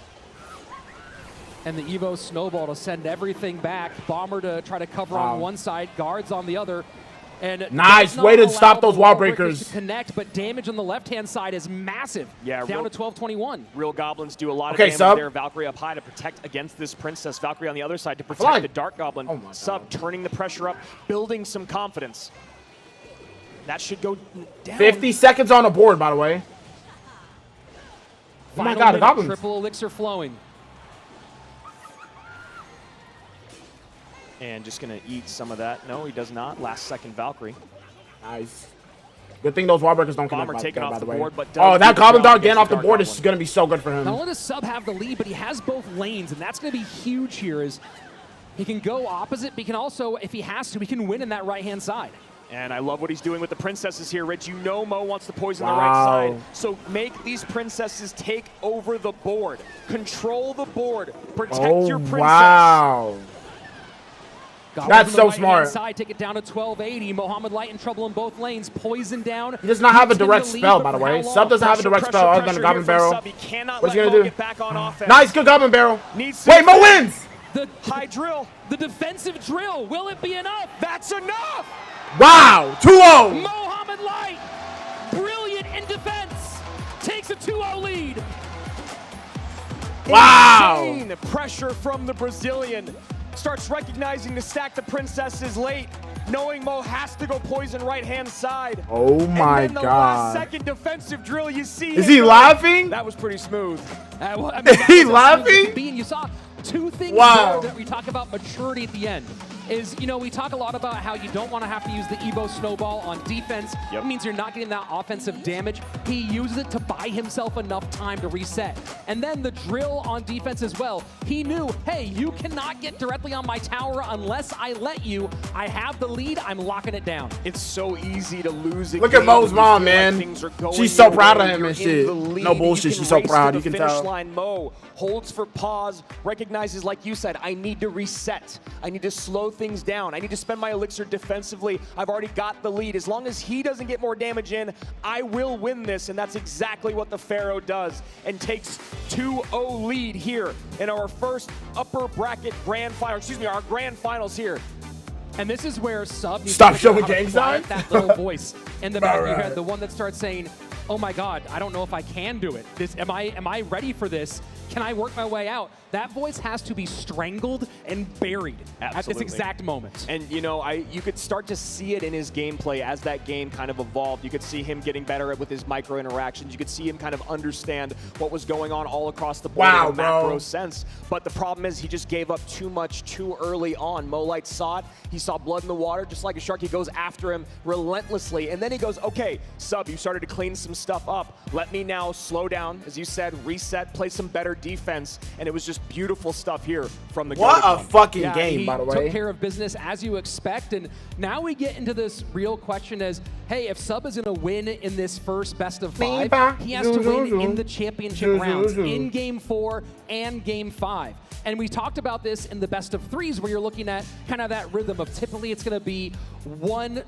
And the Evo Snowball to send everything back. Bomber to try to cover on one side, guards on the other. And nice way to stop those wall breakers. To connect, but damage on the left-hand side is massive. Yeah, down to 1221. Real Goblins do a lot of damage there. Valkyrie up high to protect against this Princess. Valkyrie on the other side to protect the Dark Goblin. Sub turning the pressure up, building some confidence. That should go down. 50 seconds on the board, by the way. Oh my God, the Goblins. Triple elixir flowing. And just going to eat some of that. No, he does not. Last second Valkyrie. Nice. Good thing those wall breakers don't connect, by the way. That Goblin Dog getting off the board is going to be so good for him. Not only does Sub have the lead, but he has both lanes, and that's going to be huge here. Is he can go opposite, but he can also, if he has to, he can win in that right-hand side. And I love what he's doing with the princesses here, Rich. You know Mo wants to poison the right side. So make these princesses take over the board. Control the board. Protect your princess. Wow. That's so smart. Side, take it down to 1280. Mohamed Light in trouble in both lanes. Poison down. He does not have a direct spell, by the way. Sub doesn't have a direct spell other than the Goblin Barrel. What's he going to do? Nice, good Goblin Barrel. Wait, Mo wins! The high drill. The defensive drill. Will it be enough? That's enough! Wow, 2-0. Mohamed Light, brilliant in defense, takes a 2-0 lead. Wow. Insane pressure from the Brazilian. Starts recognizing to stack the princesses late, knowing Mo has to go poison right-hand side. Oh my and then the God. last second defensive drill you see. Is he laughing? That was pretty smooth. Is he laughing? And you saw two things wow. there that we talk about maturity at the end. Is, you know, we talk a lot about how you don't want to have to use the Evo Snowball on defense. It means you're not getting that offensive damage. He uses it to buy himself enough time to reset. And then the drill on defense as well. He knew, hey, you cannot get directly on my tower unless I let you. I have the lead. I'm locking it down. It's so easy to lose. Look at Mo's mom, man. She's so proud of him and shit. No bullshit. She's so proud. You can tell. Mo holds for pause, recognizes, like you said, I need to reset. I need to slow things down. I need to spend my elixir defensively. I've already got the lead. As long as he doesn't get more damage in, I will win this, and that's exactly what the Pharaoh does and takes 2-0 lead here in our first upper bracket grand final, our grand finals here. And this is where Sub needs Stop to showing gang signs. That little voice in the back of your head, the one that starts saying, oh my God, I don't know if I can do it. Am I ready for this? Can I work my way out? That voice has to be strangled and buried at this exact moment. And you know, you could start to see it in his gameplay as that game kind of evolved. You could see him getting better with his micro interactions. You could see him kind of understand what was going on all across the board in a macro sense. But the problem is he just gave up too much too early on. Mo Light saw it. He saw blood in the water, just like a shark. He goes after him relentlessly. And then he goes, okay, Sub, you started to clean some stuff up. Let me now slow down, as you said, reset, play some better defense. And it was just beautiful stuff here from the What a fucking game, by the way. Took care of business as you expect, and now we get into this real question as, hey, if Sub is going to win in this first best of 5, he has to win in the championship rounds, in Game 4 and Game 5. And we talked about this in the best of 3s where you're looking at kind of that rhythm of typically it's going to be one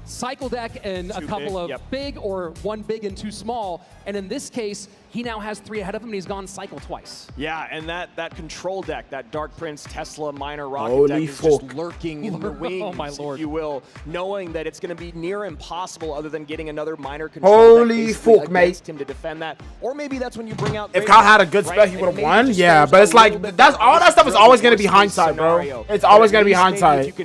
cycle deck and a couple of big, or one big and two small. And in this case, he now has 3 ahead of him, and he's gone cycle twice. Yeah, and that control deck, that Dark Prince Tesla Minor Rocket deck is just lurking in the wings, if you will, knowing that it's going to be near impossible other than getting another Minor control deck against him to defend that. Or maybe that's when you bring out... If Kyle had a good spell, he would have won. Yeah, but it's like, that's all that stuff is always going to be hindsight, bro. It's always going to be hindsight.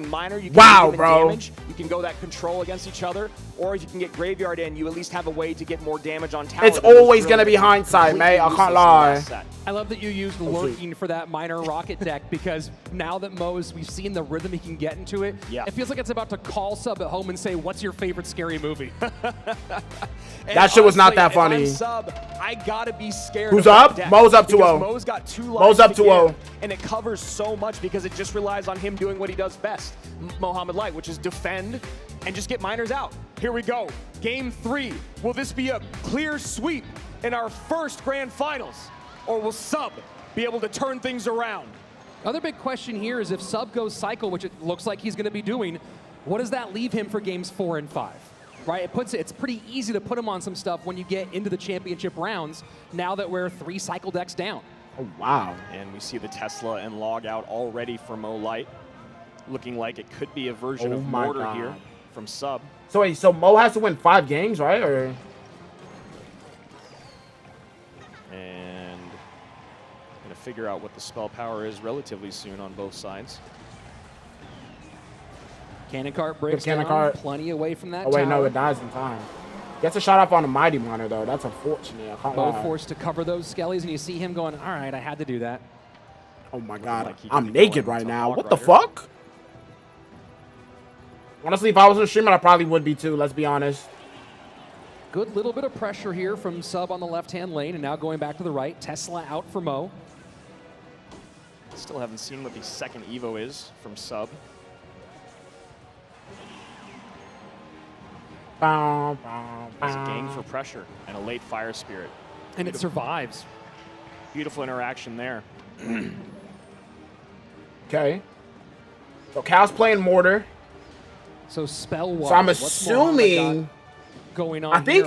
Wow, bro. You can go that control against each other, or if you can get Graveyard in, you at least have a way to get more damage on tower. It's always going to be hindsight, mate. I can't lie. I love that you used lurking for that Minor Rocket deck, because now that we've seen the rhythm he can get into it, it feels like it's about to call Sub at home and say, what's your favorite scary movie? That shit was not that funny. Sub, I gotta be scared. Who's up? Mo's up 2-0. Mo's got 2 lives. Mo's up 2-0. And it covers so much because it just relies on him doing what he does best, Mohamed Light, which is defend and just get miners out. Here we go. Game 3. Will this be a clear sweep in our first grand finals? Or will Sub be able to turn things around? Other big question here is if Sub goes cycle, which it looks like he's going to be doing, what does that leave him for games 4 and 5? Right? It's pretty easy to put him on some stuff when you get into the championship rounds, now that we're 3 cycle decks down. Oh, wow. And we see the Tesla and log out already for Mo Light. Looking like it could be a version of Mortar here from Sub. So wait, so Mo has to win 5 games, right? Or... And gonna figure out what the spell power is relatively soon on both sides. Cannon Cart breaks down, plenty away from that Oh wait, tower. no, it dies in time. Gets a shot off on a Mighty Miner, though. That's unfortunate. I can't Mo lie. forced to cover those skellies, and you see him going, all right, I had to do that. Oh my god, I'm naked right now. What the fuck? Honestly, if I was streaming, I probably would be too, let's be honest. Good little bit of pressure here from Sub on the left-hand lane, and now going back to the right. Tesla out for Mo. Still haven't seen what the second Evo is from Sub. There's a gang for pressure and a late Fire Spirit. And it survives. Beautiful interaction there. Okay. So Cal's playing Mortar. So spell-wise, so I'm assuming going on I think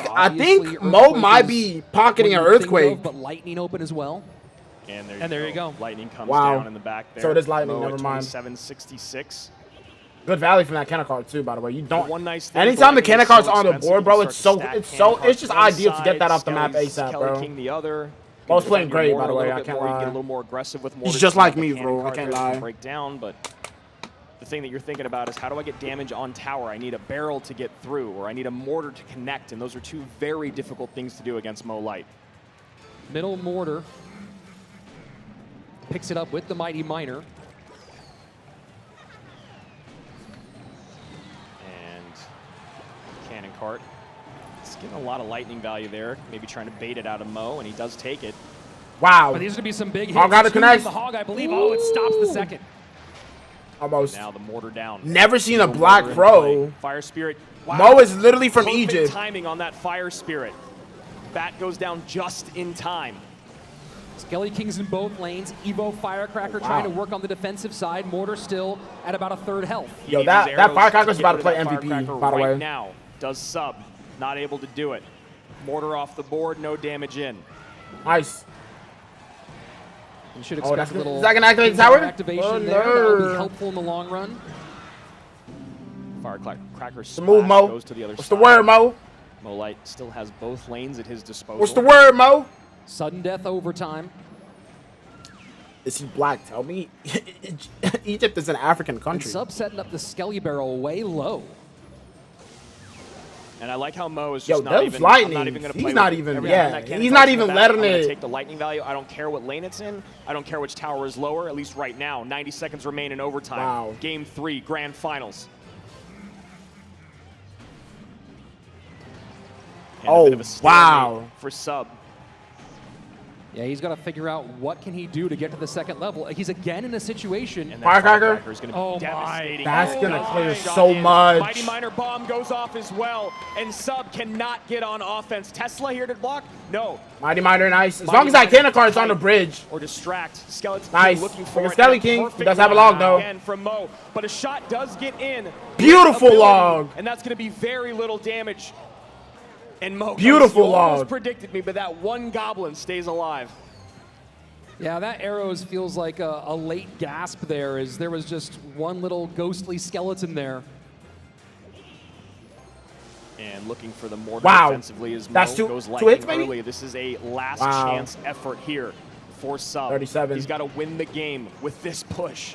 here? Mo might be pocketing an Earthquake. But Lightning open as well. And there you go. Lightning comes Wow. down in the back there. So it is Lightning, Mo never at mind. 2766. Good value from that cannon card too, by the way. You don't. One nice thing Anytime the for cannon Lightning is card's on the expensive, board, you bro, can it's start to stack it's cannon just cards ideal to one get that side, off the map Skelly ASAP, King bro. the other. Mo's playing great, by the way. I I can't You get a lie. little more aggressive with He's Mortar just to like let the me, cannon bro. I card can't barrier lie. break down, but the thing that you're thinking about is how do I get damage on tower? I need a barrel to get through, or I need a mortar to connect, and those are 2 very difficult things to do against Mo Light. Middle Mortar picks it up with the Mighty Miner. Cannon Cart. It's getting a lot of lightning value there. Maybe trying to bait it out of Mo, and he does take it. Wow. But these are going to be some big hits. Hog got to connect. The Hog, I believe. Oh, it stops the second. Almost. Now the mortar down. Never seen a Black Pro. Fire Spirit. Wow. Mo is literally from Perfect Egypt. Timing on that Fire Spirit. Bat goes down just in time. Skelly Kings in both lanes. Evo Firecracker trying to work on the defensive side. Mortar still at about a 3rd health. Yo, that Firecracker's about to play MVP, by the way. Right now, does Sub. Not able to do it. Mortar off the board, no damage in. Nice. You should expect a little is that gonna activate the tower? Activation there. That'll be helpful in the long run. Firecracker the move, Mo. Goes to the other What's side. the word, Mo? Mo Light still has both lanes at his disposal. What's the word, Mo? Sudden death overtime. Is he black? Tell me. Egypt is an African country. And Sub setting up the Skelly barrel way low. And I like how Mo is just Yo, not those even. lightning. I'm not even gonna play He's not with it. even. Every time Yeah. that cannon He's comes not to even the back, letting I'm gonna it. take the lightning value. I don't care what lane it's in. I don't care which tower is lower. At least right now, 90 seconds remain in overtime. Wow. Game 3, grand finals. And a bit of a stalemate wow. for Sub. Yeah, he's got to figure out what can he do to get to the second level. He's again in a situation. And Firecracker. is going to Oh be devastating. That's Oh gonna my. clear Shot so in. much. Mighty Miner bomb goes off as well, and Sub cannot get on offense. Tesla here to block? No. Mighty Miner, nice. As long as that cannon card's on the bridge. Or distract. Skeleton Nice. King looking for Like a it. Skelly And King. perfect He does have a log, though. Again from Mo, but a shot does get in. Beautiful Ability, log. And that's going to be very little damage. And Mo, Beautiful you almost log. predicted me, but that one goblin stays alive. Yeah, that arrows feels like a late gasp there, as there was just one little ghostly skeleton there. And looking for the mortar Wow. defensively as Mo That's goes two lightning hits, maybe? early. This is a last Wow. chance effort here for Sub. 37. He's got to win the game with this push.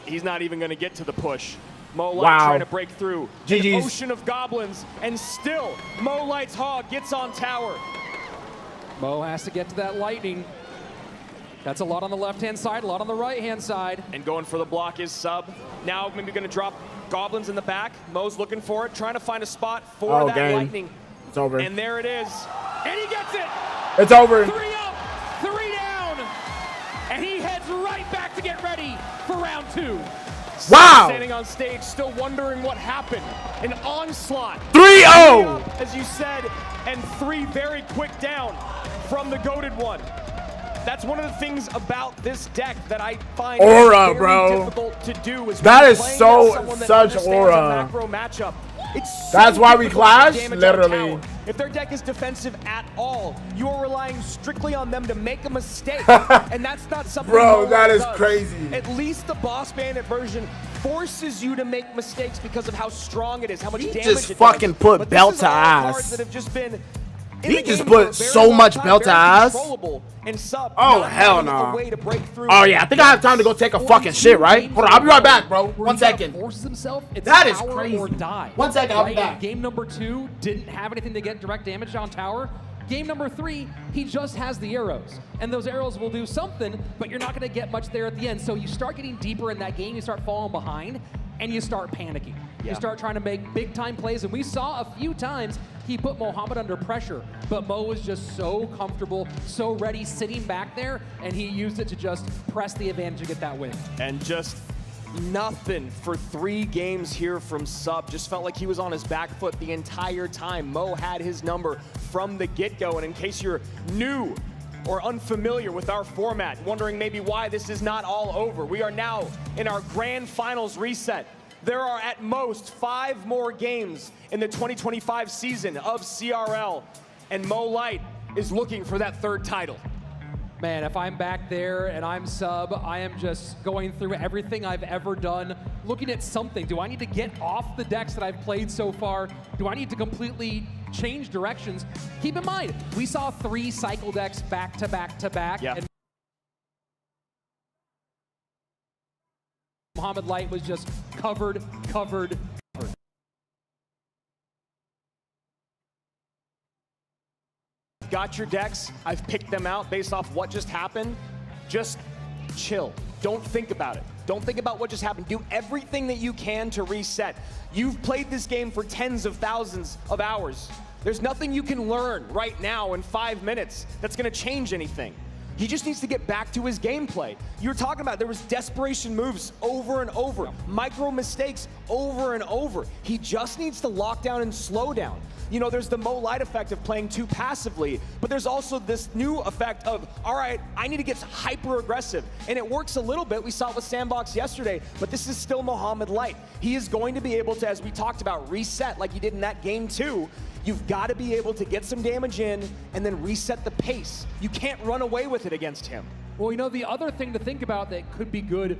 He's not even going to get to the push. Mo Light Wow. trying to break through GG's. an ocean of goblins, and still Mo Light's hog gets on tower. Mo has to get to that lightning. That's a lot on the left-hand side, a lot on the right-hand side. And going for the block is Sub. Now maybe going to drop goblins in the back. Mo's looking for it, trying to find a spot for Oh, that game. lightning. It's over. And there it is. And he gets it. It's over. 3 up, 3 down. And he heads right back to get ready for round 2. Wow. Standing on stage, still wondering what happened. An onslaught. 3-0. As you said, and 3 very quick down from the goated one. That's one of the things about this deck that I find Aura, very bro. difficult to do. Is That when is playing so- against someone that such understands a aura. macro matchup. It's so That's why we difficult to clash, damage our literally. tower. If their deck is defensive at all, you are relying strictly on them to make a mistake, and that's not something. Bro, no that one is does. crazy. At least the Boss Bandit version forces you to make mistakes because of how strong it is, how much He damage just it fucking does. put But belt this is to all ass. cards that have just been in He the just game for a put very so long much time, belt to very ass. controllable, and Sub Oh, not hell having a no. way to break through. Oh, yeah. I think I have time to go take a fucking shit, right? Hold on. I'll be right back, bro. Where 1 he gotta second. forces himself. It's That is tower crazy. or die. 1 second. I'll be Right? back. Game number 2 didn't have anything to get direct damage on tower. Game number 3, he just has the arrows. And those arrows will do something, but you're not going to get much there at the end. So you start getting deeper in that game, you start falling behind, and you start panicking. Yeah. You start trying to make big-time plays. And we saw a few times he put Mohamed under pressure, but Mo was just so comfortable, so ready, sitting back there, and he used it to just press the advantage to get that win. And just nothing for 3 games here from Sub. Just felt like he was on his back foot the entire time. Mo had his number from the get-go. And in case you're new or unfamiliar with our format, wondering maybe why this is not all over, we are now in our grand finals reset. There are at most 5 more games in the 2025 season of CRL, and Mo Light is looking for that 3rd title. Man, if I'm back there and I'm Sub, I am just going through everything I've ever done, looking at something. Do I need to get off the decks that I've played so far? Do I need to completely change directions? Keep in mind, we saw 3 cycle decks back to back to back. Yeah. And Mohamed Light was just covered. Got your decks. I've picked them out based off what just happened. Just chill. Don't think about it. Don't think about what just happened. Do everything that you can to reset. You've played this game for tens of thousands of hours. There's nothing you can learn right now in 5 minutes that's going to change anything. He just needs to get back to his gameplay. You were talking about there was desperation moves over and over, micro mistakes over and over. He just needs to lock down and slow down. You know, there's the Mo Light effect of playing too passively, but there's also this new effect of, all right, I need to get hyper aggressive. And it works a little bit. We saw it with Sandbox yesterday, but this is still Mohamed Light. He is going to be able to, as we talked about, reset like he did in that game 2. You've got to be able to get some damage in and then reset the pace. You can't run away with it against him. Well, you know, the other thing to think about that could be good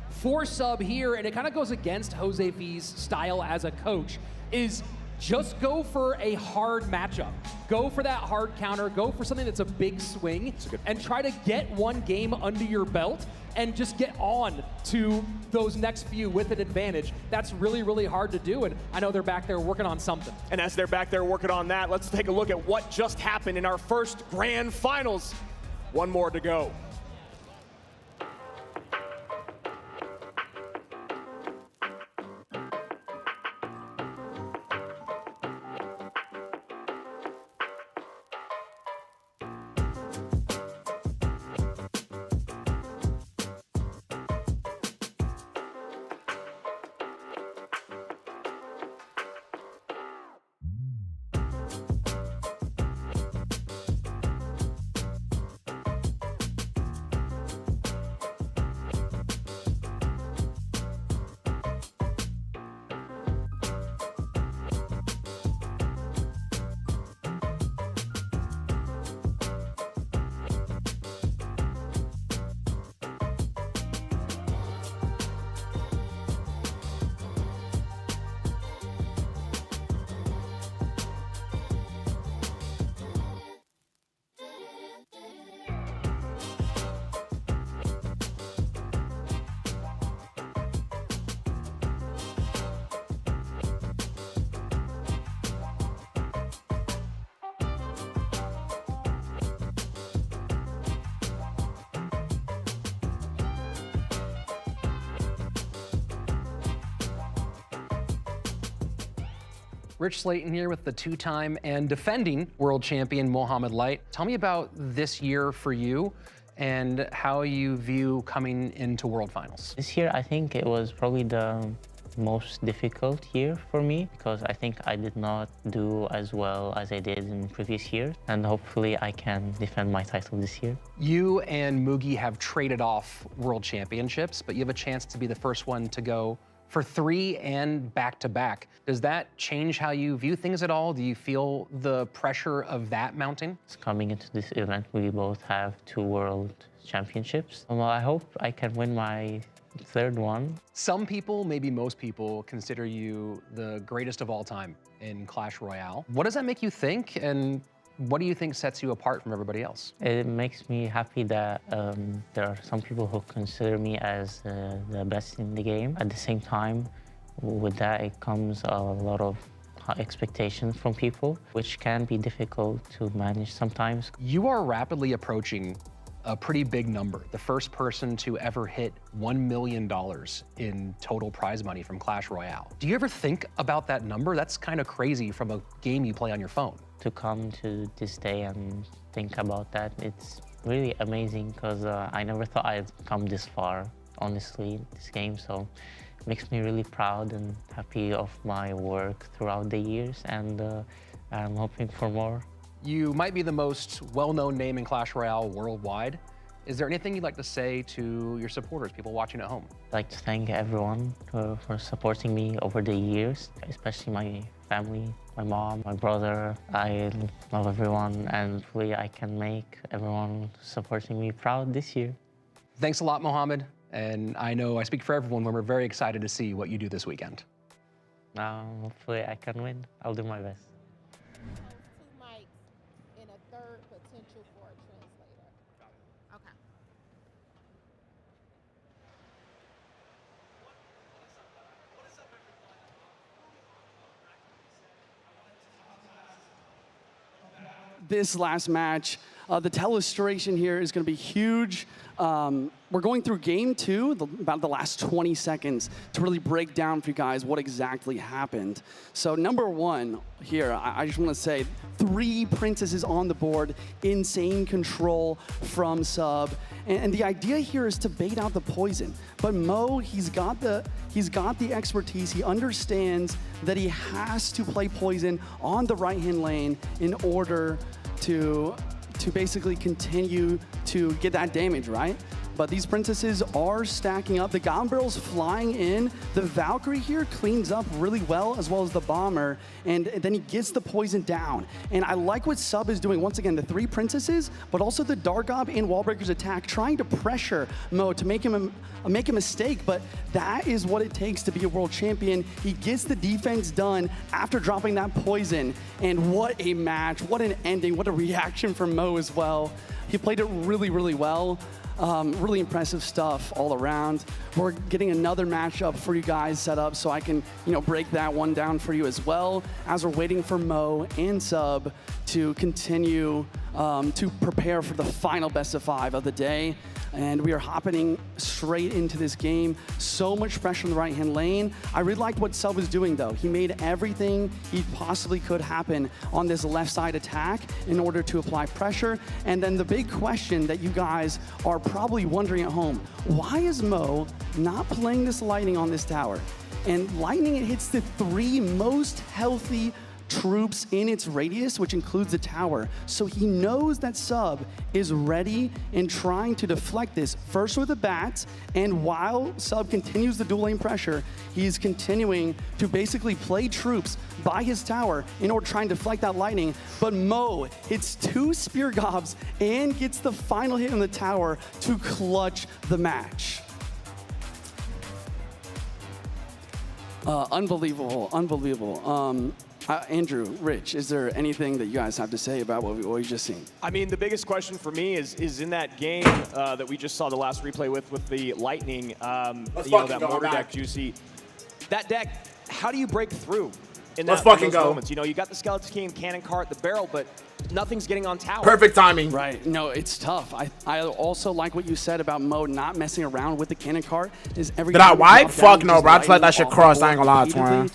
for Sub here, and it kind of goes against Jose V's style as a coach, is just go for a hard matchup. Go for that hard counter, go for something that's a big swing, and try to get one game under your belt and just get on to those next few with an advantage. That's really, really hard to do, and I know they're back there working on something. And as they're back there working on that, let's take a look at what just happened in our first grand finals. One more to go. Rich Slayton here with the two-time and defending world champion Mohamed Light. Tell me about this year for you and how you view coming into World Finals. This year, I think it was probably the most difficult year for me because I think I did not do as well as I did in previous years, and hopefully I can defend my title this year. You and Mugi have traded off world championships, but you have a chance to be the first one to go for 3 and back-to-back. Does that change how you view things at all? Do you feel the pressure of that mounting? Coming into this event, we both have 2 world championships. Well, I hope I can win my 3rd one. Some people, maybe most people, consider you the greatest of all time in Clash Royale. What does that make you think, and what do you think sets you apart from everybody else? It makes me happy that there are some people who consider me as the best in the game. At the same time, with that, it comes a lot of expectations from people, which can be difficult to manage sometimes. You are rapidly approaching a pretty big number. The first person to ever hit $1 million in total prize money from Clash Royale. Do you ever think about that number? That's kind of crazy from a game you play on your phone. To come to this day and think about that, it's really amazing because I never thought I'd come this far, honestly, this game. So it makes me really proud and happy of my work throughout the years, and I'm hoping for more. You might be the most well-known name in Clash Royale worldwide. Is there anything you'd like to say to your supporters, people watching at home? I'd like to thank everyone for supporting me over the years, especially my family, my mom, my brother. I love everyone, and hopefully I can make everyone supporting me proud this year. Thanks a lot, Mohamed. And I know I speak for everyone when we're very excited to see what you do this weekend. Hopefully I can win. I'll do my best. This last match, the telestration here is going to be huge. We're going through game 2, about the last 20 seconds, to really break down for you guys what exactly happened. So number 1 here, I just want to say 3 princesses on the board, insane control from Sub. And the idea here is to bait out the poison. But Mo, he's got the expertise. He understands that he has to play poison on the right-hand lane in order to basically continue to get that damage, right? But these princesses are stacking up. The Goblin Barrel's flying in. The Valkyrie here cleans up really well, as well as the Bomber, and then he gets the poison down. And I like what Sub is doing. Once again, the 3 princesses, but also the Dargob and Wallbreaker's attack, trying to pressure Mo to make him make a mistake, but that is what it takes to be a world champion. He gets the defense done after dropping that poison, and what a match, what an ending, what a reaction from Mo as well. He played it really, really well. Really impressive stuff all around. We're getting another matchup for you guys set up so I can, break that one down for you as well, as we're waiting for Mo and Sub to continue to prepare for the final best of 5 of the day. And we are hopping straight into this game. So much pressure in the right-hand lane. I really liked what Sub was doing, though. He made everything he possibly could happen on this left side attack in order to apply pressure. And then the big question that you guys are probably wondering at home, why is Mo not playing this Lightning on this tower? And Lightning, it hits the 3 most healthy troops in its radius, which includes the tower. So he knows that Sub is ready and trying to deflect this first with the bats, and while Sub continues the dual lane pressure, he's continuing to basically play troops by his tower in order to try and deflect that Lightning. But Mo hits 2 Spear Gobs and gets the final hit on the tower to clutch the match. Unbelievable, unbelievable. Andrew, Rich, is there anything that you guys have to say about what we've just seen? I mean, the biggest question for me is in that game that we just saw the last replay with the Lightning, that mortar deck, Juicy. That deck, how do you break through in those moments? You got the Skeleton King, Cannon Cart, the Barrel, but nothing's getting on tower. Perfect timing. Right. No, it's tough. I also like what you said about Mo not messing around with the Cannon Cart. Did I wipe? Fuck no, bro. I just let that shit cross. I ain't gonna lie to him.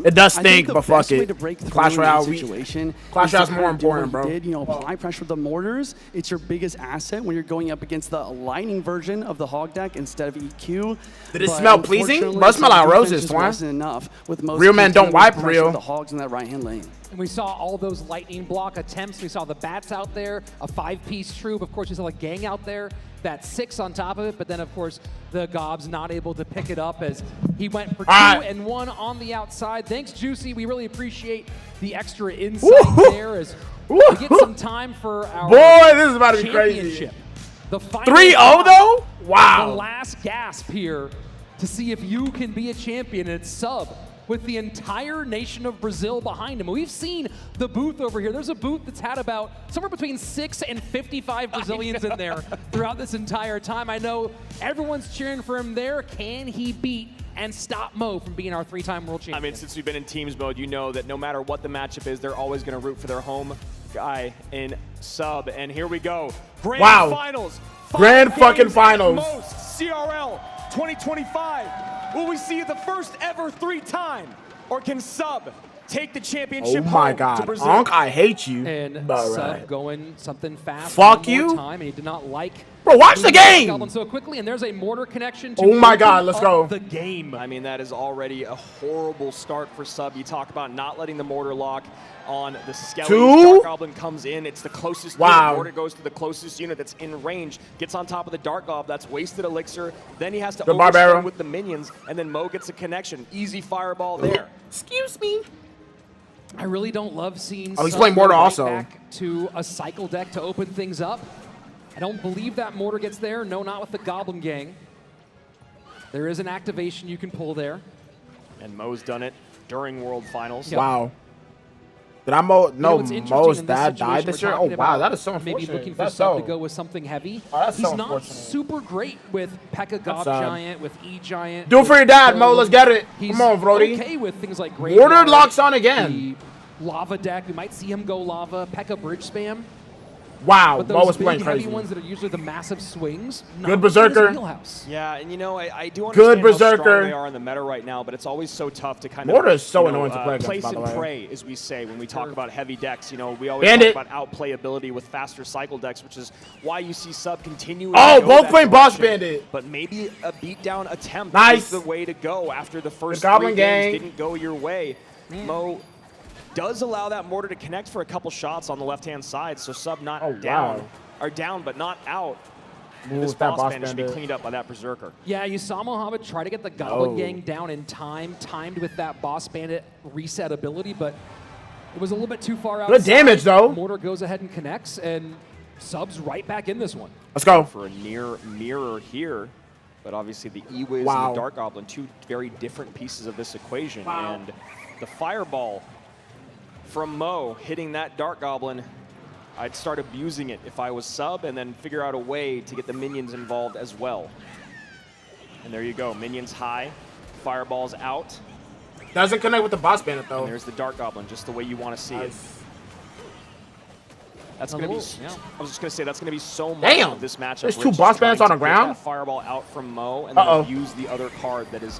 It does I think stink, the but fuck best way it. to break through Clash in Royale, that situation Clash is to Royale's kinda more do what important, he bro. did, you know, apply pressure with the mortars. It's your biggest asset when you're going up against the lightning version of the hog deck instead of EQ. Did it But smell pleasing? unfortunately, Bro, it smell like some defense roses, just Twan. wasn't enough with most Real men don't continuous wipe pressure real. with the hogs in that right-hand lane. And we saw all those lightning block attempts. We saw the bats out there, a 5-piece troop. Of course, we saw a gang out there. That 6 on top of it, but then of course the Gobs not able to pick it up as he went for 2 and 1 on the outside. Thanks, Juicy. We really appreciate the extra insight there as we get some time for our Boy, this is about to be crazy. championship. The final 3-0 though? Wow. The last gasp here to see if you can be a champion. It's Sub with the entire nation of Brazil behind him. We've seen the booth over here. There's a booth that's had about somewhere between 6 and 55 Brazilians in there throughout this entire time. I know everyone's cheering for him there. Can he beat and stop Mo from being our 3-time world champion? I mean, since we've been in teams mode, you know that no matter what the matchup is, they're always going to root for their home guy in Sub. And here we go. Grand Finals. Grand fucking finals. Most CRL 2025. Will we see the first ever 3-time? Or can Sub take the championship Oh my home God, to Brazil? Onk, I hate you. And But Sub right. going something fast. Fuck one more you. Time, and he did not like. Bro, watch the game. Goblin so quickly, and there's a mortar connection. To Oh my open God, let's up go. The game. I mean, that is already a horrible start for Sub. You talk about not letting the mortar lock on the Skellies. 2? Dark Goblin comes in. It's the closest unit. Mortar goes to the closest unit that's in range. Gets on top of the Dark Gob. That's wasted elixir. Then he has to overstun with the minions. And then Mo gets a connection. Easy fireball there. Excuse me. I really don't love seeing. Oh, he's Sub playing go mortar right also. Back to a cycle deck to open things up. I don't believe that mortar gets there. No, not with the Goblin Gang. There is an activation you can pull there. And Mo's done it during World Finals. Yep. Wow. Did I Mo? No, what's interesting Mo's in this dad situation, died this we're year? Oh, talking wow, about that is so unfortunate. Maybe looking for That's Sub so. to go with something heavy. Oh, that's He's so not unfortunate. super great with P.E.K.K.A. Gob sad. Giant, with E-Giant. Do it for your dad, Mo. Let's get it. He's Come on, Brody. okay with things like Mortar locks on again. The Lava deck, we might see him go Lava. P.E.K.K.A. bridge spam. Wow, But Mo those was big, playing heavy crazy. ones that are usually the massive swings. not Good within his Berserker. wheelhouse. Yeah, and you know, I do Good understand how strong Berserker. they are in the meta right now, but it's always so tough to kind Mortar of is so you know, annoying to play against, place by the and way. pray, as we say when we talk about heavy decks. You know, we always Bandit. talk about outplayability with faster cycle decks, which is why you see Sub continuing. Oh, to go both that playing Boss direction. Bandit. But maybe a beatdown attempt Nice. is the way to go after the first Goblin 3 Gang. games didn't go your way. Mo does allow that mortar to connect for a couple shots on the left-hand side, so Sub not down. wow. Are down, but not out. Ooh, This with that boss Boss bandit should be Bandit. cleaned up by that Berserker. Yeah, you saw Mohammed try to get the Goblin Oh. Gang down in time, timed with that Boss Bandit reset ability, but it was a little bit too far out. Good damage, though. Mortar goes ahead and connects, and Sub's right back in this one. Let's go. For a near mirror here, but obviously the E-Wiz Wow. and the Dark Goblin, 2 very different pieces of this equation. Wow. And the Fireball from Mo hitting that Dark Goblin, I'd start abusing it if I was Sub and then figure out a way to get the minions involved as well. And there you go, minions high, Fireball's out. Doesn't connect with the Boss Bandit, though. And there's the Dark Goblin, just the way you want to see it. That's going to be, I was just going to say, that's going to be so much Damn. of this matchup. There's Rich 2 is Boss trying Bandits on to the get ground. that Fireball out from Mo and then use the other card that is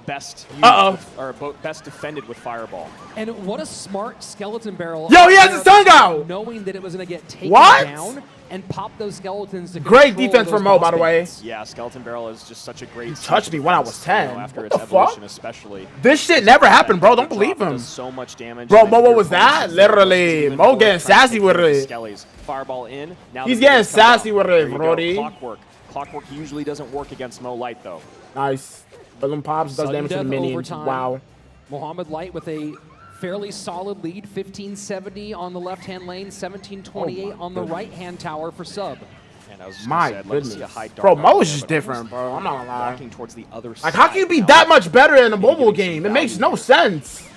best used or best defended with Fireball. And what a smart skeleton barrel. Yo, he has his tongue out! Knowing that it was going to get taken What? down and pop those skeletons to Great control defense those from Mo, boss by the way. bandits. Yeah, Skeleton Barrel is just such a great. touched me when I was 10. You know, after What its the evolution, fuck? especially. This shit never happened, bro. Don't believe him. Does so much damage. Bro, and Mo, then what your was that? opponent's Literally, even Mo more getting trying to sassy take with care of the it. Skellies. Fireball in. Now He's the getting minions come down. sassy with it, There you go. Brody. Clockwork. Clockwork usually doesn't work against Mo Light, though. Nice. Balloon Pops does Sudden damage to the death minions. overtime. Wow. Mohammed Light with a fairly solid lead, 1570 on the left-hand lane, 1728 on the right-hand tower for Sub. And I was just My gonna say, I'd like to see a goodness. high dark Bro, out Mo there, is just but different, bro. I'm not gonna lie. walking towards the other Like, how can you side be now. that much better in a Maybe mobile getting some game? It makes value no here. sense.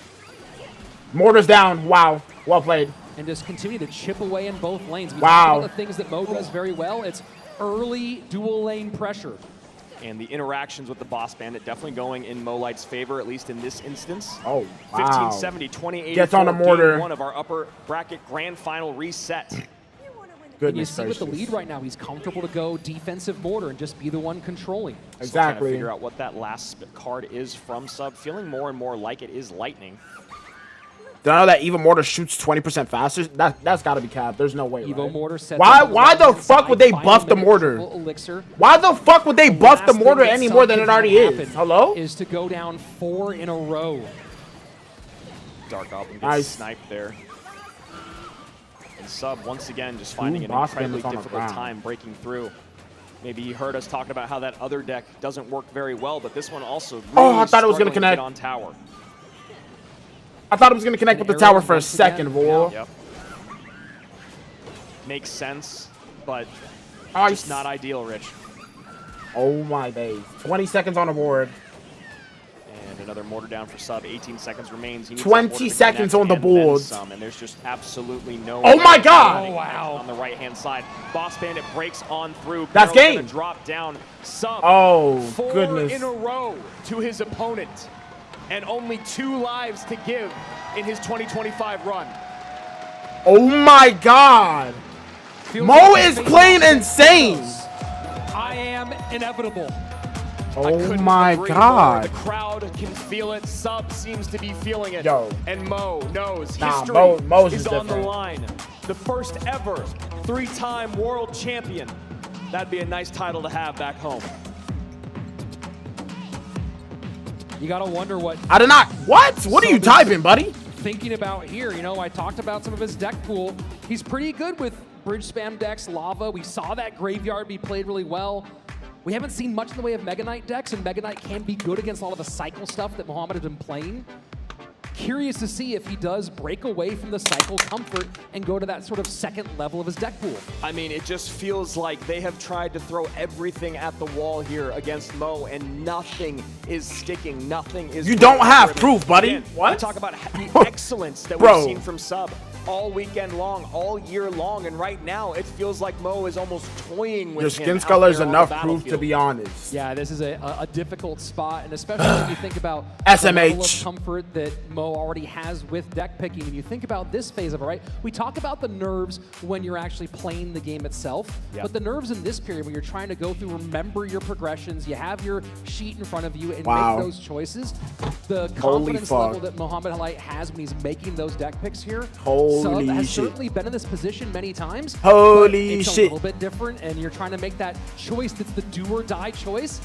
Mortar's down. Wow. Well played. And just continue to chip away in both lanes. We Wow. talked about the things that Mo does very well. It's early dual lane pressure. And the interactions with the Boss Bandit definitely going in Mo Light's favor, at least in this instance. Oh, wow. 1570, 2084. Gets on the mortar. Game 1 of our upper bracket grand final reset. And you Goodness see with the gracious. lead right now, he's comfortable to go defensive mortar and just be the one controlling. Still trying to Exactly. figure out what that last card is from Sub. Feeling more and more like it is Lightning. Do you know that Evo Mortar shoots 20% faster? That's got to be capped. There's no way. Evo right? Mortar sets Why up on the right-hand fuck side, would they final buff the minute mortar? triple elixir. Why the fuck would they buff the last thing mortar that any Sub more than can it already have is? happen Hello? Is to go down 4 in a row. Dark Goblin gets Nice. sniped there. And Sub, once again, just finding an boss incredibly damage on the difficult ground. time breaking through. Maybe you heard us talking about how that other deck doesn't work very well, but this one also really Oh, I thought it was gonna struggling to connect. get on tower. I thought it was going to connect with the tower for a second, boy. Yep. Makes sense, but Ice. just not ideal, Rich. Oh my days. 20 seconds on the board. And another mortar down for Sub. 18 seconds remains. He needs 20 that mortar to seconds connect on the and then board. some, and there's just absolutely no. Oh my way God! Oh, wow. On the right-hand side, Boss Bandit breaks on through. That's Pearl's game. gonna drop down. Sub. Oh, 4 goodness. in a row to his opponent, and only 2 lives to give in his 2025 run. Oh my God. Mo is playing insane. I am inevitable. Oh my God. The crowd can feel it. Sub seems to be feeling it. Yo. And Mo knows Nah, history Mo's is is on the different. line. The first ever 3-time world champion. That'd be a nice title to have back home. You gotta wonder what. I did not. What? What are you typing, buddy? Thinking about here, you know, I talked about some of his deck pool. He's pretty good with bridge spam decks, lava. We saw that graveyard be played really well. We haven't seen much in the way of Mega Knight decks, and Mega Knight can be good against all of the cycle stuff that Mohamed has been playing. Curious to see if he does break away from the cycle comfort and go to that sort of second level of his deck pool. I mean, it just feels like they have tried to throw everything at the wall here against Mo, and nothing is sticking. Nothing is. You don't have driven. proof, buddy. Again, What? We talk about the excellence that Bro. we've seen from Sub all weekend long, all year long, and right now it feels like Mo is almost toying with Your him skin out color is there on enough the proof, to battlefield. be honest. Yeah, this is a difficult spot, and especially when you think about the level of SMH. comfort that Mo already has with deck picking. And you think about this phase of it, right? We talk about the nerves when you're actually playing the game itself, Yeah. but the nerves in this period when you're trying to go through, remember your progressions, you have your sheet in front of you, and Wow. make those choices. The Holy confidence fuck. level that Mohamed Light has when he's making those deck picks here. Holy Sub has shit. certainly been in this position many times. Holy but it's shit. a little bit different, and you're trying to make that choice that's the do or die choice.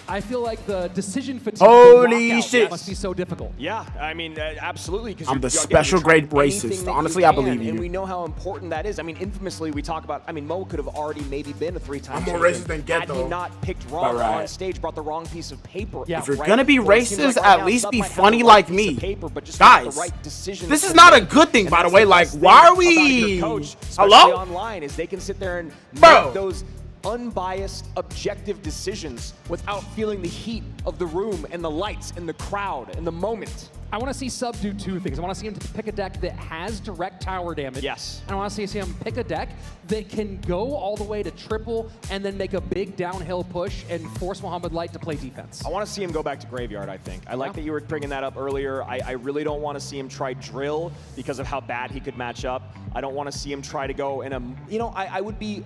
I feel like the decision fatigue, Holy the lockout, shit. must be so difficult. Yeah, I mean, absolutely. Because I'm the special grade racist. Honestly, I believe you. And we know how important that is. I mean, infamously, we talk about, I mean, Mo could have already maybe been a 3-time I'm more champion racist than Get, had he though. not picked wrong Alright. on stage, brought the wrong piece of paper. Yeah. If you're right? gonna be So it seems racist, like right at now, least Sub be might have funny the right like piece me. of paper, but just not Guys, the right decision this to is not a make. good thing, And by the that's way. the Like, best thing why are about your we? coach, especially Hello? online, is they can sit there and Bro. make those unbiased, objective decisions without feeling the heat of the room and the lights and the crowd and the moment. I want to see Sub do 2 things. I want to see him pick a deck that has direct tower damage. Yes. And I want to see him pick a deck that can go all the way to triple and then make a big downhill push and force Mohamed Light to play defense. I want to see him go back to Graveyard, I think. I like that you were bringing that up earlier. I really don't want to see him try Drill because of how bad he could match up. I don't want to see him try to go in a, you know, I would be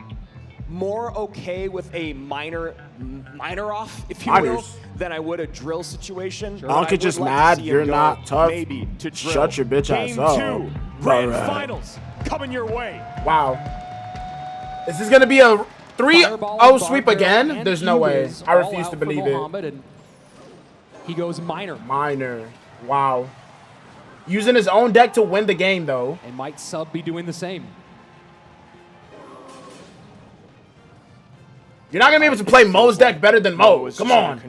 more okay with a minor off, if you will, Minors. than I would a Drill situation. Sure. But I Uncle would just like to mad see him you're go not tough. Maybe to Drill. Shut your bitch ass Game up. 2, Grand Alright. Finals, coming your way. Wow. Is this gonna be a 3-0 Fireball, sweep Barbarian, again? and There's no way. Ewiz I all refuse out to for believe it. Mohamed, and he goes minor. Minor. Wow. Using his own deck to win the game, though. And might Sub be doing the same? You're not gonna be able to play Mo's deck better than Mo. is Come trying on. to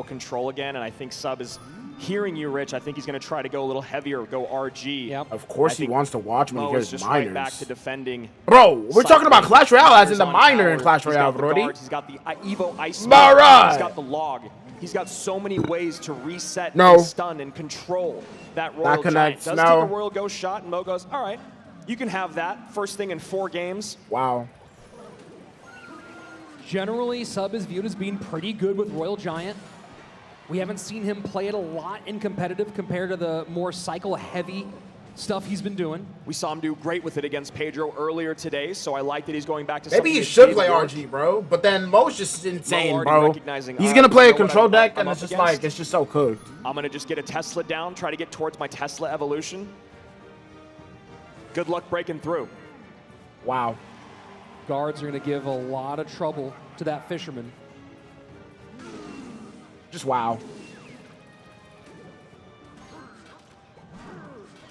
control again, and I think Sub is hearing you, Rich. I think he's going to try to go a little heavier, go RG. Yep. Of course I he think wants to watch when Mo he is hears just minors. right back to defending. Bro, we're talking about Clash Royale as in the On minor in tower. Clash He's Royale, got the Brody. guards, he's got the Evo Ice. Alright. He's got the log. He's got so many ways to reset No. and stun and control that Royal Giant. connects, Does no. take a Royal Ghost shot, and Mo goes, all right, you can have that. First thing in 4 games. Wow. Generally, Sub is viewed as being pretty good with Royal Giant. We haven't seen him play it a lot in competitive compared to the more cycle-heavy stuff he's been doing. We saw him do great with it against Pedro earlier today, so I like that he's going back to Maybe he should play RG, bro. But then Mo's just insane, bro. He's gonna play a control deck, and it's just like it's just so cooked. I'm gonna just get a Tesla down, try to get towards my Tesla evolution. Good luck breaking through. Wow. Guards are gonna give a lot of trouble to that Fisherman. Just wow.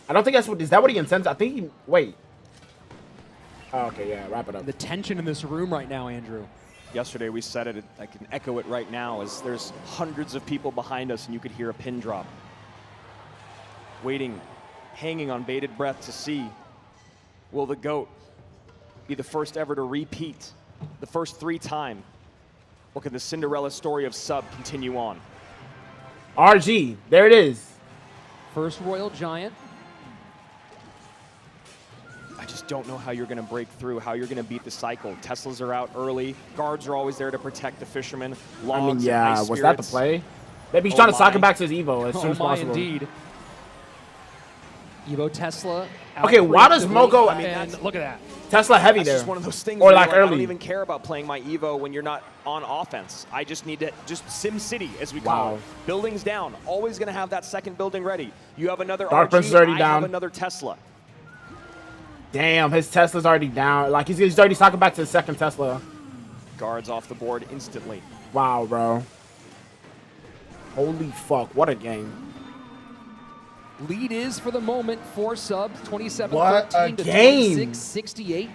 I don't think that's what, is that what he intends? I think he, wait. Oh, okay, yeah, wrap it up. The tension in this room right now, Andrew. Yesterday we said it, I can echo it right now, as there's hundreds of people behind us and you could hear a pin drop. Waiting, hanging on bated breath to see, will the GOAT be the first ever to repeat the first 3 time? Or can the Cinderella story of Sub continue on? RG, there it is. First Royal Giant. I just don't know how you're going to break through, how you're going to beat the cycle. Teslas are out early. Guards are always there to protect the Fisherman. Logs I mean, yeah, and was that the play? Maybe he's trying to sock him back to his Evo as soon as possible. Indeed. Evo Tesla. Okay, why does Mo go? I mean, look at that. Tesla heavy That's there. just one of those things or where like I early. don't even care about playing my Evo when you're not on offense. I just need to, just Sim City, as we call it. Buildings down. Always going to have that second building ready. You have another Dark Prince RG, is already I down. have another Tesla. Damn, his Tesla's already down. Like, he's already socking back to the second Tesla. Guards off the board instantly. Wow, bro. Holy fuck, what a game. Lead is, for the moment, for Sub, 27-13 to 26-68.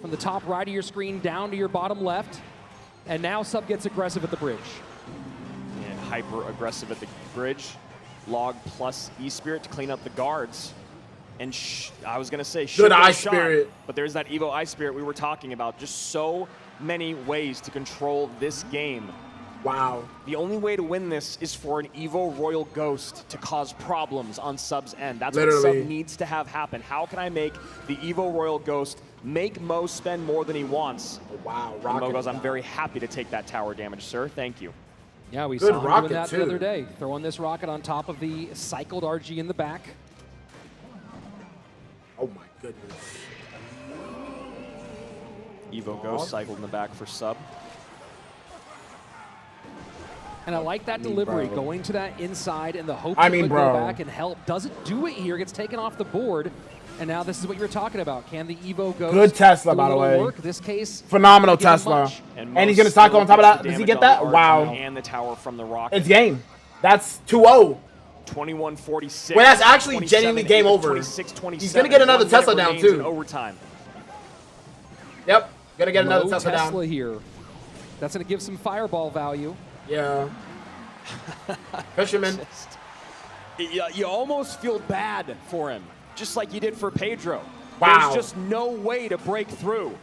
From the top right of your screen down to your bottom left. And now Sub gets aggressive at the bridge. And hyper aggressive at the bridge. Log plus E-Spirit to clean up the guards. And I was going to say, good Ice Spirit. But there's that Evo Ice Spirit we were talking about. Just so many ways to control this game. Wow. The only way to win this is for an Evo Royal Ghost to cause problems on Sub's end. That's what Sub needs to have happen. How can I make the Evo Royal Ghost make Mo spend more than he wants? Wow, and Mo goes, I'm very happy to take that tower damage, sir. Thank you. Yeah, we saw him doing that the other day. Throwing this rocket on top of the cycled RG in the back. Oh my goodness. Evo Ghost cycled in the back for Sub. And I like that delivery, going to that inside in the hope I to mean, go back and help. Doesn't do it here, gets taken off the board. And now this is what you were talking about. Can the Evo Ghost good Tesla, by the way. work? This case, phenomenal Tesla. And he's going to cycle on top of that. Does he get that? Wow. And the tower from the rocket. It's game. That's 2-0. 21-46. Well, that's actually genuinely game over. He's going to get another Tesla down, too. Overtime. Yep. Going to get another Tesla down. Here. That's going to give some fireball value. Yeah. Fisherman. You almost feel bad for him, just like you did for Pedro. Wow. There's just no way to break through.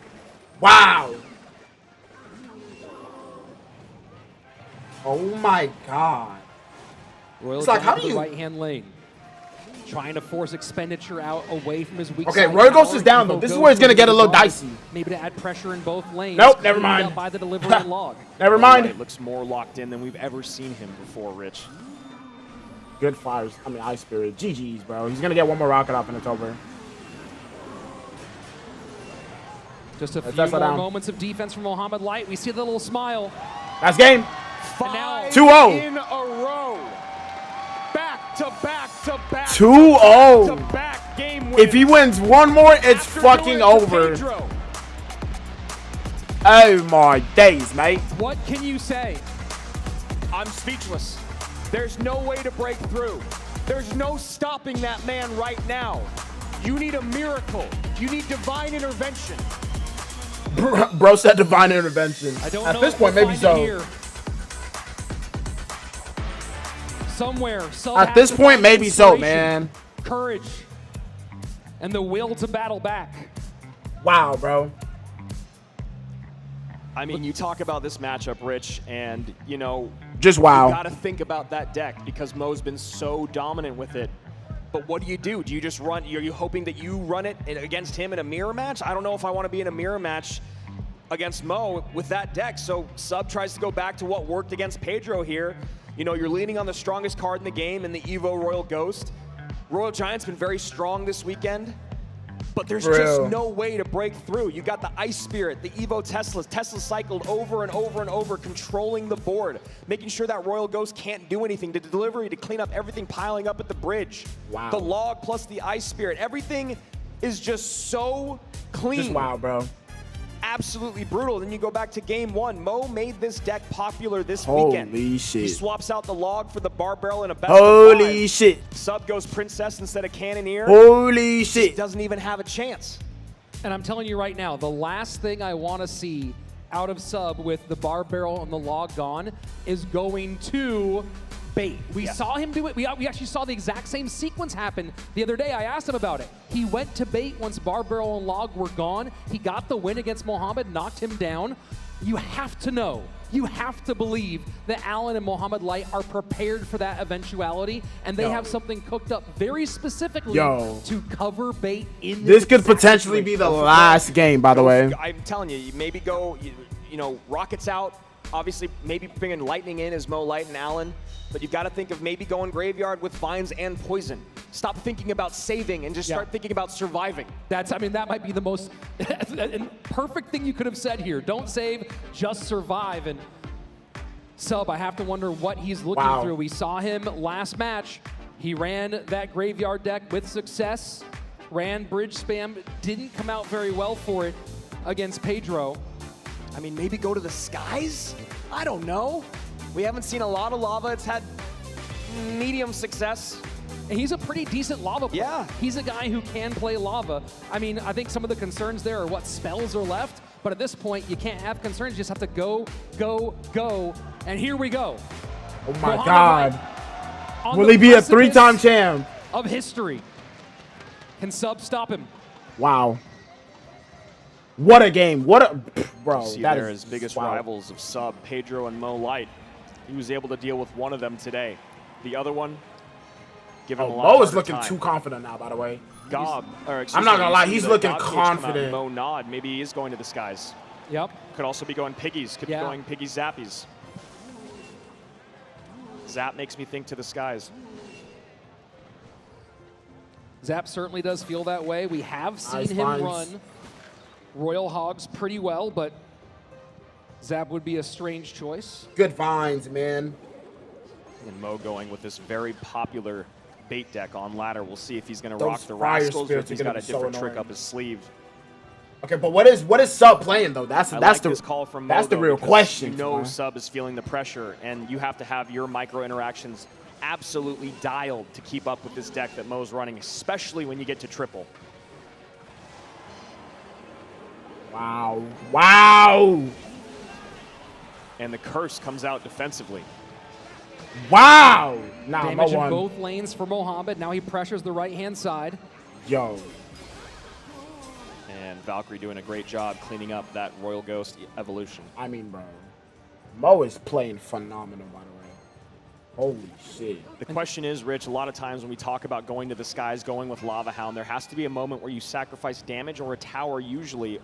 Wow. Oh my God. Royal it's like, how do the you right-hand lane, trying to force expenditure out away from his weak okay, side. Royal Ghost is down though. This is where it's gonna get a little dicey. Maybe to add pressure in both lanes. Nope, never mind. By the delivery and log. Never mind. It looks more locked in than we've ever seen him before, Rich. Good fires. I mean, Ice Spirit. GG's, bro. He's gonna get one more rocket off and it's over. Just a few more moments of defense from Mohamed Light. We see the little smile. That's game. 2-0 in a row. Back to back to back. 2-0. To back game if he wins one more, it's fucking over. Oh my days, mate. What can you say? I'm speechless. There's no way to break through. There's no stopping that man right now. You need a miracle. You need divine intervention. Bro said divine intervention. I don't At know this point, maybe so. Here. Somewhere. At this point, maybe so, man. Courage. And the will to battle back. Wow, bro. I mean, you talk about this matchup, Rich, and, you know, just wow. You got to think about that deck because Mo's been so dominant with it. But what do? Do you just run? Are you hoping that you run it against him in a mirror match? I don't know if I want to be in a mirror match against Mo with that deck. So Sub tries to go back to what worked against Pedro here. You know, you're leaning on the strongest card in the game in the Evo Royal Ghost. Royal Giant's been very strong this weekend, but there's just no way to break through. You got the Ice Spirit, the Evo Teslas. Tesla cycled over and over and over, controlling the board, making sure that Royal Ghost can't do anything. The delivery to clean up everything piling up at the bridge. Wow. The log plus the Ice Spirit. Everything is just so clean. Just wow, bro. Absolutely brutal. Then you go back to game 1. Mo made this deck popular this weekend. Holy shit. He swaps out the log for the barbell in a best Holy of 5. shit. Sub goes Princess instead of Cannoneer. Holy shit. He doesn't even have a chance. And I'm telling you right now, the last thing I want to see out of Sub with the bar barrel and the log gone is going to bait. We saw him do it. We actually saw the exact same sequence happen the other day. I asked him about it. He went to bait once bar barrel and log were gone. He got the win against Mohamed, knocked him down. You have to know, you have to believe that Allen and Mohamed Light are prepared for that eventuality, and they have something cooked up very specifically to cover bait in this could potentially be the last game, by the way. I'm telling you, maybe go, you know, Rockets out. Obviously, maybe bringing Lightning in as Mo Light and Allen. But you've got to think of maybe going Graveyard with Vines and Poison. Stop thinking about saving and just start thinking about surviving. I mean, that might be the most perfect thing you could have said here. Don't save, just survive. And Sub, I have to wonder what he's looking through. We saw him last match. He ran that Graveyard deck with success, ran Bridge Spam, didn't come out very well for it against Pedro. I mean, maybe go to the skies? I don't know. We haven't seen a lot of lava. It's had medium success. He's a pretty decent lava player. Yeah. He's a guy who can play lava. I mean, I think some of the concerns there are what spells are left, but at this point, you can't have concerns. You just have to go, go, go, and here we go. Oh my God. Will he be a 3-time champ? Of history. Can Sub stop him? Wow. What a game. What a, bro. You see that there is his biggest rivals of Sub, Pedro and Mo Light. He was able to deal with one of them today. The other one, give him a lot Mo is harder looking time. too confident now, by the way. Gob, or excuse I'm not me, gonna you lie, see he's the looking God Cage come out, confident. Mo nod. Maybe he is going to the skies. Yep. Could also be going Piggies. Could be going Piggy Zappies. Zap makes me think to the skies. Zap certainly does feel that way. We have seen him run Royal Hogs pretty well, but Zap would be a strange choice. Good Vines, man. And Mo going with this very popular bait deck on ladder. We'll see if he's going to Those rock the fire Rascals or if spirits he's are got gonna a be so different trick annoying. up his sleeve. Okay, but what is Sub playing though? That's like the this call from Mo, that's the though, real because question. You know man. Sub is feeling the pressure, and you have to have your micro interactions absolutely dialed to keep up with this deck that Mo's running, especially when you get to triple. Wow. Wow. And the curse comes out defensively. Wow. Nah, Mo Damage in won. both lanes for Mohamed. Now he pressures the right-hand side. Yo. And Valkyrie doing a great job cleaning up that Royal Ghost evolution. I mean, bro. Mo is playing phenomenal, by the way. Holy shit. The question is, Rich, a lot of times when we talk about going to the skies, going with Lava Hound, there has to be a moment where you sacrifice damage or a tower usually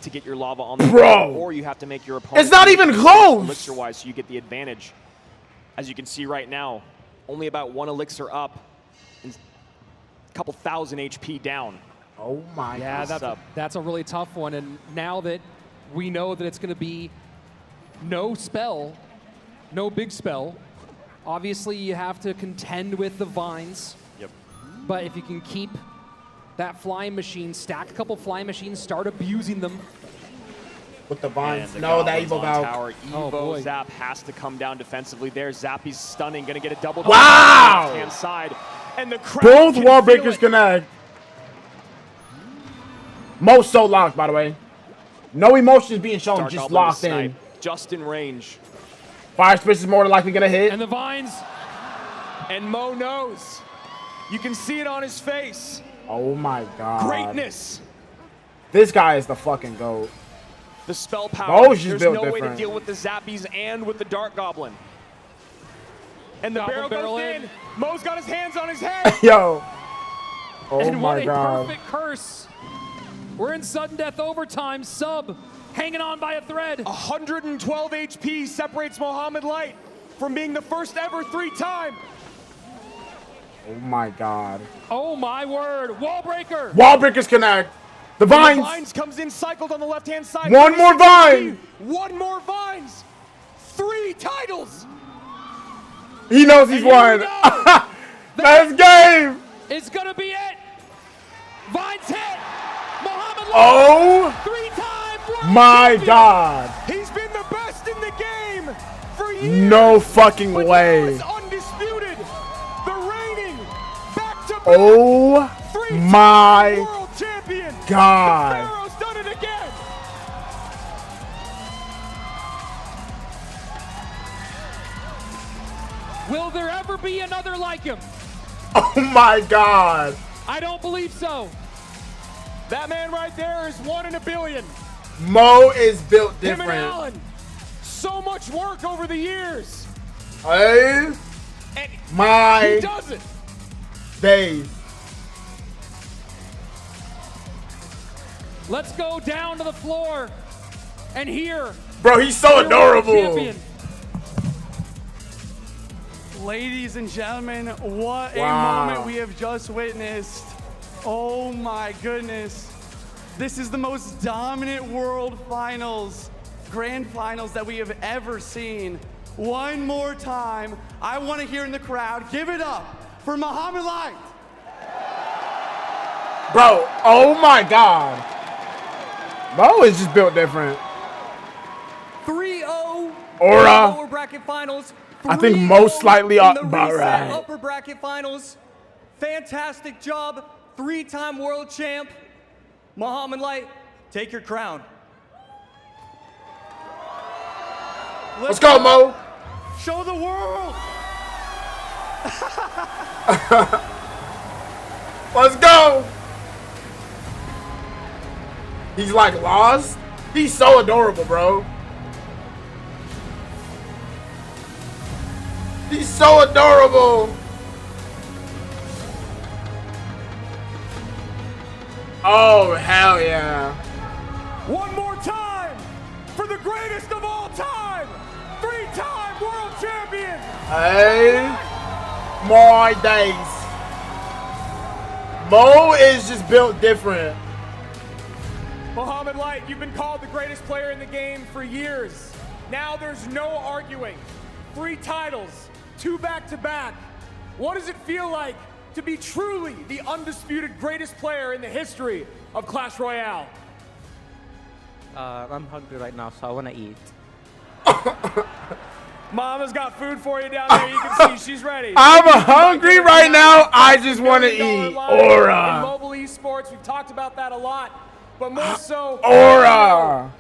to get your lava on the board, or you have to make your opponent. It's not even close! Elixir-wise, so you get the advantage. As you can see right now, only about 1 elixir up and a couple thousand HP down. Oh my Yeah, God. that's a really tough one. And now that we know that it's going to be no spell, no big spell, obviously you have to contend with the Vines. Yep. But if you can keep that flying machine, stack a couple flying machines, start abusing them. With the Vines. And the No, that Goblins Evo on Valk. tower. Oh, Evo boy. Zap has to come down defensively there. Zappy's stunning, gonna get a double. Wow! Left-hand side. And the crowd Both can wall feel breakers it. connect. Mo's so locked, by the way. No emotions being shown, Dark just Goblin locked to in. snipe, just in range. Fire Spitz is more than likely gonna hit. And the Vines. And Mo knows. You can see it on his face. Oh my God. Greatness. This guy is the fucking GOAT. The spell power. Mo's just There's built no way to different. deal with the Zappies and with the Dark Goblin. And the Goblin barrel barrel goes in. in. Mo's got his hands on his head. Yo. Oh And what my a God. perfect curse. We're in sudden death overtime. Sub hanging on by a thread. 112 HP separates Mohamed Light from being the first ever 3-time. Oh my God. Oh my word. Wall breaker. Wall breakers connect. The vines. Vines comes in cycled on the left-hand side. One more vine. One more vines. 3 titles. He knows he's won. Last game. It's going to be it. Vines hit. Muhammad Oh 3-time world my champion. God. He's been the best in the game for years. No fucking way. Undisputed. The reigning back-to-back Oh my world champion. God. The Pharaoh's done it again. Will there ever be another like him? Oh my God. I don't believe so. That man right there is 1 in a billion. Mo is built Him and different. Allen. So much work over the years. Hey, And my he does it. days. Let's go down to the floor and hear. Bro, he's so your world adorable. champion. Ladies and gentlemen, what Wow. a moment we have just witnessed. Oh my goodness. This is the most dominant world finals, grand finals that we have ever seen. One more time, I want to hear in the crowd, give it up for Muhammad Light. Bro, oh my God. Mo is just built different. 3-0 Aura. lower bracket finals. I think 3-0 most slightly in the about reset right. upper bracket finals. Fantastic job. 3-time world champ. Muhammad Light, take your crown. Let's go, Mo. Show the world. Let's go. He's like lost. He's so adorable, bro. He's so adorable. Oh, hell yeah. One more time for the greatest of all time. 3-time world champion. Hey, my days. Mo is just built different. Muhammad Light, you've been called the greatest player in the game for years. Now there's no arguing. 3 titles, 2 back-to-back. What does it feel like to be truly the undisputed greatest player in the history of Clash Royale? I'm hungry right now, so I want to eat. Mama's got food for you down there. You can see she's ready. I'm hungry right now. I just want to eat. In Aura. mobile esports, we've talked about that a lot, but more so Aura.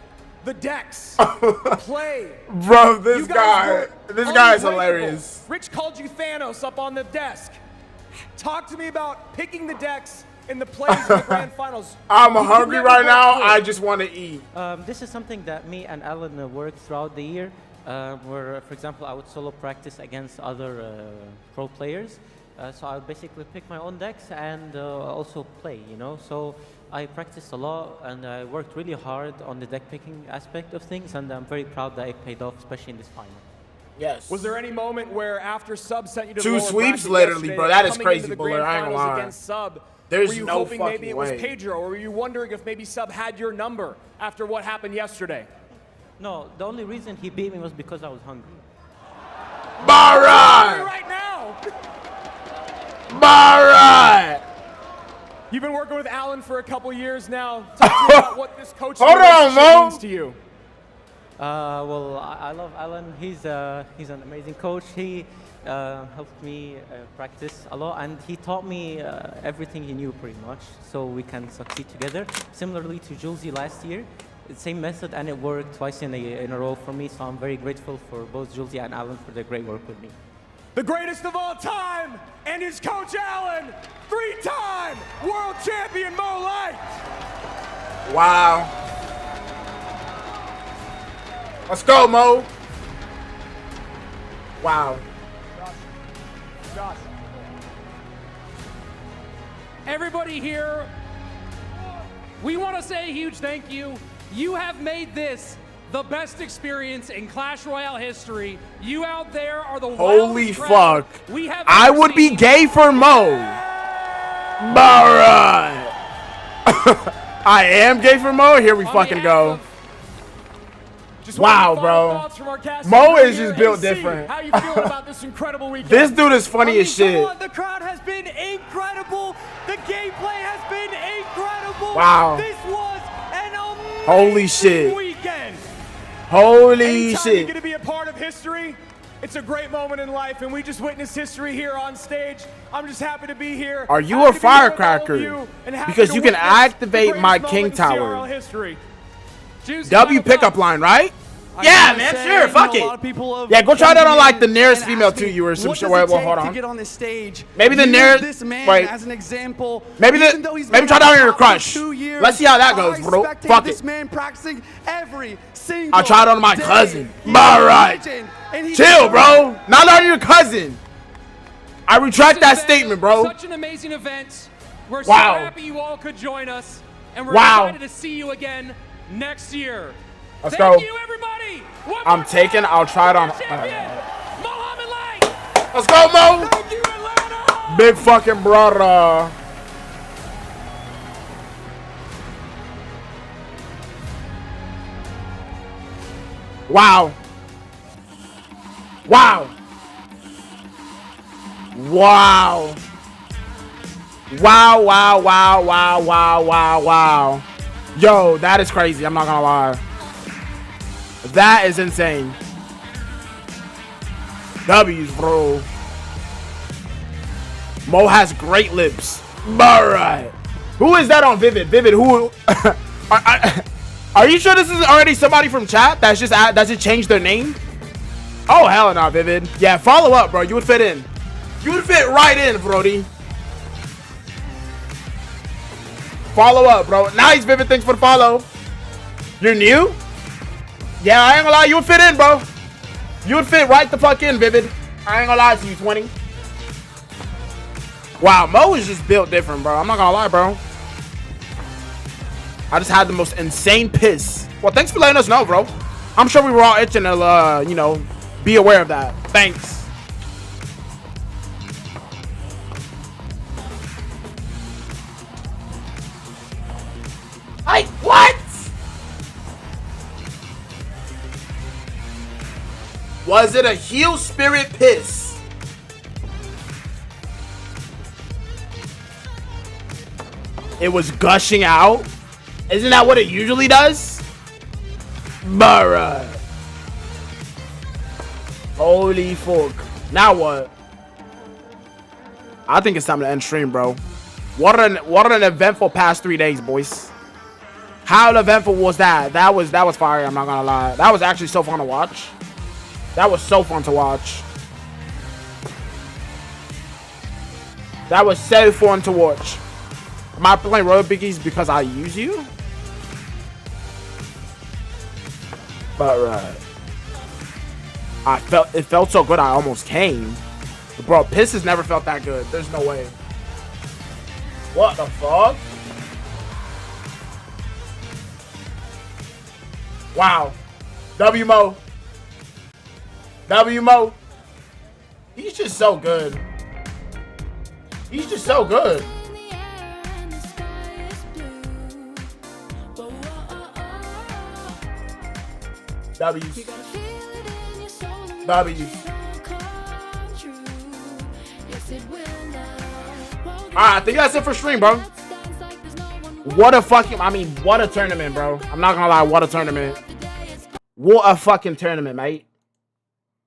the decks, the play. Bro, this You guys guy were is unbreakable. hilarious. Rich called you Thanos up on the desk. Talk to me about picking the decks in the plays in the grand finals. I'm You hungry never right now. broke I through. just want to eat. This is something that me and Alan worked throughout the year, where, for example, I would solo practice against other pro players. So I would basically pick my own decks and also play, you know. So I practiced a lot and I worked really hard on the deck picking aspect of things, and I'm very proud that it paid off, especially in this final. Yes. Was there any moment where after Sub sent you to 2 the lower sweeps bracket literally, yesterday, bro. That is coming crazy, into the Buller. grand I ain't gonna finals lie. against Sub, There's were you no hoping maybe it was fucking way. Pedro, or were you wondering if maybe Sub had your number after what happened yesterday? No, the only reason he beat me was because I was hungry. Barra! Right now. Barra! You've been working with Alan for a couple years now. Talk to me about what this coaching Hold on, relationship Mo. means to you. Well, I love Alan. He's an amazing coach. He helped me practice a lot, and he taught me everything he knew pretty much, so we can succeed together. Similarly to Julesy last year, the same method, and it worked twice in a row for me. So I'm very grateful for both Julesy and Alan for their great work with me. The greatest of all time, and his coach Alan, 3-time world champion Mo Light. Wow. Let's go, Mo. Wow. Josh. Everybody here, we want to say a huge thank you. You have made this the best experience in Clash Royale history. You out there are the Holy wildest crowd fuck. we have I ever would be seen. gay for Mo. Alright. I am gay for Mo. Here we fucking go. Wow, bro. Mo is just built different. How you feeling about this incredible weekend? This dude is funny as shit. The crowd has been incredible. The gameplay has been incredible. Wow. This was an amazing Holy shit. weekend. Holy Anytime you're shit. going to be a part of history, it's a great moment in life, and we just witnessed history here on stage. I'm just happy to be here. Are you Happy a to be here with all of firecracker? you, and happy Because to you can witness the activate greatest my moment King in CRL Tower. history. W pickup line, right? Yeah, man, sure, fuck it. Yeah, go try that on like the nearest female to you or some shit. Wait, well, hold To on. get on this stage, Maybe the use nearest. this man Wait. as an example. Maybe Even though he's been try that on your top for crush. 2 years, Let's see how that goes, I bro. spectated Fuck this it. man practicing every single I'll try it on my day. cousin. He's Alright. a legend, and he Chill, deserves bro. Not on your cousin. I retract that This has been statement, bro. Such an amazing event. We're Wow. so happy you all could join us, and we're Wow. excited to see you again next year. Let's Thank go. you, everybody. One I'm more taking. time. I'll try it on. Mohamed Light. Let's go, Mo. Big fucking brother. Wow. Wow. Wow. Wow, wow, wow, wow, wow, wow, wow. Yo, that is crazy. I'm not gonna lie. That is insane. W's, bro. Mo has great lips. Alright. Who is that on Vivid? Vivid, who? Are you sure this is already somebody from chat that's just changed their name? Oh, hell no, Vivid. Yeah, follow up, bro. You would fit in. You would fit right in, Brody. Follow up, bro. Nice, Vivid. Thanks for the follow. You're new? Yeah, I ain't gonna lie. You would fit in, bro. You would fit right the fuck in, Vivid. I ain't gonna lie to you, 20. Wow, Mo is just built different, bro. I'm not gonna lie, bro. I just had the most insane piss. Well, thanks for letting us know, bro. I'm sure we were all itching to, you know, be aware of that. Thanks. Like, what? Was it a heel spirit piss? It was gushing out? Isn't that what it usually does? Bruh. Holy fuck. Now what? I think it's time to end stream, bro. What an eventful past 3 days, boys. How eventful was that? That was fire, I'm not gonna lie. That was actually so fun to watch. That was so fun to watch. That was so fun to watch. Am I playing Royal Biggies because I use you? But it felt so good I almost came. But bro, piss has never felt that good. There's no way. What the fuck? Wow. WMO. WMO. He's just so good. He's just so good. W's. W's. Alright, I think that's it for stream, bro. What a fucking, what a tournament, bro. I'm not gonna lie, what a tournament. What a fucking tournament, mate.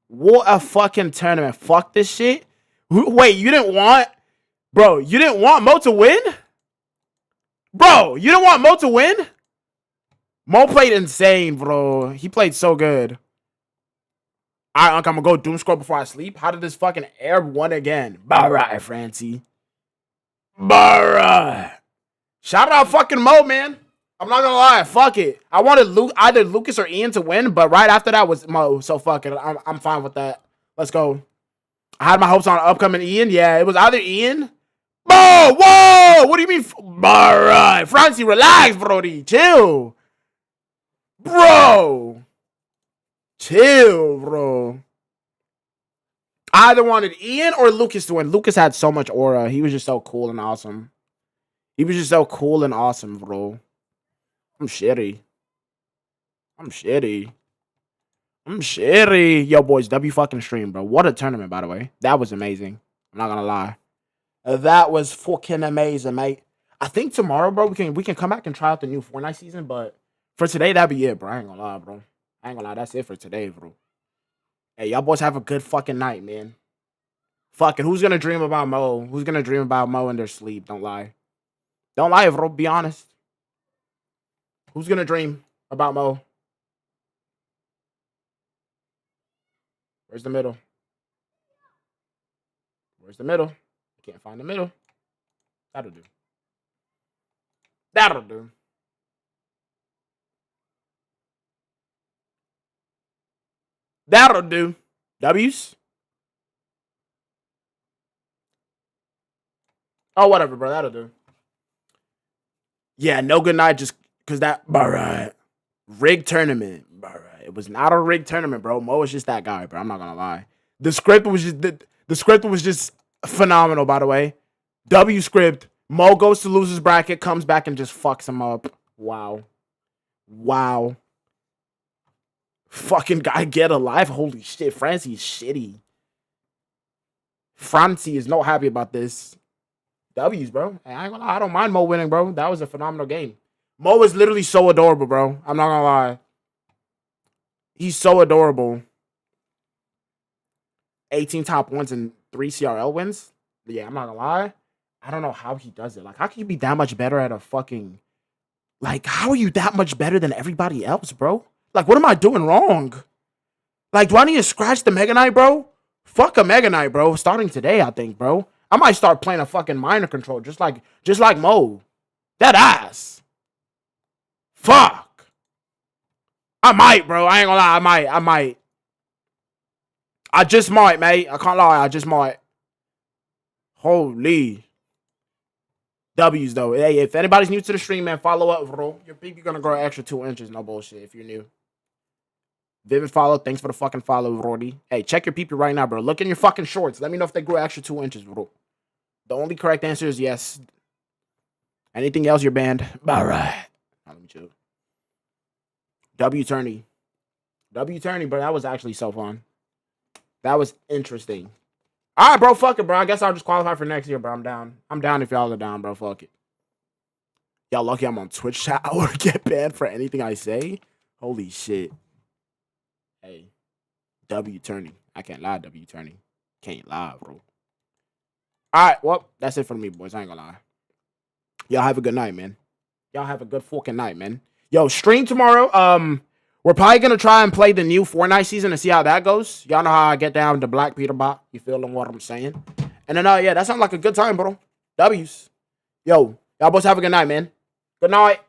What a fucking tournament. Fuck this shit. Wait, you didn't want... Bro, you didn't want Mo to win? Bro, you didn't want Mo to win? Mo played insane, bro. He played so good. Alright, Unc, I'm gonna go doom scroll before I sleep. How did this fucking air one again? Alright, Francie. Alright. Shout out fucking Mo, man. I'm not gonna lie, fuck it. I wanted either Lucas or Ian to win, but right after that was Mo, so fuck it. I'm fine with that. Let's go. I had my hopes on upcoming Ian. Yeah, it was either Ian. Whoa, whoa! What do you mean? Alright, Francie, relax, Brody. Chill. Bro. Chill, bro. I either wanted Ian or Lucas to win. Lucas had so much aura. He was just so cool and awesome. He was just so cool and awesome, bro. I'm shitty. I'm shitty. I'm shitty. Yo, boys, W fucking stream, bro. What a tournament, by the way. That was amazing. I'm not gonna lie. That was fucking amazing, mate. I think tomorrow, bro, we can come back and try out the new Fortnite season, but for today, that'd be it, bro. I ain't gonna lie, bro. I ain't gonna lie. That's it for today, bro. Hey, y'all boys have a good fucking night, man. Fucking, who's gonna dream about Mo? Who's gonna dream about Mo in their sleep? Don't lie. Don't lie, bro. Be honest. Who's gonna dream about Mo? Where's the middle? Where's the middle? I can't find the middle. That'll do. That'll do. That'll do. W's? Oh, whatever, bro. That'll do. Yeah, no good night just because that. Alright. Rigged tournament. Alright. It was not a rigged tournament, bro. Mo was just that guy, bro. I'm not gonna lie. The script was just the script was just phenomenal, by the way. W script. Mo goes to losers bracket, comes back and just fucks him up. Wow. Wow. Fucking guy get alive. Holy shit. Francie is shitty. Francie is not happy about this. W's, bro. Hey, I ain't gonna lie. I don't mind Mo winning, bro. That was a phenomenal game. Mo is literally so adorable, bro. I'm not gonna lie. He's so adorable. 18 top wins and 3 CRL wins. Yeah, I'm not gonna lie. I don't know how he does it. Like, how can you be that much better at a fucking... Like, how are you that much better than everybody else, bro? Like, what am I doing wrong? Like, do I need to scratch the Mega Knight, bro? Fuck a Mega Knight, bro. Starting today, I think, bro. I might start playing a fucking minor control, just like Mo. That ass. Fuck. I might, bro. I ain't gonna lie. I might. I just might, mate. I can't lie. I just might. Holy. W's, though. Hey, if anybody's new to the stream, man, follow up, bro. Your peep, you're gonna grow an extra 2 inches. No bullshit if you're new. Vivid follow. Thanks for the fucking follow, Roddy. Hey, check your peepee right now, bro. Look in your fucking shorts. Let me know if they grew an extra 2 inches, bro. The only correct answer is yes. Anything else, you're banned. All right. Let me chill. W tourney. W tourney, bro. That was actually so fun. That was interesting. All right, bro. Fuck it, bro. I guess I'll just qualify for next year, bro. I'm down. I'm down if y'all are down, bro. Fuck it. Y'all lucky I'm on Twitch chat or get banned for anything I say. Holy shit. Hey. W tourney. I can't lie, W tourney. Can't lie, bro. All right, well, that's it for me, boys. I ain't gonna lie. Y'all have a good night, man. Y'all have a good fucking night, man. Yo, stream tomorrow. We're probably gonna try and play the new Fortnite season and see how that goes. Y'all know how I get down to Black Peter Bot. You feeling what I'm saying? And then, yeah, that sounds like a good time, bro. W's. Yo, y'all boys have a good night, man. Good night.